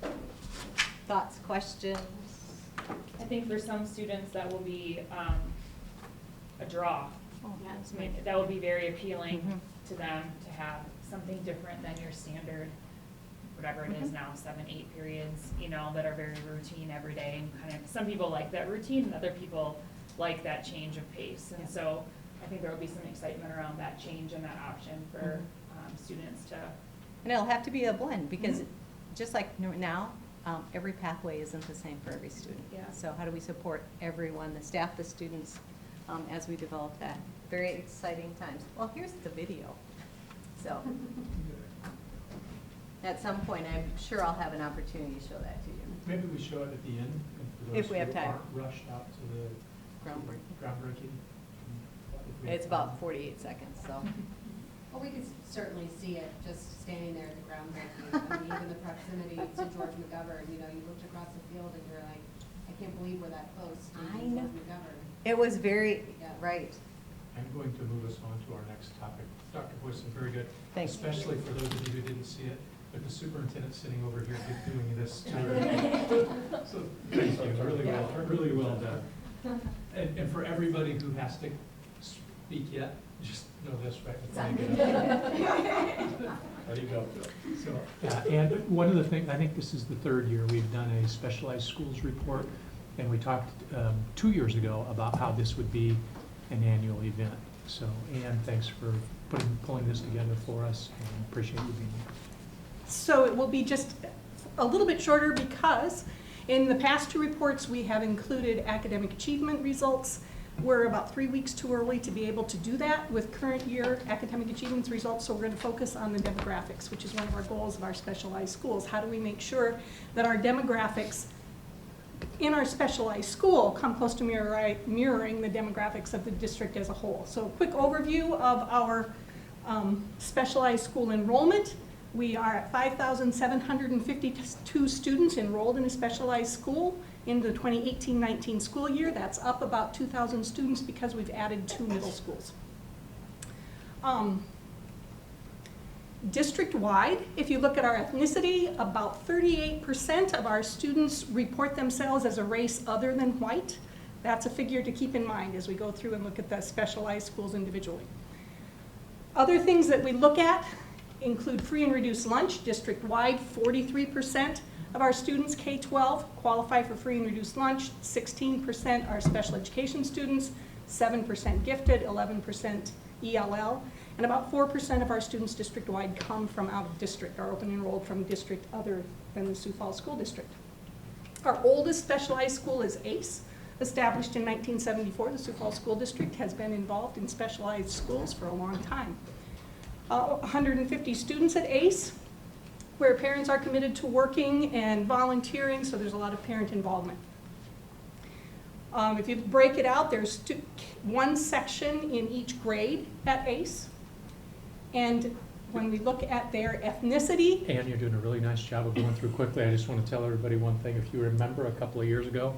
Speaker 7: High School. Thoughts, questions?
Speaker 3: I think for some students that will be a draw.
Speaker 7: Oh,
Speaker 3: I mean, that will be very appealing to them to have something different than your standard, whatever it is now, 7, 8 periods, you know, that are very routine every day. And kind of, some people like that routine and other people like that change of pace. And so I think there will be some excitement around that change and that option for students to.
Speaker 7: And it'll have to be a blend, because just like now, every pathway isn't the same for every student.
Speaker 3: Yeah.
Speaker 7: So how do we support everyone, the staff, the students, as we develop that? Very exciting times. Well, here's the video. So at some point, I'm sure I'll have an opportunity to show that to you.
Speaker 6: Maybe we show it at the end, and for
Speaker 7: If
Speaker 6: those
Speaker 7: we have
Speaker 6: who
Speaker 7: time.
Speaker 6: aren't rushed out to the groundbreaking. if we have
Speaker 7: It's
Speaker 6: time.
Speaker 7: about 48 seconds, so.
Speaker 11: Well, we could certainly see it just standing there at the groundbreaking. I mean, even the proximity to George McGovern, you know, you looked across the field and you're like, I can't believe we're that close to
Speaker 7: I
Speaker 11: George
Speaker 7: know.
Speaker 11: McGovern.
Speaker 7: It was very,
Speaker 11: Yeah.
Speaker 7: right.
Speaker 6: I'm going to move us on to our next topic. Dr. Boyson, very good.
Speaker 7: Thank you.
Speaker 6: Especially for those of you who didn't see it, but the superintendent sitting over here doing this. So, thank you, really well done. And for everybody who has to speak yet, just know this right before you get up. There you go. So, and one of the things, I think this is the 3rd year we've done a specialized schools report, and we talked 2 years ago about how this would be an annual event. So, Ann, thanks for pulling this together for us, and appreciate you being here.
Speaker 5: So it will be just a little bit shorter because in the past 2 reports, we have included academic achievement results. We're about 3 weeks too early to be able to do that with current year academic achievements results, so we're going to focus on the demographics, which is one of our goals of our specialized schools. How do we make sure that our demographics in our specialized school come close to mirroring the demographics of the district as a whole? So a quick overview of our specialized school enrollment. We are at 5,752 students enrolled in a specialized school in the 2018-19 school year. That's up about 2,000 students because we've added 2 middle schools. District-wide, if you look at our ethnicity, about 38% of our students report themselves as a race other than white. That's a figure to keep in mind as we go through and look at the specialized schools individually. Other things that we look at include free and reduced lunch. District-wide, 43% of our students, K-12, qualify for free and reduced lunch. 16% are special education students, 7% gifted, 11% ELL, and about 4% of our students district-wide come from out of district, are open enrolled from district other than the Sioux Falls School District. Our oldest specialized school is ACE. Established in 1974, the Sioux Falls School District has been involved in specialized schools for a long time. 150 students at ACE, where parents are committed to working and volunteering, so there's a lot of parent involvement. If you break it out, there's 1 section in each grade at ACE. And when we look at their ethnicity.
Speaker 6: Ann, you're doing a really nice job of going through quickly. I just want to tell everybody one thing. If you remember a couple of years ago,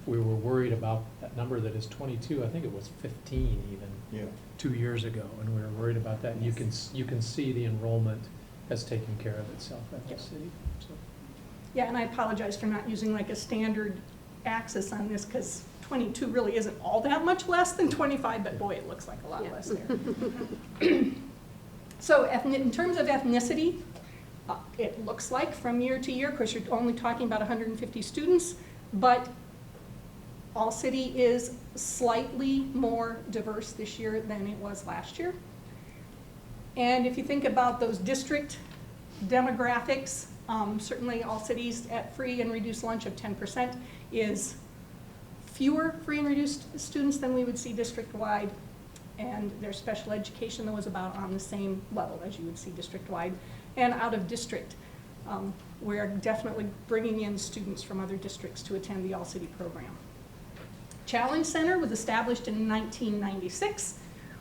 Speaker 6: we were worried about that number that is 22. I think it was 15 even.
Speaker 10: Yeah.
Speaker 6: 2 years ago, and we were worried about that. And you can see the enrollment has taken care of itself at the city. So.
Speaker 5: Yeah, and I apologize for not using like a standard axis on this because 22 really isn't all that much less than 25, but boy, it looks like a lot less there. So in terms of ethnicity, it looks like from year to year, of course you're only talking about 150 students, but All City is slightly more diverse this year than it was last year. And if you think about those district demographics, certainly All Cities at free and reduced lunch of 10% is fewer free and reduced students than we would see district-wide, and their special education was about on the same level as you would see district-wide. And out of district, we're definitely bringing in students from other districts to attend the All-City program. Challenge Center was established in 1996.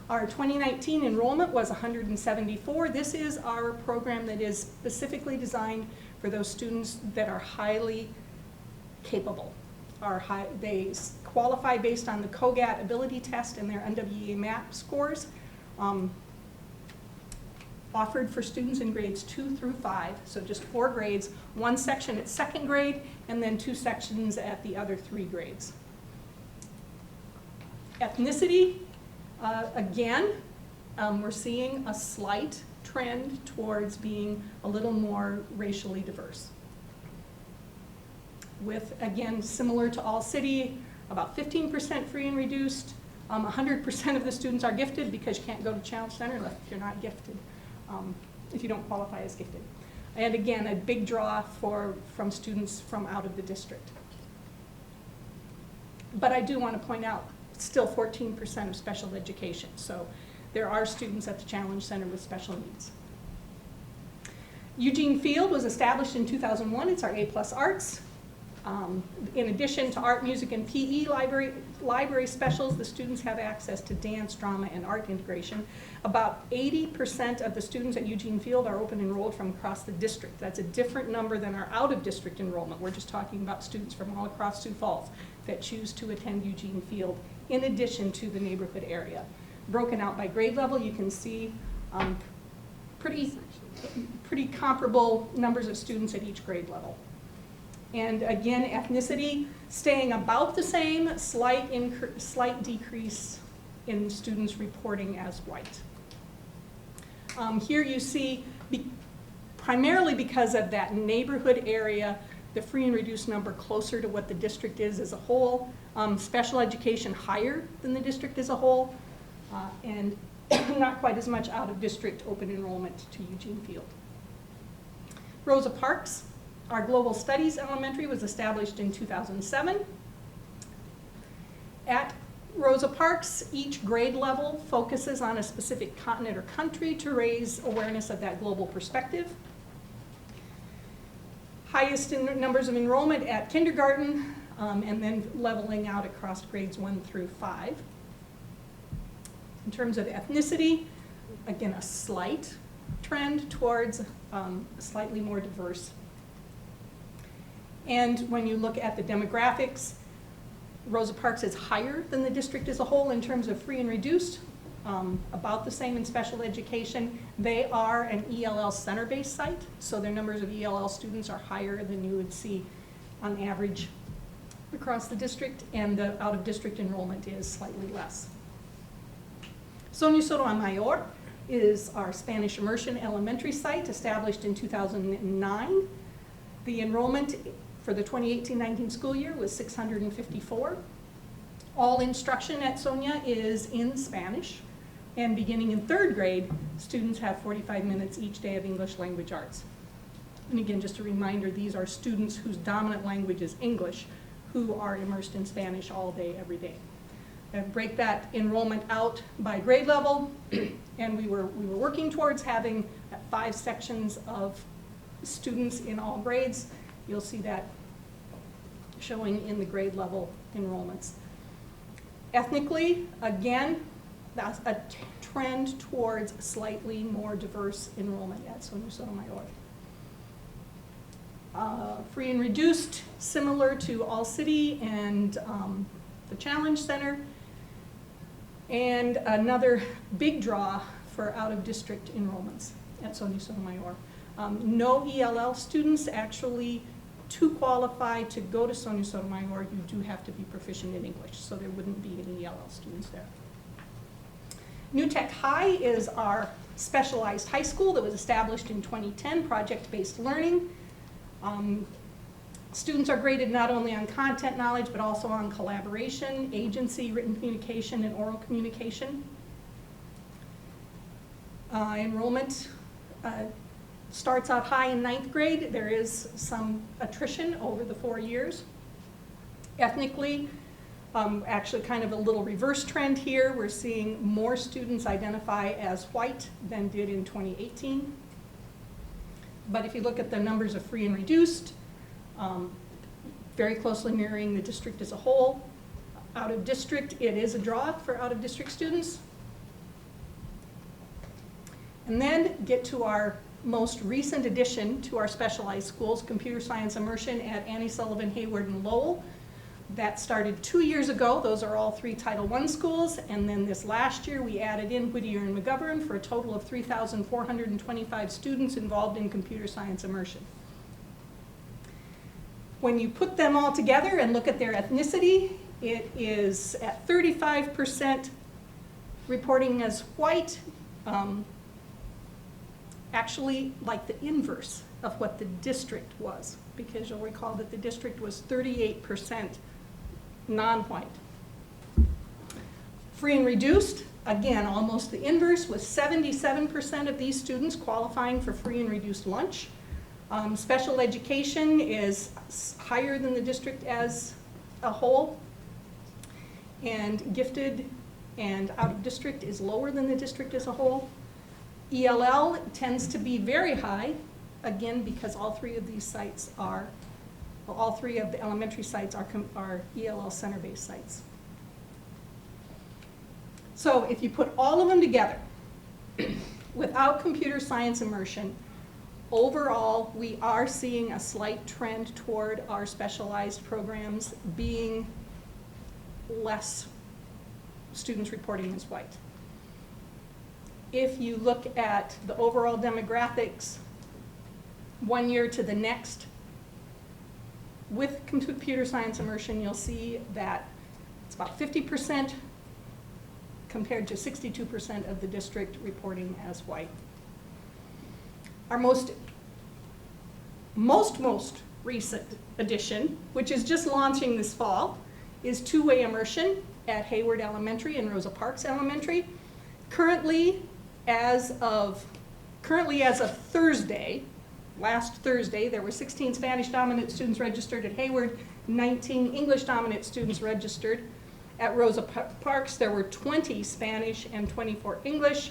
Speaker 5: Our 2019 enrollment was 174. This is our program that is specifically designed for those students that are highly capable. They qualify based on the COGAT ability test and their NWEA MAP scores. Offered for students in grades 2 through 5, so just 4 grades, 1 section at 2nd grade, and then 2 sections at the other 3 grades. Ethnicity, again, we're seeing a slight trend towards being a little more racially diverse. With, again, similar to All-City, about 15% free and reduced. 100% of the students are gifted because you can't go to Challenge Center if you're not gifted, if you don't qualify as gifted. And again, a big draw from students from out of the district. But I do want to point out, still 14% of special education. So there are students at the Challenge Center with special needs. Eugene Field was established in 2001. It's our A+ Arts. In addition to art, music, and PE library specials, the students have access to dance, drama, and art integration. About 80% of the students at Eugene Field are open enrolled from across the district. That's a different number than our out-of-district enrollment. We're just talking about students from all across Sioux Falls that choose to attend Eugene Field in addition to the neighborhood area. Broken out by grade level, you can see pretty comparable numbers of students at each grade level. And again, ethnicity staying about the same, slight decrease in students reporting as white. Here you see, primarily because of that neighborhood area, the free and reduced number closer to what the district is as a whole, special education higher than the district as a whole, and not quite as much out of district open enrollment to Eugene Field. Rosa Parks. Our Global Studies Elementary was established in 2007. At Rosa Parks, each grade level focuses on a specific continent or country to raise awareness of that global perspective. Highest in numbers of enrollment at kindergarten, and then leveling out across grades 1 through 5. In terms of ethnicity, again, a slight trend towards slightly more diverse. And when you look at the demographics, Rosa Parks is higher than the district as a whole in terms of free and reduced, about the same in special education. They are an ELL center-based site, so their numbers of ELL students are higher than you would see on average across the district, and the out-of-district enrollment is slightly less. Sonia Sotomayor is our Spanish immersion elementary site, established in 2009. The enrollment for the 2018-19 school year was 654. All instruction at Sonia is in Spanish, and beginning in 3rd grade, students have 45 minutes each day of English language arts. And again, just a reminder, these are students whose dominant language is English, who are immersed in Spanish all day, every day. And break that enrollment out by grade level, and we were working towards having 5 sections of students in all grades. You'll see that showing in the grade level enrollments. Ethnically, again, that's a trend towards slightly more diverse enrollment at Sonia Sotomayor. Free and reduced, similar to All-City and the Challenge Center. And another big draw for out-of-district enrollments at Sonia Sotomayor. No ELL students. Actually, to qualify to go to Sonia Sotomayor, you do have to be proficient in English, so there wouldn't be any ELL students there. New Tech High is our specialized high school that was established in 2010, project-based learning. Students are graded not only on content knowledge, but also on collaboration, agency, written communication, and oral communication. Enrollment starts out high in 9th grade. There is some attrition over the 4 years. Ethnically, Actually, kind of a little reverse trend here. We're seeing more students identify as white than did in 2018. But if you look at the numbers of free and reduced, very closely mirroring the district as a whole. Out of district, it is a draw for out of district students. And then get to our most recent addition to our specialized schools, computer science immersion at Annie Sullivan, Hayward, and Lowell. That started 2 years ago. Those are all 3 Title I schools. And then this last year, we added in Whittier and McGovern for a total of 3,425 students involved in computer science immersion. When you put them all together and look at their ethnicity, it is at 35% reporting as white, actually like the inverse of what the district was, because you'll recall that the district was 38% non-white. Free and reduced, again, almost the inverse, with 77% of these students qualifying for free and reduced lunch. Special education is higher than the district as a whole, and gifted and out of district is lower than the district as a whole. ELL tends to be very high, again, because all 3 of these sites are, well, all 3 of the elementary sites are ELL center-based sites. So if you put all of them together, without computer science immersion, overall, we are seeing a slight trend toward our specialized programs being less students reporting as white. If you look at the overall demographics, 1 year to the next, with computer science immersion, you'll see that it's about 50% compared to 62% of the district reporting as white. Our most recent addition, which is just launching this fall, is two-way immersion at Hayward Elementary and Rosa Parks Elementary. Currently, as of Thursday, last Thursday, there were 16 Spanish dominant students registered at Hayward, 19 English dominant students registered. At Rosa Parks, there were 20 Spanish and 24 English,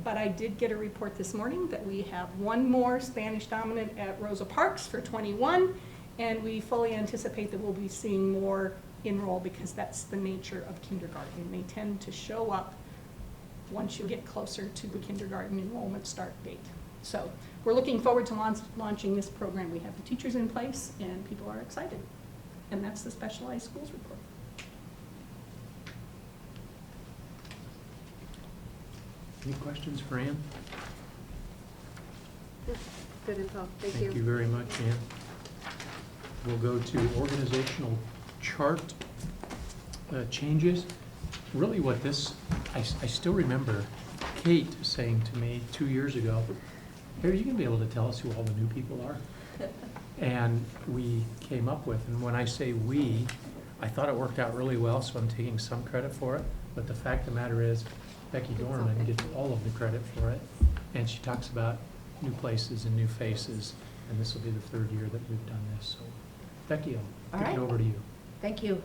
Speaker 5: but I did get a report this morning that we have 1 more Spanish dominant at Rosa Parks for 21, and we fully anticipate that we'll be seeing more enroll because that's the nature of kindergarten. They tend to show up once you get closer to the kindergarten enrollment start date. So we're looking forward to launching this program. We have the teachers in place and people are excited. And that's the Specialized Schools Report.
Speaker 6: Any questions for Ann?
Speaker 4: Good info, thank you.
Speaker 6: Thank you very much, Ann. We'll go to organizational chart changes. Really what this, I still remember Kate saying to me 2 years ago, "Are you going to be able to tell us who all the new people are?" And we came up with, and when I say we, I thought it worked out really well, so I'm taking some credit for it. But the fact of the matter is, Becky Dorman gets all of the credit for it, and she talks about new places and new faces, and this will be the 3rd year that we've done this. So, Becky, I'll kick it over to you.
Speaker 12: Thank you.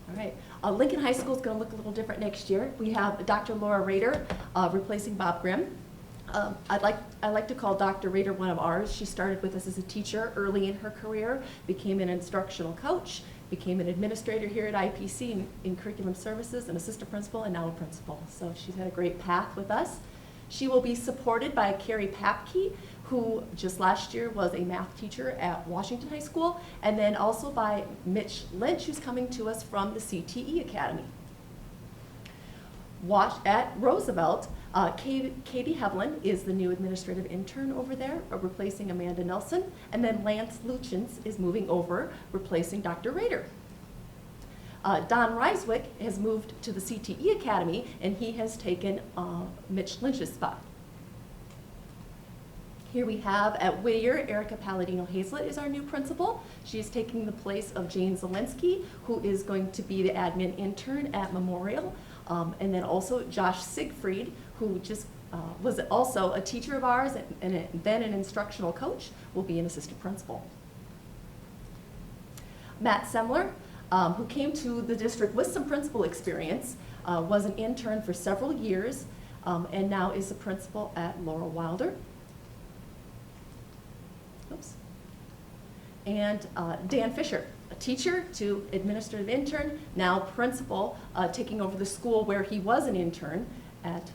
Speaker 12: All right. Lincoln High School is going to look a little different next year. We have Dr. Laura Rader replacing Bob Grimm. I like to call Dr. Rader one of ours. She started with us as a teacher early in her career, became an instructional coach, became an administrator here at IPC in curriculum services, an assistant principal, and now a principal. So she's had a great path with us. She will be supported by Carrie Papke, who just last year was a math teacher at Washington High School, and then also by Mitch Lynch, who's coming to us from the CTE Academy. At Roosevelt, Katie Hevlin is the new administrative intern over there, replacing Amanda Nelson, and then Lance Luchins is moving over, replacing Dr. Rader. Don Reiswick has moved to the CTE Academy, and he has taken Mitch Lynch's spot. Here we have at Whittier, Erica Palladino-Hazlett is our new principal. She is taking the place of Jane Zelensky, who is going to be the admin intern at Memorial. And then also Josh Siegfried, who just was also a teacher of ours and then an instructional coach, will be an assistant principal. Matt Semler who came to the district with some principal experience, was an intern for several years, and now is a principal at Laurel Wilder. Oops. And Dan Fisher, a teacher to administrative intern, now principal, taking over the school where he was an intern at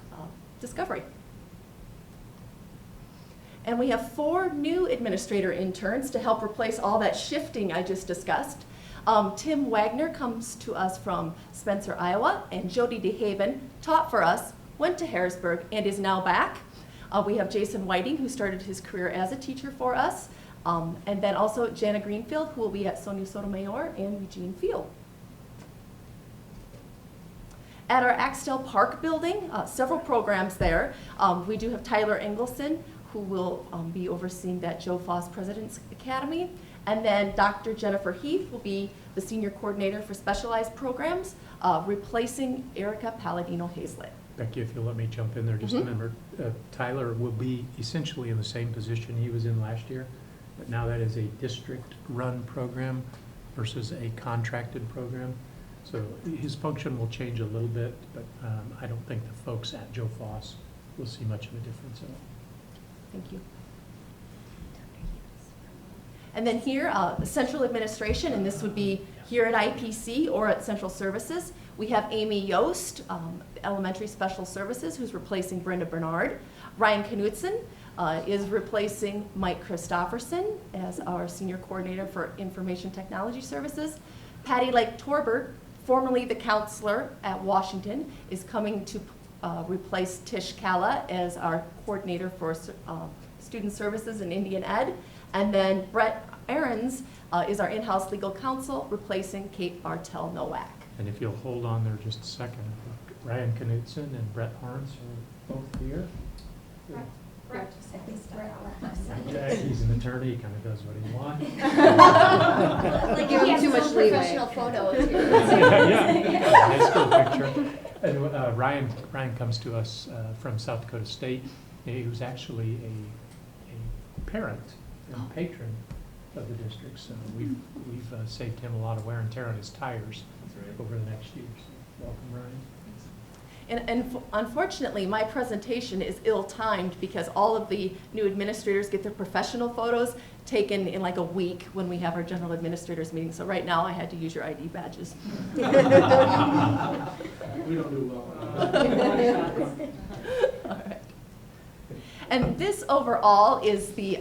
Speaker 12: Discovery. And we have 4 new administrator interns to help replace all that shifting I just discussed. Tim Wagner comes to us from Spencer, Iowa, and Jody DeHaven taught for us, went to Harrisburg, and is now back. We have Jason Whiting, who started his career as a teacher for us, and then also Jana Greenfield, who will be at Sonia Sotomayor and Eugene Field. At our Axtell Park building, several programs there. We do have Tyler Engelson, who will be overseeing that Joe Foss President's Academy. And then Dr. Jennifer Heath will be the senior coordinator for specialized programs, replacing Erica Palladino-Hazlett.
Speaker 6: Becky, if you'll let me jump in there just a minute. Tyler will be essentially in the same position he was in last year, but now that is a district-run program versus a contracted program. So his function will change a little bit, but I don't think the folks at Joe Foss will see much of a difference at all.
Speaker 12: Thank you. And then here, central administration, and this would be here at IPC or at Central Services. We have Amy Yost, Elementary Special Services, who's replacing Brenda Bernard. Ryan Knudsen is replacing Mike Christofferson as our Senior Coordinator for Information Technology Services. Patty Lake Torbert, formerly the counselor at Washington, is coming to replace Tish Kalla as our Coordinator for Student Services and Indian Ed. And then Brett Ahrens is our in-house legal counsel, replacing Kate Bartel-Nowak.
Speaker 6: And if you'll hold on there just a second, Ryan Knudsen and Brett Harns are both here.
Speaker 2: Brett.
Speaker 6: Yeah, he's an attorney, he kind of does what he wants.
Speaker 2: Like
Speaker 4: Give him too much leeway.
Speaker 2: Professional photos.
Speaker 6: Yeah, high school picture. And Ryan comes to us from South Dakota State. He was actually a parent and patron of the district, so we've saved him a lot of wear and tear on his tires over the next years. Welcome, Ryan.
Speaker 12: And unfortunately, my presentation is ill-timed because all of the new administrators get their professional photos taken in like a week when we have our general administrators meeting. So right now, I had to use your ID badges.
Speaker 13: We don't do well.
Speaker 12: All right. And this overall is the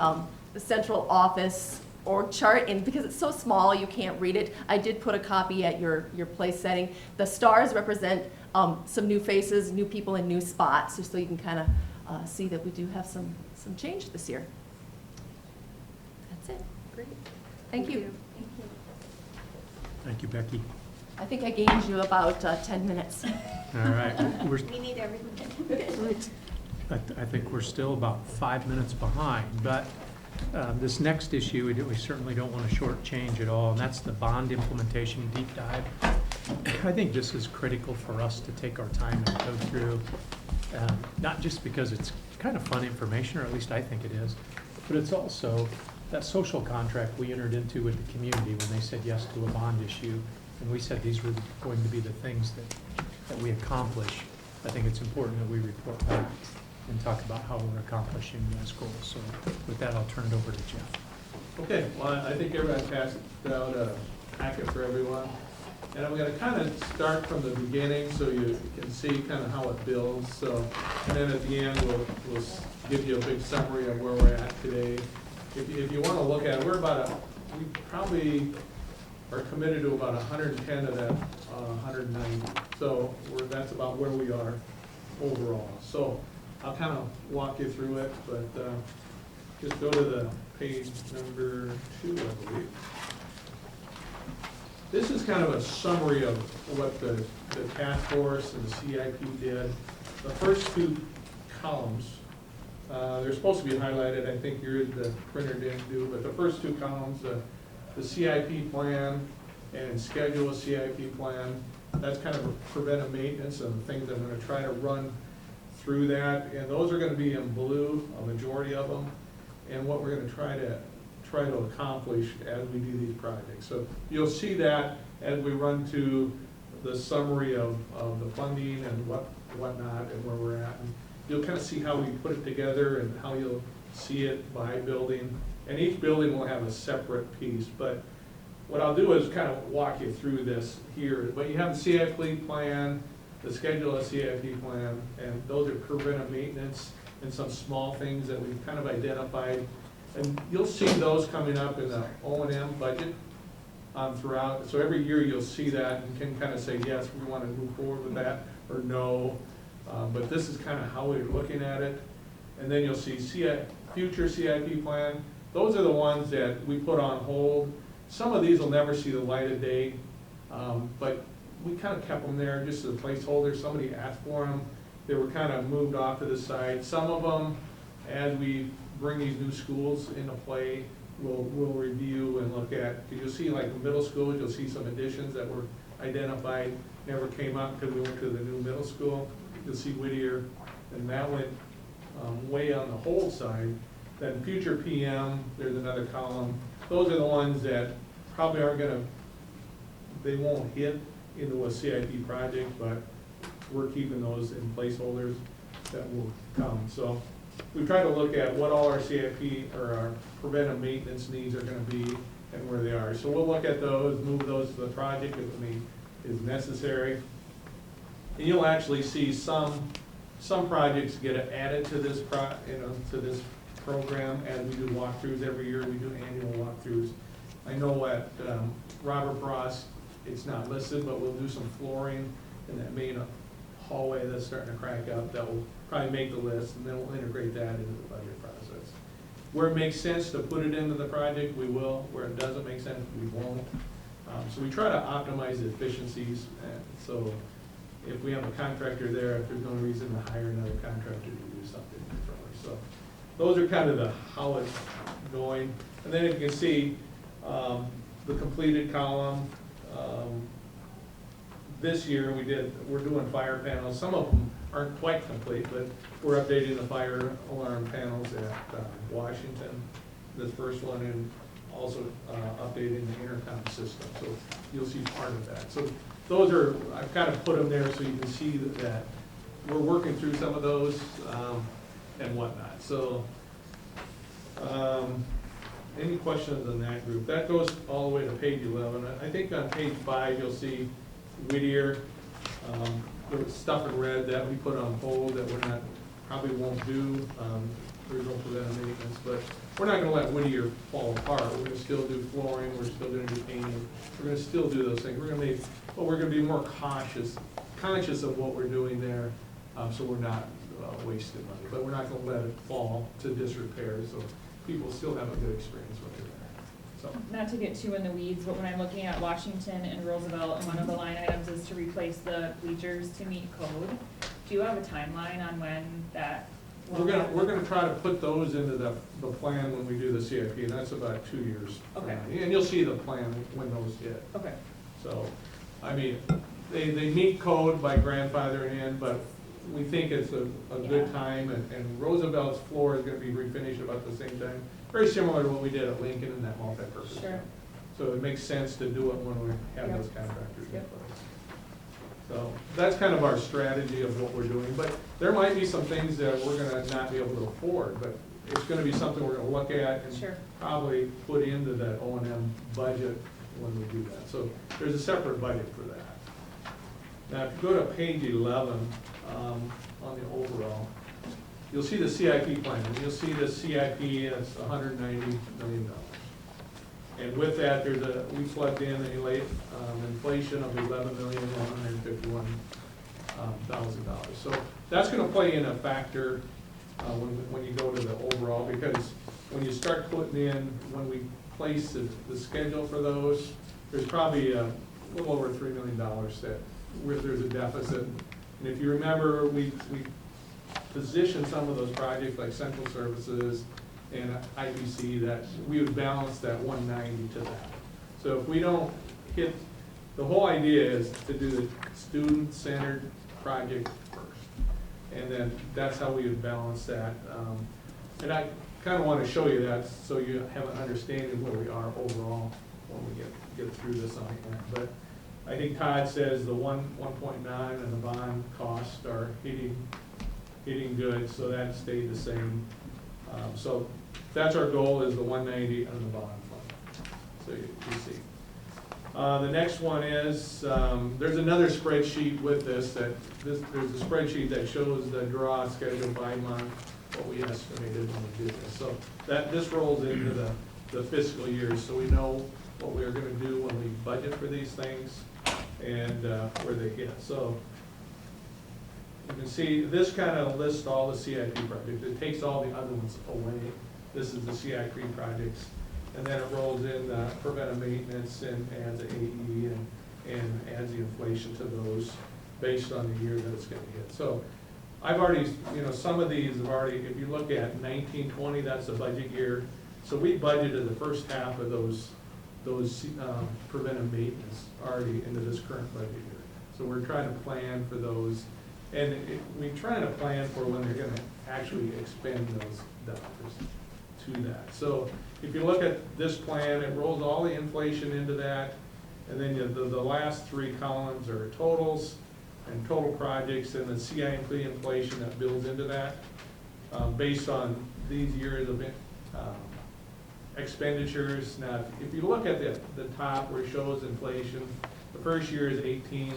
Speaker 12: central office org chart, and because it's so small you can't read it, I did put a copy at your place setting. The stars represent some new faces, new people in new spots, just so you can kind of see that we do have some change this year. That's it.
Speaker 4: Great.
Speaker 12: Thank you.
Speaker 6: Thank you, Becky.
Speaker 12: I think I gained you about 10 minutes.
Speaker 6: All right.
Speaker 2: We need everything.
Speaker 6: I think we're still about 5 minutes behind, but this next issue, we certainly don't want to shortchange at all, and that's the bond implementation deep dive. I think this is critical for us to take our time and go through, not just because it's kind of fun information, or at least I think it is, but it's also that social contract we entered into with the community when they said yes to a bond issue, and we said these were going to be the things that we accomplish. I think it's important that we report back and talk about how we're accomplishing those goals. So with that, I'll turn it over to Jeff.
Speaker 13: Okay, well, I think everyone passed out a packet for everyone. And I'm going to kind of start from the beginning so you can see kind of how it builds. So, and then at the end, we'll give you a big summary of where we're at today. If you want to look at it, we probably are committed to about 110 of that 190. So that's about where we are overall. So I'll kind of walk you through it, but just go to the page number 2, I believe. This is kind of a summary of what the task force and the CIP did. The first 2 columns, they're supposed to be highlighted. I think the printer didn't do, but the first 2 columns, the CIP plan and schedule a CIP plan, that's kind of a preventive maintenance and things I'm going to try to run through that. And those are going to be in blue, a majority of them, and what we're going to try to accomplish as we do these projects. So you'll see that as we run to the summary of the funding and whatnot and where we're at. And you'll kind of see how we put it together and how you'll see it by building. And each building will have a separate piece, but what I'll do is kind of walk you through this here. But you have the CIP plan, the schedule of CIP plan, and those are preventive maintenance and some small things that we've kind of identified. And you'll see those coming up in the O&M budget throughout. So every year you'll see that and can kind of say, yes, we want to move forward with that, or no. But this is kind of how we're looking at it. And then you'll see future CIP plan. Those are the ones that we put on hold. Some of these will never see the light of day, but we kind of kept them there just as a placeholder. Somebody asked for them. They were kind of moved off to the side. Some of them, as we bring these new schools into play, we'll review and look at. You'll see like the middle schools, you'll see some additions that were identified, never came up because we went to the new middle school. You'll see Whittier, and that went way on the hold side. Then future PM, there's another column. Those are the ones that probably aren't gonna, they won't hit into a CIP project, but we're keeping those in placeholders that will come. So we try to look at what all our CIP or our preventive maintenance needs are gonna be and where they are. So we'll look at those, move those to the project if it is necessary. And you'll actually see some projects get added to this to this program as we do walkthroughs every year. We do annual walkthroughs. I know at Robert Frost, it's not listed, but we'll do some flooring in that main hallway that's starting to crack up. That will probably make the list, and then we'll integrate that into the budget process. Where it makes sense to put it into the project, we will. Where it doesn't make sense, we won't. So we try to optimize the efficiencies. And so if we have a contractor there, if there's no reason to hire another contractor to do something differently. So those are kind of the how it's going. And then you can see the completed column. This year we're doing fire panels. Some of them aren't quite complete, but we're updating the fire alarm panels at Washington, this first one, and also updating the intercom system. So you'll see part of that. So those are, I've kind of put them there so you can see that we're working through some of those and whatnot. So any questions on that group? That goes all the way to page 11. I think on page 5 you'll see Whittier. There was stuff in red that we put on hold that we're not, probably won't do. There's no preventive maintenance, but we're not gonna let Whittier fall apart. We're gonna still do flooring, we're still gonna do painting, we're gonna still do those things. But we're gonna be more conscious of what we're doing there, so we're not wasting money. But we're not gonna let it fall to disrepair, so people still have a good experience when they're there. So.
Speaker 3: Not to get too in the weeds, but when I'm looking at Washington and Roosevelt, and one of the line items is to replace the bleachers to meet code. Do you have a timeline on when that will happen?
Speaker 13: We're gonna try to put those into the plan when we do the CIP, and that's about 2 years.
Speaker 3: Okay.
Speaker 13: And you'll see the plan when those hit.
Speaker 3: Okay.
Speaker 13: So, I mean, they meet code by grandfathering in, but we think it's a good time, and Roosevelt's floor is gonna be refinished about the same time. Very similar to what we did at Lincoln in that multi-purpose.
Speaker 3: Sure.
Speaker 13: So it makes sense to do it when we have
Speaker 3: Yep.
Speaker 13: those contractors in
Speaker 3: Yep.
Speaker 13: place. So that's kind of our strategy of what we're doing, but there might be some things that we're gonna not be able to afford, but it's gonna be something we're gonna look at and
Speaker 3: Sure.
Speaker 13: probably put into that O&M budget when we do that. So there's a separate budget for that. Now, if you go to page 11, on the overall, you'll see the CIP plan, and you'll see the CIP, that's $190 million. And with that, we plugged in inflation of $11,151,000. So that's gonna play in a factor when you go to the overall, because when you start putting in, when we place the schedule for those, there's probably a little over $3 million where there's a deficit. And if you remember, we positioned some of those projects like Central Services and IPC that we would balance that 190 to that. So if we don't hit, the whole idea is to do the student-centered project first. And then that's how we would balance that. And I kind of want to show you that so you have an understanding of where we are overall when we get through this on here. But I think Todd says the 1.9 and the bond costs are hitting good, so that stayed the same. So that's our goal, is the 190 on the bond fund. So you see. The next one is, there's another spreadsheet with this, there's a spreadsheet that shows the draw schedule by month, what we estimated when we did this. So this rolls into the fiscal year, so we know what we're gonna do when we budget for these things and where they hit. So you can see, this kind of lists all the CIP projects. It takes all the other ones away. This is the CIP projects. And then it rolls in preventive maintenance and adds the AE and adds the inflation to those based on the year that it's gonna hit. So I've already, some of these have already, if you look at 1920, that's the budget year. So we budgeted the first half of those preventive maintenance already into this current budget year. So we're trying to plan for those. And we try to plan for when they're gonna actually expend those dollars to that. So if you look at this plan, it rolls all the inflation into that, and then the last three columns are totals and total projects, and the CIP inflation that builds into that, based on these years of expenditures. Now, if you look at the top where it shows inflation, the first year is 18,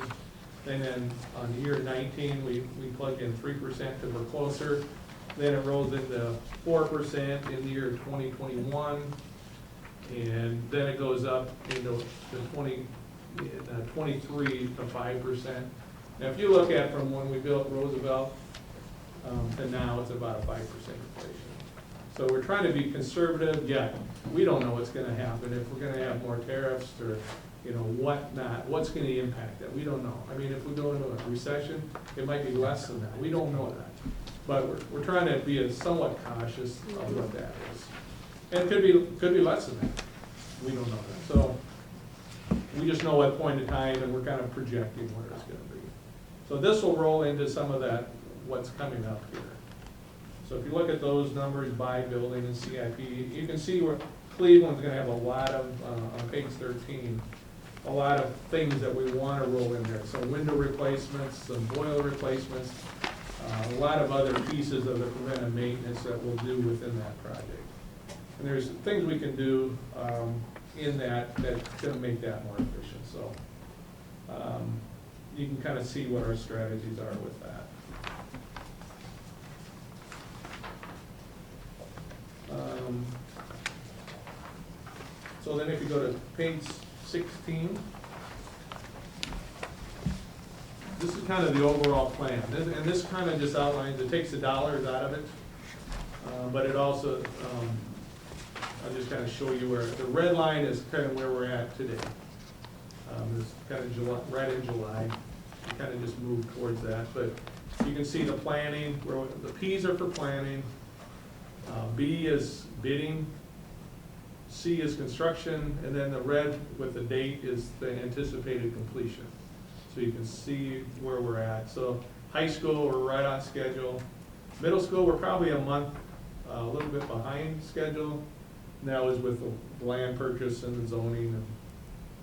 Speaker 13: and then on year 19, we plug in 3% because we're closer. Then it rolls into 4% in the year 2021, and then it goes up into the 23 to 5%. Now, if you look at from when we built Roosevelt to now, it's about a 5% inflation. So we're trying to be conservative, yet we don't know what's gonna happen, if we're gonna have more tariffs or whatnot, what's gonna impact that, we don't know. I mean, if we go into a recession, it might be less than that, we don't know that. But we're trying to be somewhat cautious of what that is. And it could be less than that, we don't know that. So we just know at point in time, and we're kind of projecting where it's gonna be. So this will roll into some of that, what's coming up here. So if you look at those numbers by building and CIP, you can see where Cleveland's gonna have a lot of, on page 13, a lot of things that we wanna roll in there. So window replacements, some boiler replacements, a lot of other pieces of the preventive maintenance that we'll do within that project. And there's things we can do in that's gonna make that more efficient. So you can kind of see what our strategies are with that. So then if you go to page 16, this is kind of the overall plan. And this kind of just outlines, it takes the dollars out of it, but it also, I'll just kind of show you where, the red line is kind of where we're at today. It's kind of July, right in July, we kind of just move towards that. But you can see the planning, where the P's are for planning, B is bidding, C is construction, and then the red with the date is the anticipated completion. So you can see where we're at. So high school, we're right on schedule. Middle school, we're probably a month, a little bit behind schedule. And that was with the land purchase and the zoning and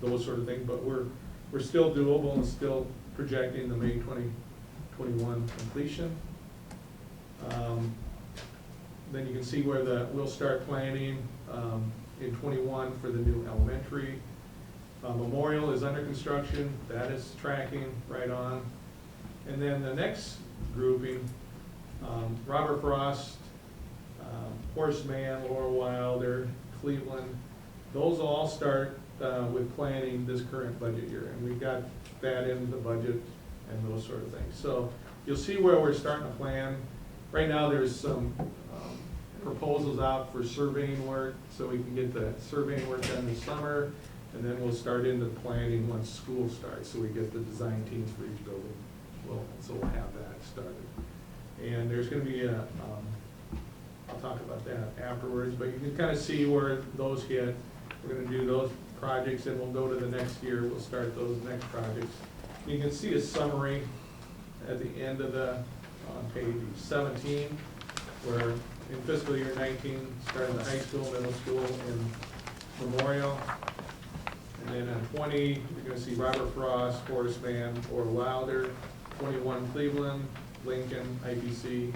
Speaker 13: those sort of things, but we're still doable and still projecting the May 2021 completion. Then you can see where we'll start planning in 21 for the new elementary. Memorial is under construction, that is tracking right on. And then the next grouping, Robert Frost, Horseman, Laurel Wilder, Cleveland, those all start with planning this current budget year. And we've got that in the budget and those sort of things. So you'll see where we're starting to plan. Right now there's some proposals out for surveying work, so we can get the surveying work done this summer, and then we'll start into planning once school starts, so we get the design teams for each building. So we'll have that started. And there's gonna be I'll talk about that afterwards, but you can kind of see where those hit. We're gonna do those projects, and we'll go to the next year, we'll start those next projects. You can see a summary at the end of on page 17, where in fiscal year 19, starting the high school, middle school, and Memorial. And then on 20, you're gonna see Robert Frost, Horace Mann, or Wilder. 21, Cleveland, Lincoln, IPC,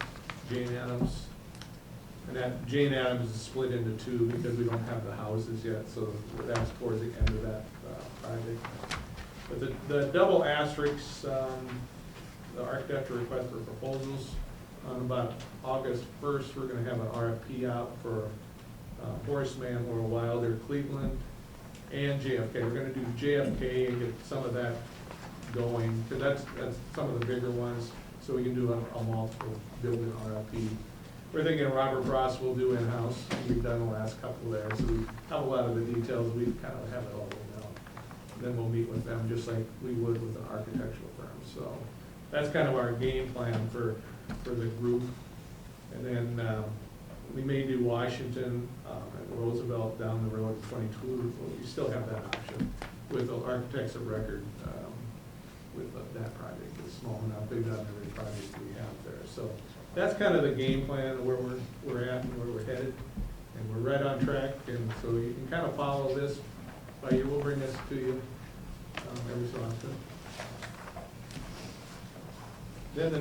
Speaker 13: Jane Addams. And that Jane Addams is split into two because we don't have the houses yet, so that's towards the end of that project. But the double asterisks, the architecture request for proposals, on about August 1st, we're gonna have an RFP out for Horace Mann, or Wilder, Cleveland, and JFK. We're gonna do JFK and get some of that going, because that's some of the bigger ones, so we can do a multiple building RFP. We're thinking Robert Frost will do in-house. We've done the last couple there, so we have a lot of the details. We kind of have it all laid out. Then we'll meet with them just like we would with an architectural firm. So that's kind of our game plan for the group. And then we may do Washington and Roosevelt down the road, 22. We still have that option with the architects of record with that project. It's small enough, big enough, every project we have there. So that's kind of the game plan of where we're at and where we're headed. And we're right on track, and so you can kind of follow this by year. We'll bring this to you every so often. Then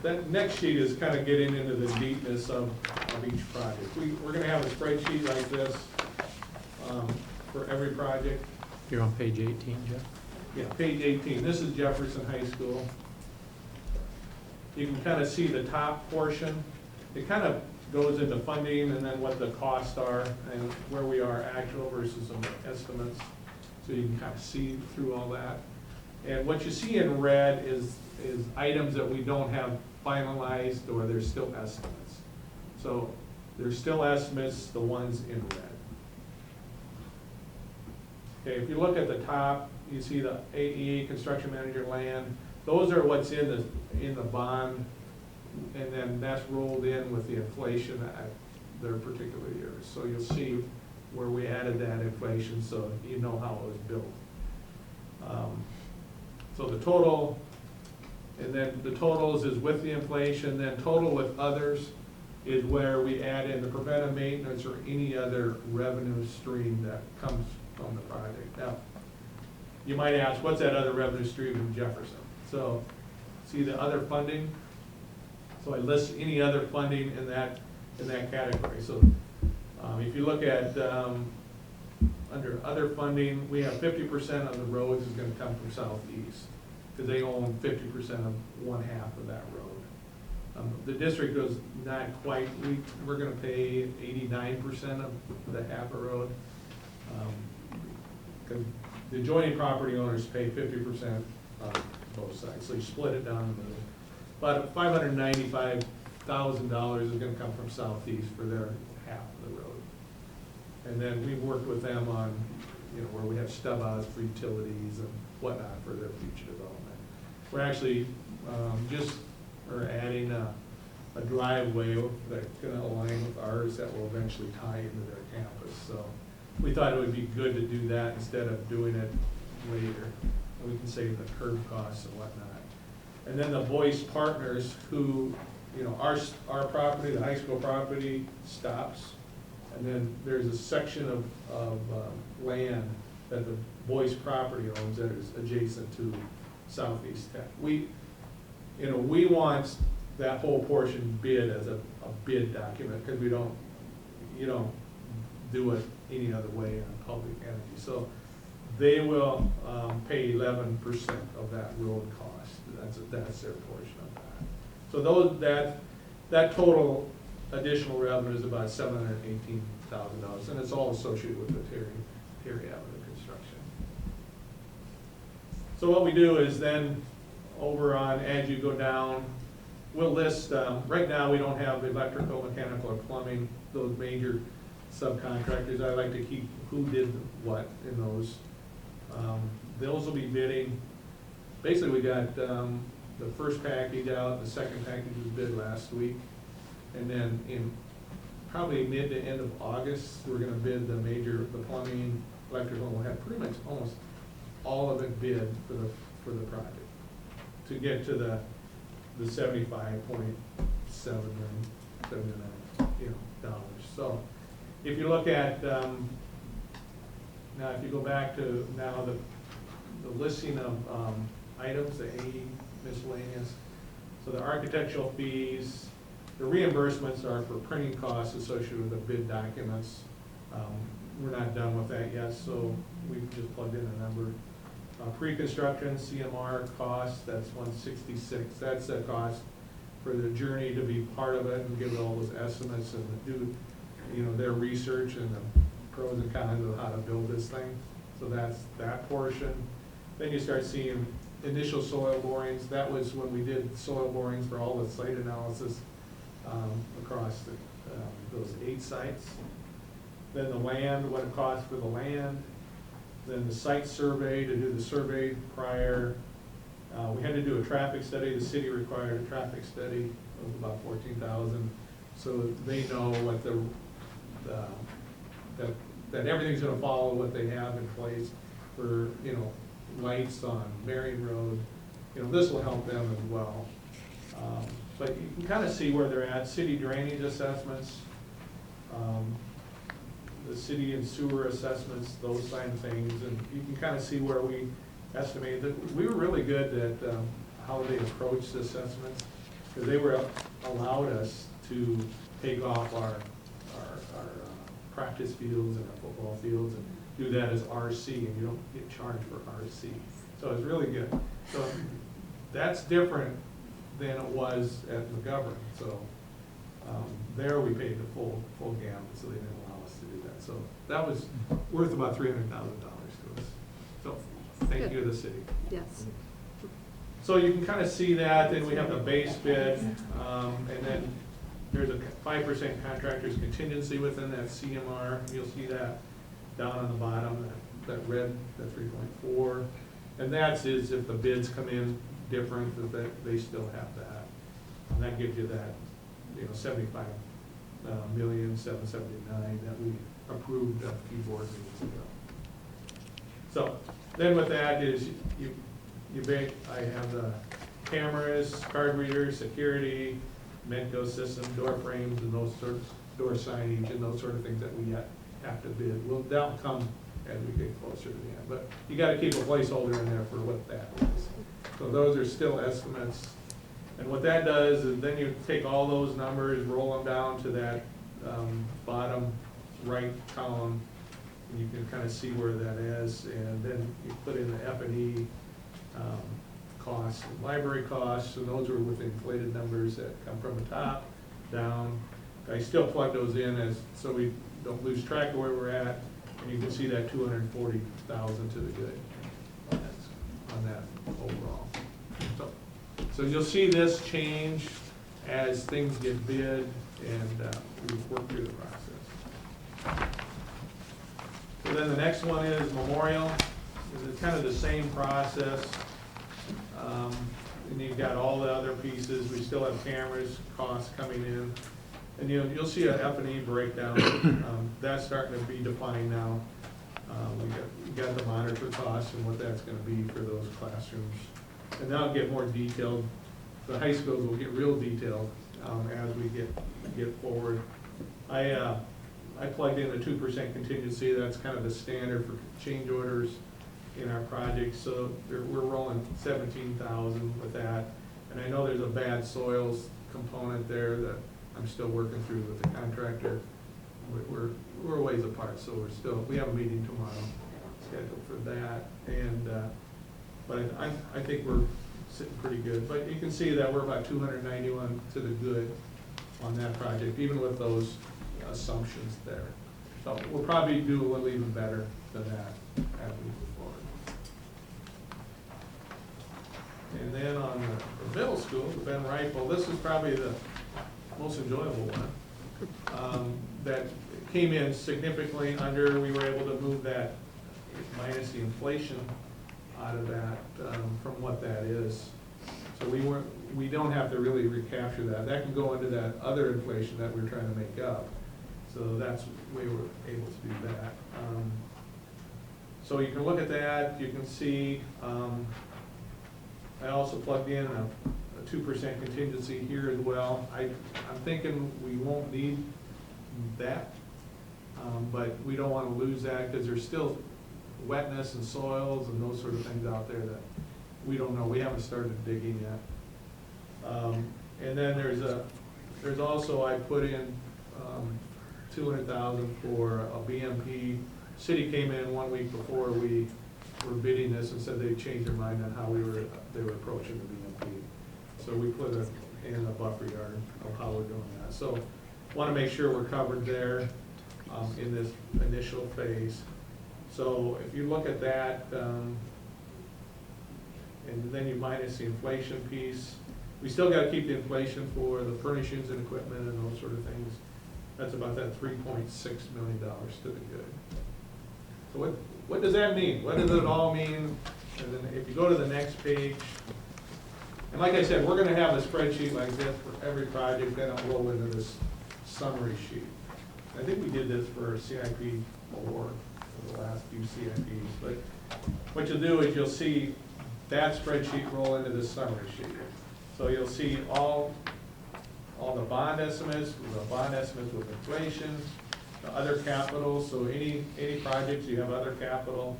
Speaker 13: that next sheet is kind of getting into the deepness of each project. We're going to have a spreadsheet like this for every project.
Speaker 6: You're on page 18, Jeff?
Speaker 13: Yeah, page 18. This is Jefferson High School. You can kind of see the top portion. It kind of goes into funding and then what the costs are and where we are actual versus some estimates. So you can kind of see through all that. And what you see in red is items that we don't have finalized, or there's still estimates. So there's still estimates, the ones in red. Okay, if you look at the top, you see the AEA, construction manager, land. Those are what's in the bond, and then that's rolled in with the inflation at their particular years. So you'll see where we added that inflation, so you know how it was built. So the total, and then the totals is with the inflation, then total with others is where we add in the preventive maintenance or any other revenue stream that comes from the project. Now, you might ask, what's that other revenue stream in Jefferson? So, see the other funding? So I list any other funding in that category. So, if you look at under other funding, we have 50% of the roads is going to come from Southeast, because they own 50% of one half of that road. The district goes not quite. We're going to pay 89% of the half a road. The adjoining property owners pay 50% on both sides, so you split it down the middle. But $595,000 is going to come from Southeast for their half of the road. And then we've worked with them on, where we have stub outs for utilities and whatnot for their future development. We're actually are adding a driveway that's going to align with ours that will eventually tie into their campus. So we thought it would be good to do that instead of doing it later. And we can save the curb costs and whatnot. And then the Boyce Partners, who, our property, the high school property, stops. And then there's a section of land that the Boyce property owns that is adjacent to Southeast Tech. We want that whole portion bid as a bid document, because you don't do it any other way on public energy. So they will pay 11% of that road cost. That's their portion of that. So that total additional revenue is about $718,000, and it's all associated with the Terry Avenue construction. So what we do is then over on, as you go down, we'll list, right now we don't have electrical, mechanical, or plumbing, those major subcontractors. I like to keep who did what in those. Those will be bidding. Basically, we got the first package out, the second package was bid last week. And then in probably mid to end of August, we're gonna bid the plumbing, electrical, we'll have pretty much almost all of it bid for the project to get to the $75.7 million, dollars. So if you look at Now, if you go back to now the listing of items, the A miscellaneous, so the architectural fees, the reimbursements are for printing costs associated with the bid documents. We're not done with that yet, so we've just plugged in a number. Pre-construction CMR costs, that's 166. That's the cost for the journey to be part of it and give all those estimates and do, you know, their research and the pros and cons of how to build this thing. So that's that portion. Then you start seeing initial soil borings. That was when we did soil borings for all the site analysis across those 8 sites. Then the land, what it costs for the land. Then the site survey, to do the survey prior. We had to do a traffic study. The city required a traffic study. It was about $14,000. So they know what that everything's gonna follow what they have in place for, you know, lights on Marion Road. You know, this will help them as well. But you can kind of see where they're at. City drainage assessments, the city and sewer assessments, those kind of things, and you can kind of see where we estimate that we were really good at how they approached the assessments, because they were allowed us to take off our practice fields and our football fields and do that as RC, and you don't get charged for RC. So it's really good. So that's different than it was at McGovern. So there we paid the full gamut, so they didn't allow us to do that. So that was worth about $300,000 to us. So thank you to the city.
Speaker 4: Yes.
Speaker 13: So you can kind of see that. Then we have the base bid, and then there's a 5% contractor's contingency within that CMR. You'll see that down on the bottom, that red, that 3.4. And that's is if the bids come in different, that they still have that. And that gives you that, you know, $75,779,000 that we approved a few board meetings ago. So then with that is I have the cameras, card readers, security, Medco system, door frames, and those sorts, door signage, and those sort of things that we have to bid. That'll come as we get closer to the end, but you gotta keep a placeholder in there for what that is. So those are still estimates. And what that does is then you take all those numbers, roll them down to that bottom right column, and you can kind of see where that is, and then you put in the F&E costs, and library costs, and those are with inflated numbers that come from the top down. I still plug those in so we don't lose track of where we're at, and you can see that $240,000 to the good on that overall. So you'll see this change as things get bid and we work through the process. So then the next one is Memorial. It's kind of the same process. And you've got all the other pieces. We still have cameras, costs coming in. And you'll see an F&E breakdown. That's starting to be defined now. We got the monitor costs and what that's gonna be for those classrooms. And that'll get more detailed. The high schools will get real detailed as we get forward. I plugged in a 2% contingency. That's kind of the standard for change orders in our projects. So we're rolling 17,000 with that. And I know there's a bad soils component there that I'm still working through with the contractor. We're a ways apart, so we have a meeting tomorrow scheduled for that. And but I think we're sitting pretty good. But you can see that we're about 291 to the good on that project, even with those assumptions there. So we'll probably do a little even better than that as we move forward. And then on the middle school, the Ben Rifle, this is probably the most enjoyable one. That came in significantly under. We were able to move that minus the inflation out of that from what that is. So we don't have to really recapture that. That can go into that other inflation that we're trying to make up. So that's we were able to do that. So you can look at that. You can see. I also plugged in a 2% contingency here as well. I'm thinking we won't need that, but we don't want to lose that because there's still wetness and soils and those sort of things out there that we don't know. We haven't started digging yet. And then there's also, I put in $200,000 for a BMP. City came in 1 week before we were bidding this and said they'd changed their mind on how they were approaching the BMP. So we put it in a buffer yard of how we're doing that. So want to make sure we're covered there in this initial phase. So if you look at that, and then you minus the inflation piece, we still got to keep the inflation for the furnishings and equipment and those sort of things. That's about that $3.6 million to the good. So what does that mean? What does it all mean? And then if you go to the next page, and like I said, we're going to have a spreadsheet like this for every project, then I'll roll into this summary sheet. I think we did this for CIP 4 for the last few CIPs, but what you'll do is you'll see that spreadsheet roll into this summary sheet. So you'll see all the bond estimates with inflation, the other capital, so any projects you have other capital.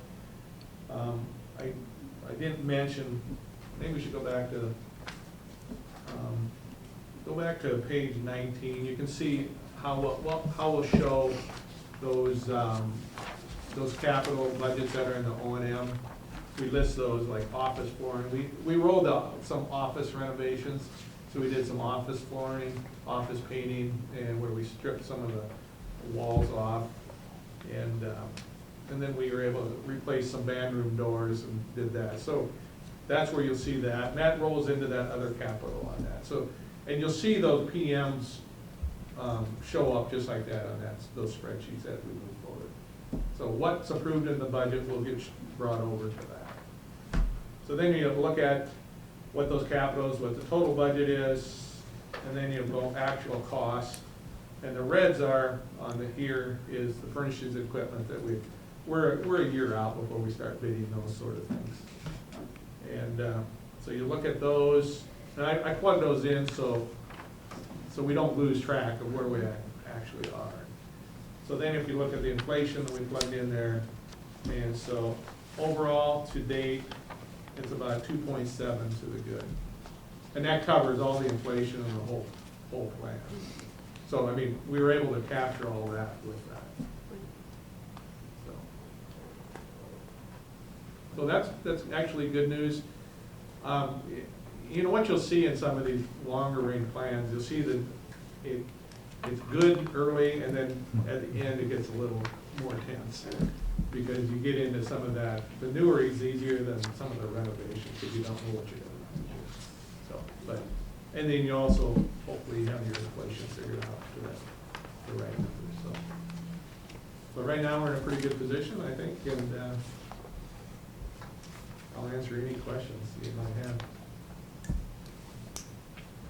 Speaker 13: I didn't mention, maybe we should go back to page 19. You can see how we'll show those capital budgets that are in the O&M. We list those like office flooring. We rolled out some office renovations. So we did some office flooring, office painting, and where we stripped some of the walls off. And then we were able to replace some band room doors and did that. So that's where you'll see that. And that rolls into that other capital on that. So, and you'll see those PMs show up just like that on those spreadsheets as we move forward. So what's approved in the budget will get brought over to that. So then you look at what those capitals, what the total budget is, and then you go actual costs. And the reds are on the here is the furnishings and equipment that we're a year out before we start bidding those sort of things. And so you look at those, and I plug those in so we don't lose track of where we actually are. So then if you look at the inflation that we plugged in there, and so overall to date, it's about 2.7 to the good. And that covers all the inflation and the whole plan. So, I mean, we were able to capture all that with that. So that's actually good news. You know, what you'll see in some of these longer range plans, you'll see that it's good early, and then at the end it gets a little more tense. Because you get into some of that, the newer is easier than some of the renovations, because you don't know what you're doing. So, but, and then you also hopefully have your inflation figured out to the right numbers. So, but right now we're in a pretty good position, I think, and I'll answer any questions you might have.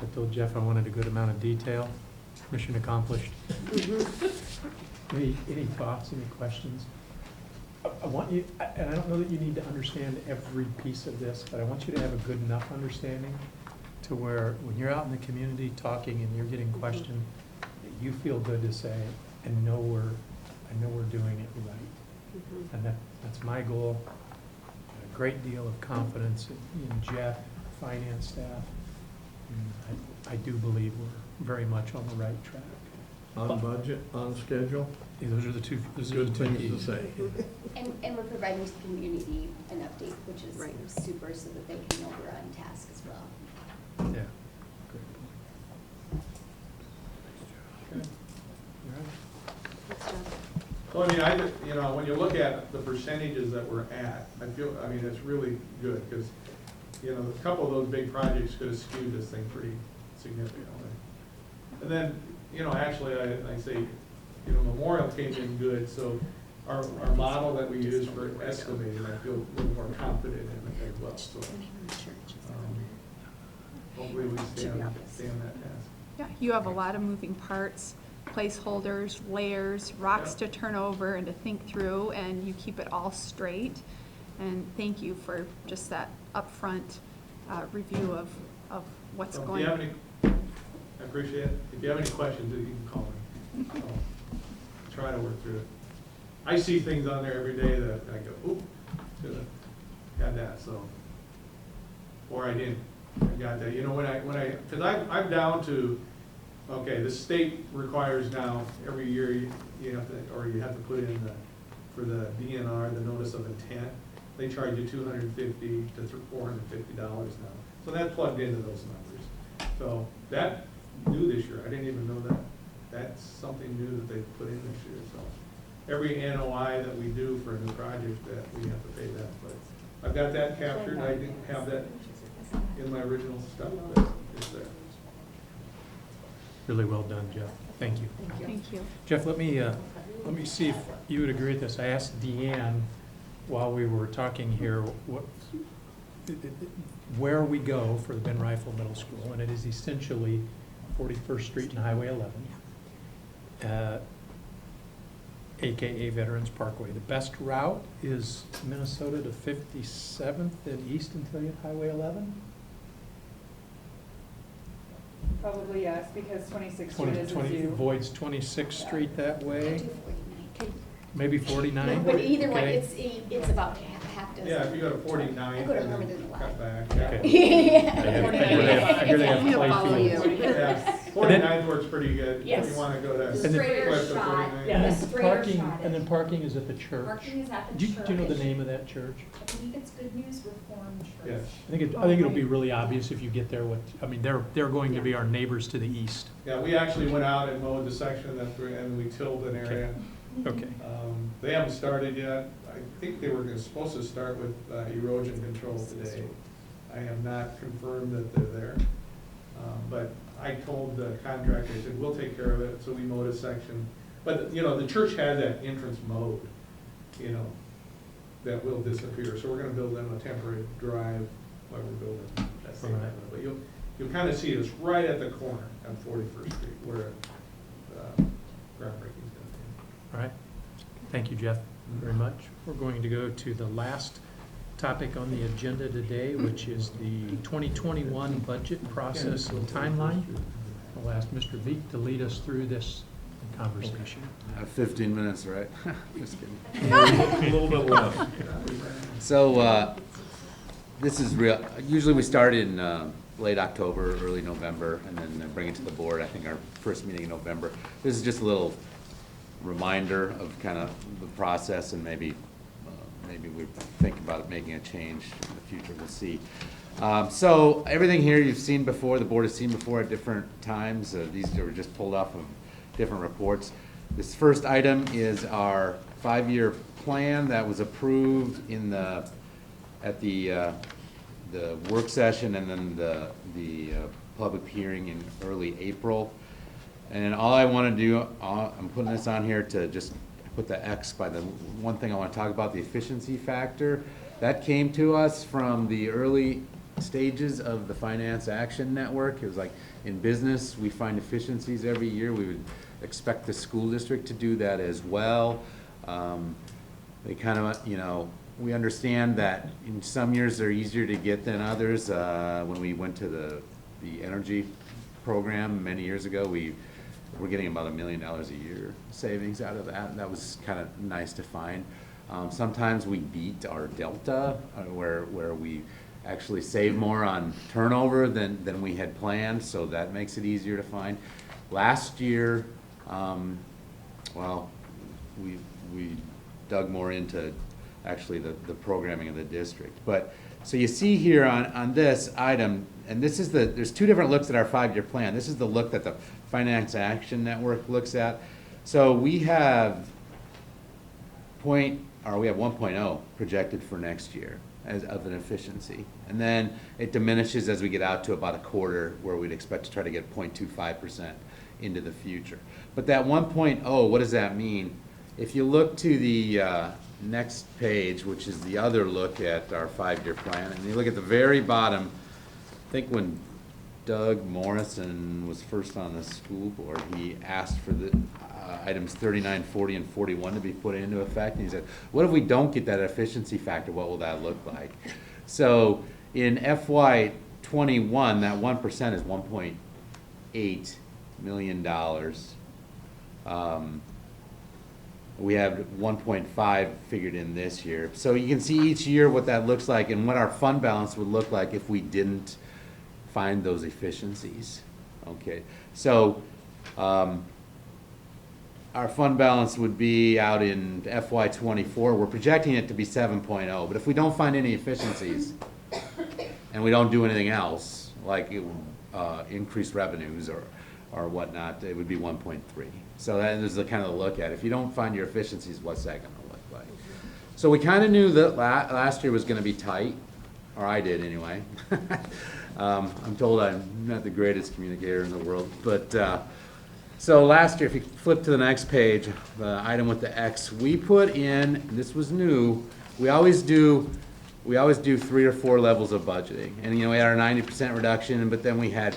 Speaker 6: I told Jeff I wanted a good amount of detail. Mission accomplished. Any thoughts, any questions? I want you, and I don't know that you need to understand every piece of this, but I want you to have a good enough understanding to where when you're out in the community talking and you're getting questioned, you feel good to say, I know we're doing it right. And that's my goal. A great deal of confidence in Jeff, finance staff. And I do believe we're very much on the right track.
Speaker 10: On budget, on schedule?
Speaker 6: Yeah, those are the two. Those are
Speaker 10: Good
Speaker 6: the two
Speaker 10: things to
Speaker 6: keys.
Speaker 10: say.
Speaker 2: And we're providing the community an update, which is
Speaker 4: Right.
Speaker 2: super, so that they can know we're on task as well.
Speaker 6: Yeah. Great point. Okay. All right.
Speaker 13: So I mean, you know, when you look at the percentages that we're at, I mean, it's really good, because, you know, a couple of those big projects could have skewed this thing pretty significantly. And then, you know, actually, I say, you know, Memorial came in good, so our model that we use for estimating, I feel a little more confident in it as well, so. Hopefully we stand that task.
Speaker 5: Yeah, you have a lot of moving parts, placeholders, layers, rocks to turn over and to think through, and you keep it all straight. And thank you for just that upfront review of what's
Speaker 13: So
Speaker 5: going on.
Speaker 13: I appreciate it. If you have any questions, you can call me. I'll try to work through it. I see things on there every day that I go, oop, should've had that, so. Or I didn't, I got that, you know, cause I'm down to, okay, the state requires now, every year you have to, or you have to put in for the DNR, the notice of intent, they charge you $250 to $450 now. So that plugged into those numbers. So that new this year, I didn't even know that. That's something new that they put in this year, so. Every NOI that we do for a new project, that we have to pay that, but I've got that captured, I didn't have that in my original stuff, but it's there.
Speaker 6: Really well done, Jeff. Thank you.
Speaker 5: Thank you.
Speaker 6: Jeff, let me see if you would agree with this. I asked Deanne while we were talking here, where we go for the Ben Rifle Middle School, and it is essentially 41st Street and Highway 11, AKA Veterans Parkway. The best route is Minnesota to 57th and east until you hit Highway 11?
Speaker 3: Probably yes, because 26th Street is a
Speaker 6: 20
Speaker 3: zoo.
Speaker 6: avoids 26th Street that way,
Speaker 2: Do 49.
Speaker 6: maybe 49?
Speaker 2: But either way,
Speaker 6: Okay.
Speaker 2: it's about half dozen.
Speaker 13: Yeah, if you go to 49
Speaker 2: I go to
Speaker 13: and
Speaker 2: Herman
Speaker 13: then
Speaker 2: a lot.
Speaker 13: cut back.
Speaker 6: Okay.
Speaker 2: Yeah.
Speaker 6: I hear they have
Speaker 4: We'll
Speaker 6: clay
Speaker 4: follow
Speaker 6: fields.
Speaker 4: you.
Speaker 13: Yeah, 49 works pretty good. If
Speaker 3: Yes.
Speaker 13: you wanna go to.
Speaker 6: And then-
Speaker 7: Straighter
Speaker 13: west of
Speaker 7: shot.
Speaker 13: 49.
Speaker 3: Yeah.
Speaker 6: And then
Speaker 7: Straighter
Speaker 6: parking,
Speaker 7: shot
Speaker 6: and then
Speaker 7: it.
Speaker 6: parking is at the church.
Speaker 7: Parking is at the
Speaker 6: Do you know the
Speaker 7: church.
Speaker 6: name of that church?
Speaker 7: I believe it's Good News Reformed Church.
Speaker 13: Yes.
Speaker 6: I think it'll be really obvious if you get there they're going to be our neighbors to the east.
Speaker 13: Yeah, we actually went out and mowed the section and we tilled an area.
Speaker 6: Okay.
Speaker 13: They haven't started yet. I think they were supposed to start with erosion control today. I have not confirmed that they're there. But I told the contractor, I said, we'll take care of it, so we mowed a section. But, you know, the church has that entrance mowed, you know, that will disappear. So we're gonna build them a temporary drive while we're building that thing.
Speaker 6: Right.
Speaker 13: But you'll kind of see it's right at the corner on 41st Street where groundbreaking's gonna be.
Speaker 6: All right. Thank you, Jeff, very much. We're going to go to the last topic on the agenda today, which is the 2021 budget process and timeline. I'll ask Mr. Beek to lead us through this conversation.
Speaker 14: 15 minutes, right? Just kidding.
Speaker 6: A little bit less.
Speaker 14: So, this is real, usually we start in late October, early November, and then bring it to the board, I think our first meeting in November. This is just a little reminder of kind of the process, and maybe we think about making a change in the future, we'll see. So everything here you've seen before, the board has seen before at different times. These were just pulled off of different reports. This first item is our 5-year plan that was approved at the work session and then the public hearing in early April. And all I want to do, I'm putting this on here to just put the X by the one thing I want to talk about, the efficiency factor. That came to us from the early stages of the Finance Action Network. It was like, in business, we find efficiencies every year. We would expect the school district to do that as well. They kind of, you know, we understand that in some years they're easier to get than others. When we went to the energy program many years ago, we're getting about $1 million a year savings out of that, and that was kind of nice to find. Sometimes we beat our delta, where we actually save more on turnover than we had planned, so that makes it easier to find. Last year, well, we dug more into actually the programming of the district. But, so you see here on this item, and this is there's two different looks at our 5-year plan. This is the look that the Finance Action Network looks at. So we have 1.0 projected for next year as of an efficiency. And then it diminishes as we get out to about a quarter, where we'd expect to try to get 0.25% into the future. But that 1.0, what does that mean? If you look to the next page, which is the other look at our 5-year plan, and you look at the very bottom, I think when Doug Morrison was first on the school board, he asked for the items 39, 40, and 41 to be put into effect. And he said, what if we don't get that efficiency factor? What will that look like? So in FY '21, that 1% is $1.8 million. We have 1.5 figured in this year. So you can see each year what that looks like and what our fund balance would look like if we didn't find those efficiencies. Okay, so our fund balance would be out in FY24. We're projecting it to be 7.0, but if we don't find any efficiencies and we don't do anything else, like increase revenues or whatnot, it would be 1.3. So that is the kind of look at. If you don't find your efficiencies, what's that going to look like? So we kind of knew that last year was going to be tight, or I did anyway. I'm told I'm not the greatest communicator in the world, but so last year, if you flip to the next page, the item with the X, we put in, and this was new, we always do 3 or 4 levels of budgeting. And we had our 90% reduction, but then we had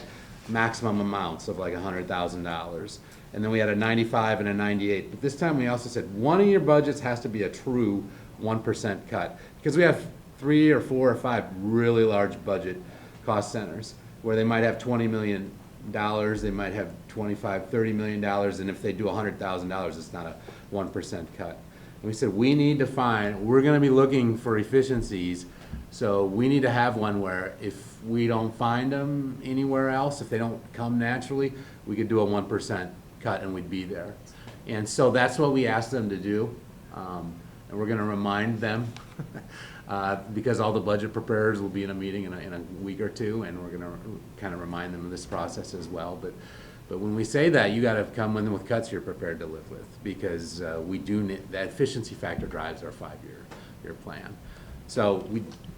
Speaker 14: maximum amounts of like $100,000. And then we had a 95 and a 98. But this time we also said one of your budgets has to be a true 1% cut. Because we have 3 or 4 or 5 really large budget cost centers where they might have $20 million, they might have $25, $30 million, and if they do $100,000, it's not a 1% cut. And we said, we need to find, we're going to be looking for efficiencies, so we need to have one where if we don't find them anywhere else, if they don't come naturally, we could do a 1% cut and we'd be there. And so that's what we asked them to do, and we're going to remind them because all the budget preparers will be in a meeting in a week or two, and we're going to kind of remind them of this process as well. But when we say that, you got to come in with cuts you're prepared to live with, because we do need, that efficiency factor drives our 5-year plan. So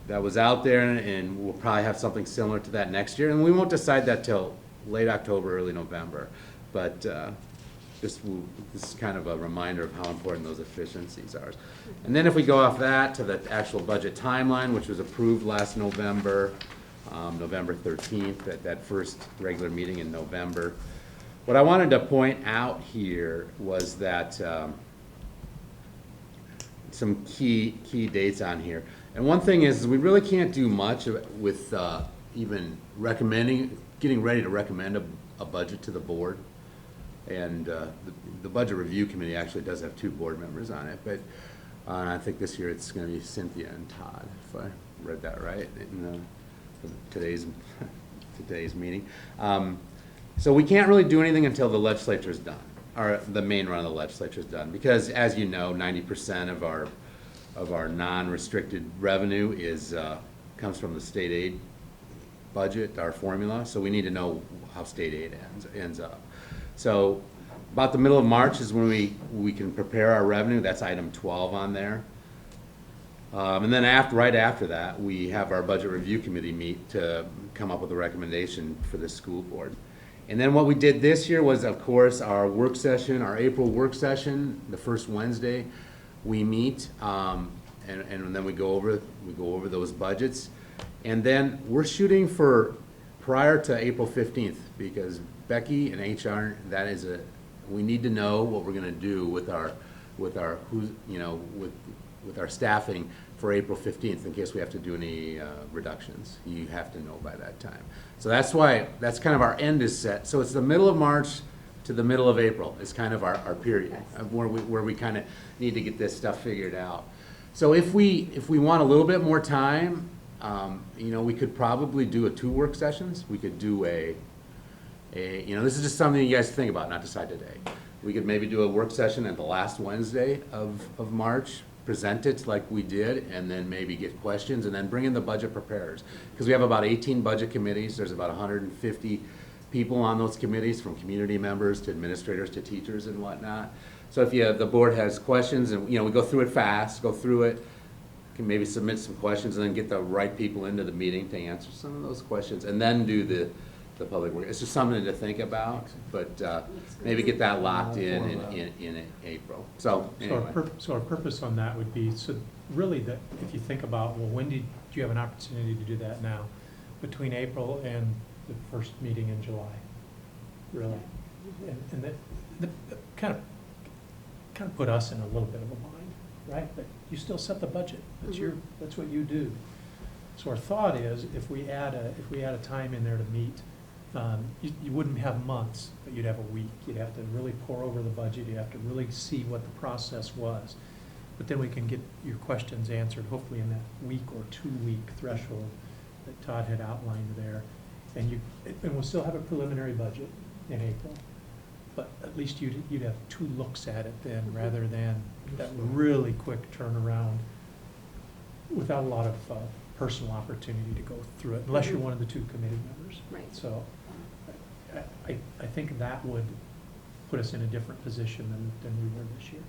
Speaker 14: that was out there, and we'll probably have something similar to that next year, and we won't decide that till late October, early November. But this is kind of a reminder of how important those efficiencies are. And then if we go off that to the actual budget timeline, which was approved last November, November 13th, at that first regular meeting in November. What I wanted to point out here was that some key dates on here. And one thing is we really can't do much with even getting ready to recommend a budget to the board. And the Budget Review Committee actually does have 2 board members on it, but I think this year it's going to be Cynthia and Todd, if I read that right in today's meeting. So we can't really do anything until the legislature's done, or the main run of the legislature's done, because as you know, 90% of our non-restricted revenue comes from the state aid budget, our formula. So we need to know how state aid ends up. So about the middle of March is when we can prepare our revenue. That's item 12 on there. And then right after that, we have our Budget Review Committee meet to come up with a recommendation for the school board. And then what we did this year was, of course, our work session, our April work session, the first Wednesday, we meet, and then we go over those budgets. And then we're shooting for prior to April 15th, because Becky and HR, we need to know what we're going to do with our staffing for April 15th in case we have to do any reductions. You have to know by that time. So that's kind of our end is set. So it's the middle of March to the middle of April is kind of our period where we kind of need to get this stuff figured out. So if we want a little bit more time, we could probably do 2 work sessions. We could do this is just something you guys think about, not decide today. We could maybe do a work session at the last Wednesday of March, present it like we did, and then maybe get questions, and then bring in the budget preparers. Because we have about 18 budget committees. There's about 150 people on those committees, from community members to administrators to teachers and whatnot. So if the board has questions, and we go through it fast, can maybe submit some questions, and then get the right people into the meeting to answer some of those questions, and then do the public work. It's just something to think about, but maybe get that locked in April. So anyway.
Speaker 6: So our purpose on that would be, so really that if you think about, well, when did you have an opportunity to do that now? Between April and the first meeting in July, really. And that kind of put us in a little bit of a bind, right? But you still set the budget. That's what you do. So our thought is, if we add a time in there to meet You wouldn't have months, but you'd have a week. You'd have to really pour over the budget. You'd have to really see what the process was. But then we can get your questions answered, hopefully in that week or 2-week threshold that Todd had outlined there. And we'll still have a preliminary budget in April, but at least you'd have 2 looks at it then, rather than that really quick turnaround without a lot of personal opportunity to go through it, unless you're one of the 2 committee members.
Speaker 4: Right.
Speaker 6: So I think that would put us in a different position than we were this year.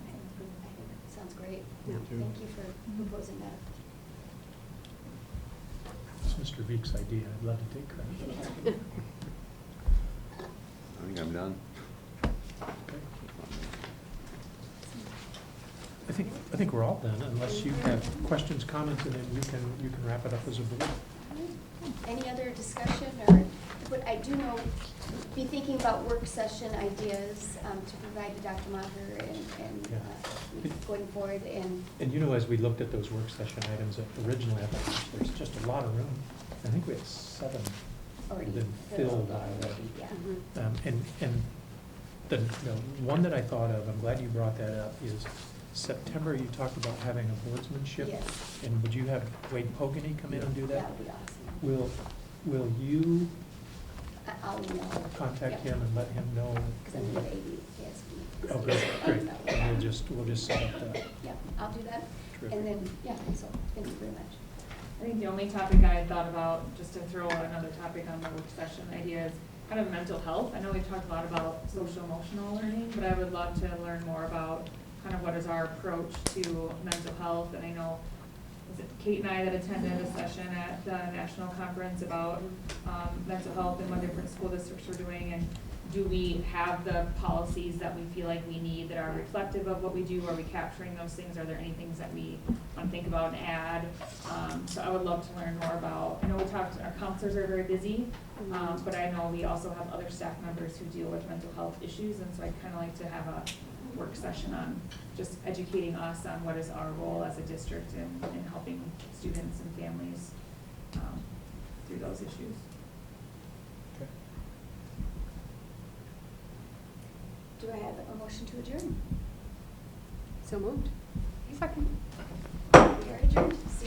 Speaker 2: I think that sounds great.
Speaker 4: Yeah.
Speaker 2: Thank you for proposing that.
Speaker 6: It's Mr. Veek's idea. I'd love to take credit.
Speaker 14: I think I'm done.
Speaker 6: Okay. I think we're all done, unless you have questions, comments, and then you can wrap it up as a board.
Speaker 2: Any other discussion, or, but I do know, be thinking about work session ideas to provide to Dr. Maher and going forward, and
Speaker 6: And as we looked at those work session items originally, I thought there's just a lot of room. I think we had 7
Speaker 2: already
Speaker 6: been filled already.
Speaker 2: Yeah.
Speaker 6: And the one that I thought of, I'm glad you brought that up, is September, you talked about having a boardsmanship.
Speaker 2: Yes.
Speaker 6: And would you have Wade Pogany come in and do that?
Speaker 2: That would be awesome.
Speaker 6: Will you
Speaker 2: I'll email.
Speaker 6: contact him and let him know?
Speaker 2: Because I'm with ASB.
Speaker 6: Oh, great. And we'll just set up that.
Speaker 2: Yeah, I'll do that.
Speaker 6: Terrific.
Speaker 2: And then, yeah, so, thank you very much.
Speaker 3: I think the only topic I had thought about, just to throw another topic on the work session idea, is kind of mental health. I know we've talked a lot about social emotional learning, but I would love to learn more about kind of what is our approach to mental health. And I know, was it Kate and I that attended a session at the national conference about mental health and what different school districts are doing, and do we have the policies that we feel like we need that are reflective of what we do? Are we capturing those things? Are there any things that we want to think about and add? So I would love to learn more about, I know our counselors are very busy, but I know we also have other staff members who deal with mental health issues, and so I'd kind of like to have a work session on just educating us on what is our role as a district in helping students and families through those issues.
Speaker 6: Okay.
Speaker 2: Do I have a motion to adjourn?
Speaker 4: So moved.
Speaker 2: Second. We are adjourned. See